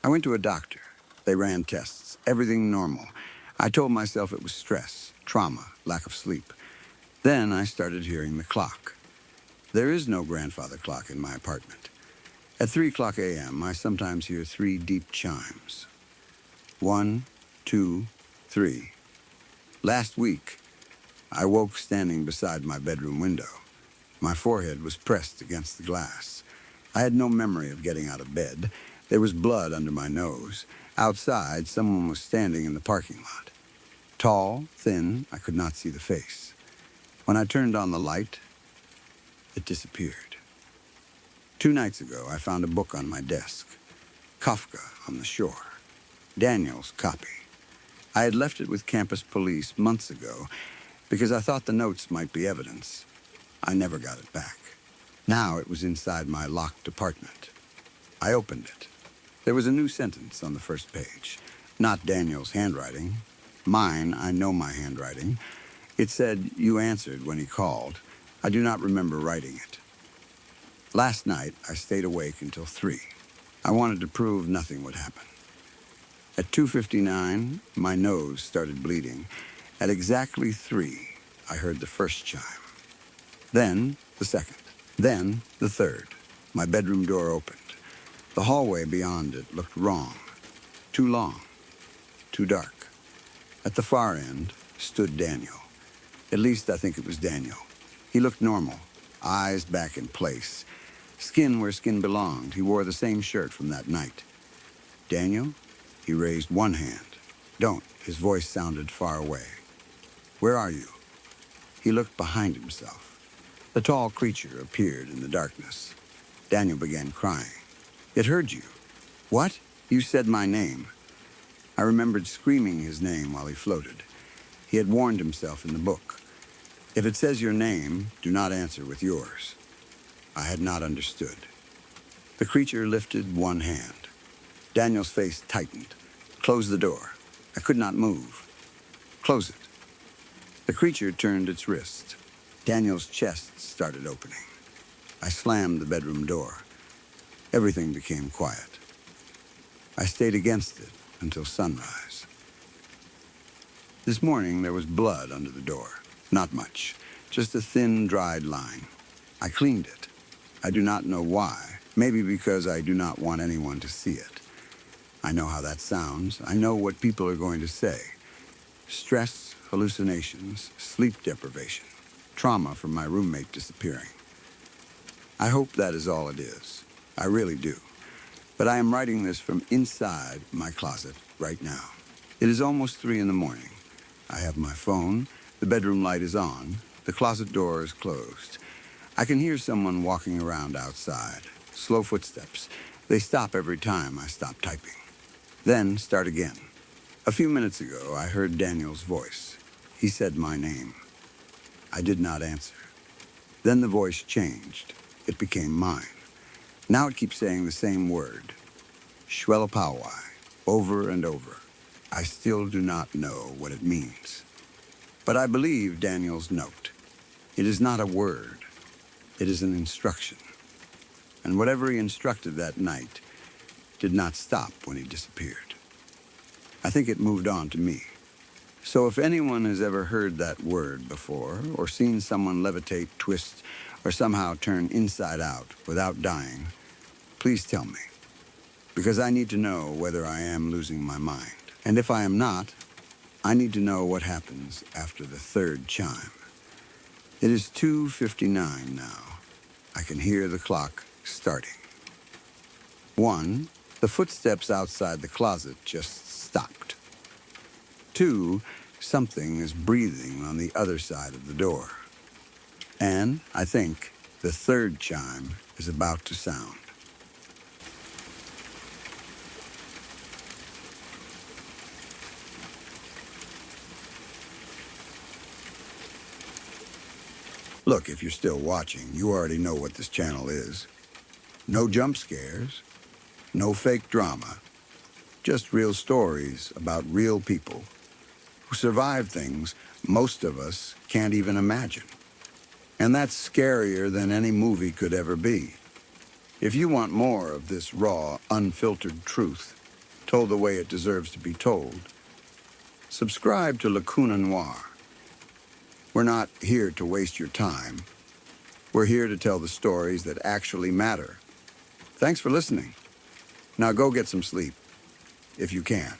[SPEAKER 1] I went to a doctor. They ran tests. Everything normal. I told myself it was stress, trauma, lack of sleep. Then I started hearing the clock. There is no grandfather clock in my apartment. At 3:00 a.m., I sometimes hear 3 deep chimes. 1, 2, 3. Last week, I woke standing beside my bedroom window. My forehead was pressed against the glass. I had no memory of getting out of bed. There was blood under my nose. Outside, someone was standing in the parking lot. Tall, thin, I could not see the face. When I turned on the light, it disappeared. 2 nights ago, I found a book on my desk. Kafka on the Shore. Daniel's copy. I had left it with campus police months ago because I thought the notes might be evidence. I never got it back. Now it was inside my locked apartment. I opened it. There was a new sentence on the first page. Not Daniel's handwriting. Mine, I know my handwriting. It said, "You answered when he called. I do not remember writing it." Last night, I stayed awake until 3. I wanted to prove nothing would happen. At 2:59, my nose started bleeding. At exactly 3, I heard the first chime. Then the second. Then the third. My bedroom door opened. The hallway beyond it looked wrong. Too long. Too dark. At the far end stood Daniel. At least I think it was Daniel. He looked normal. Eyes back in place. Skin where skin belonged. He wore the same shirt from that night. "Daniel?" He raised one hand. "Don't." His voice sounded far away. "Where are you?" He looked behind himself. The tall creature appeared in the darkness. Daniel began crying. "It heard you." What? You said my name. I remembered screaming his name while he floated. He had warned himself in the book. If it says your name, do not answer with yours. I had not understood. The creature lifted one hand. Daniel's face tightened. Close the door. I could not move. Close it. The creature turned its wrist. Daniel's chest started opening. I slammed the bedroom door. Everything became quiet. I stayed against it until sunrise. This morning there was blood under the door. Not much, just a thin, dried line. I cleaned it. I do not know why. Maybe because I do not want anyone to see it. I know how that sounds. I know what people are going to say. Stress, hallucinations, sleep deprivation, trauma from my roommate disappearing. I hope that is all it is. I really do. But I am writing this from inside my closet right now. It is almost 3 in the morning. I have my phone. The bedroom light is on. The closet door is closed. I can hear someone walking around outside. Slow footsteps. They stop every time I stop typing. Then start again. A few minutes ago, I heard Daniel's voice. He said my name. I did not answer. Then the voice changed. It became mine. Now it keeps saying the same word. Shwelapawai, over and over. I still do not know what it means. But I believe Daniel's note. It is not a word. It is an instruction. And whatever he instructed that night did not stop when he disappeared. I think it moved on to me. So if anyone has ever heard that word before, or seen someone levitate, twist, or somehow turn inside out without dying, please tell me. Because I need to know whether I am losing my mind. And if I am not, I need to know what happens after the third chime. It is 2:59 now. I can hear the clock starting. 1, the footsteps outside the closet just stopped. 2, something is breathing on the other side of the door. And I think the third chime is about to sound. Look, if you're still watching, you already know what this channel is. No jump scares, no fake drama, just real stories about real people who survive things most of us can't even imagine. And that's scarier than any movie could ever be. If you want more of this raw, unfiltered truth, told the way it deserves to be told, subscribe to Lacuna Noir. We're not here to waste your time. We're here to tell the stories that actually matter. Thanks for listening. Now go get some sleep, if you can.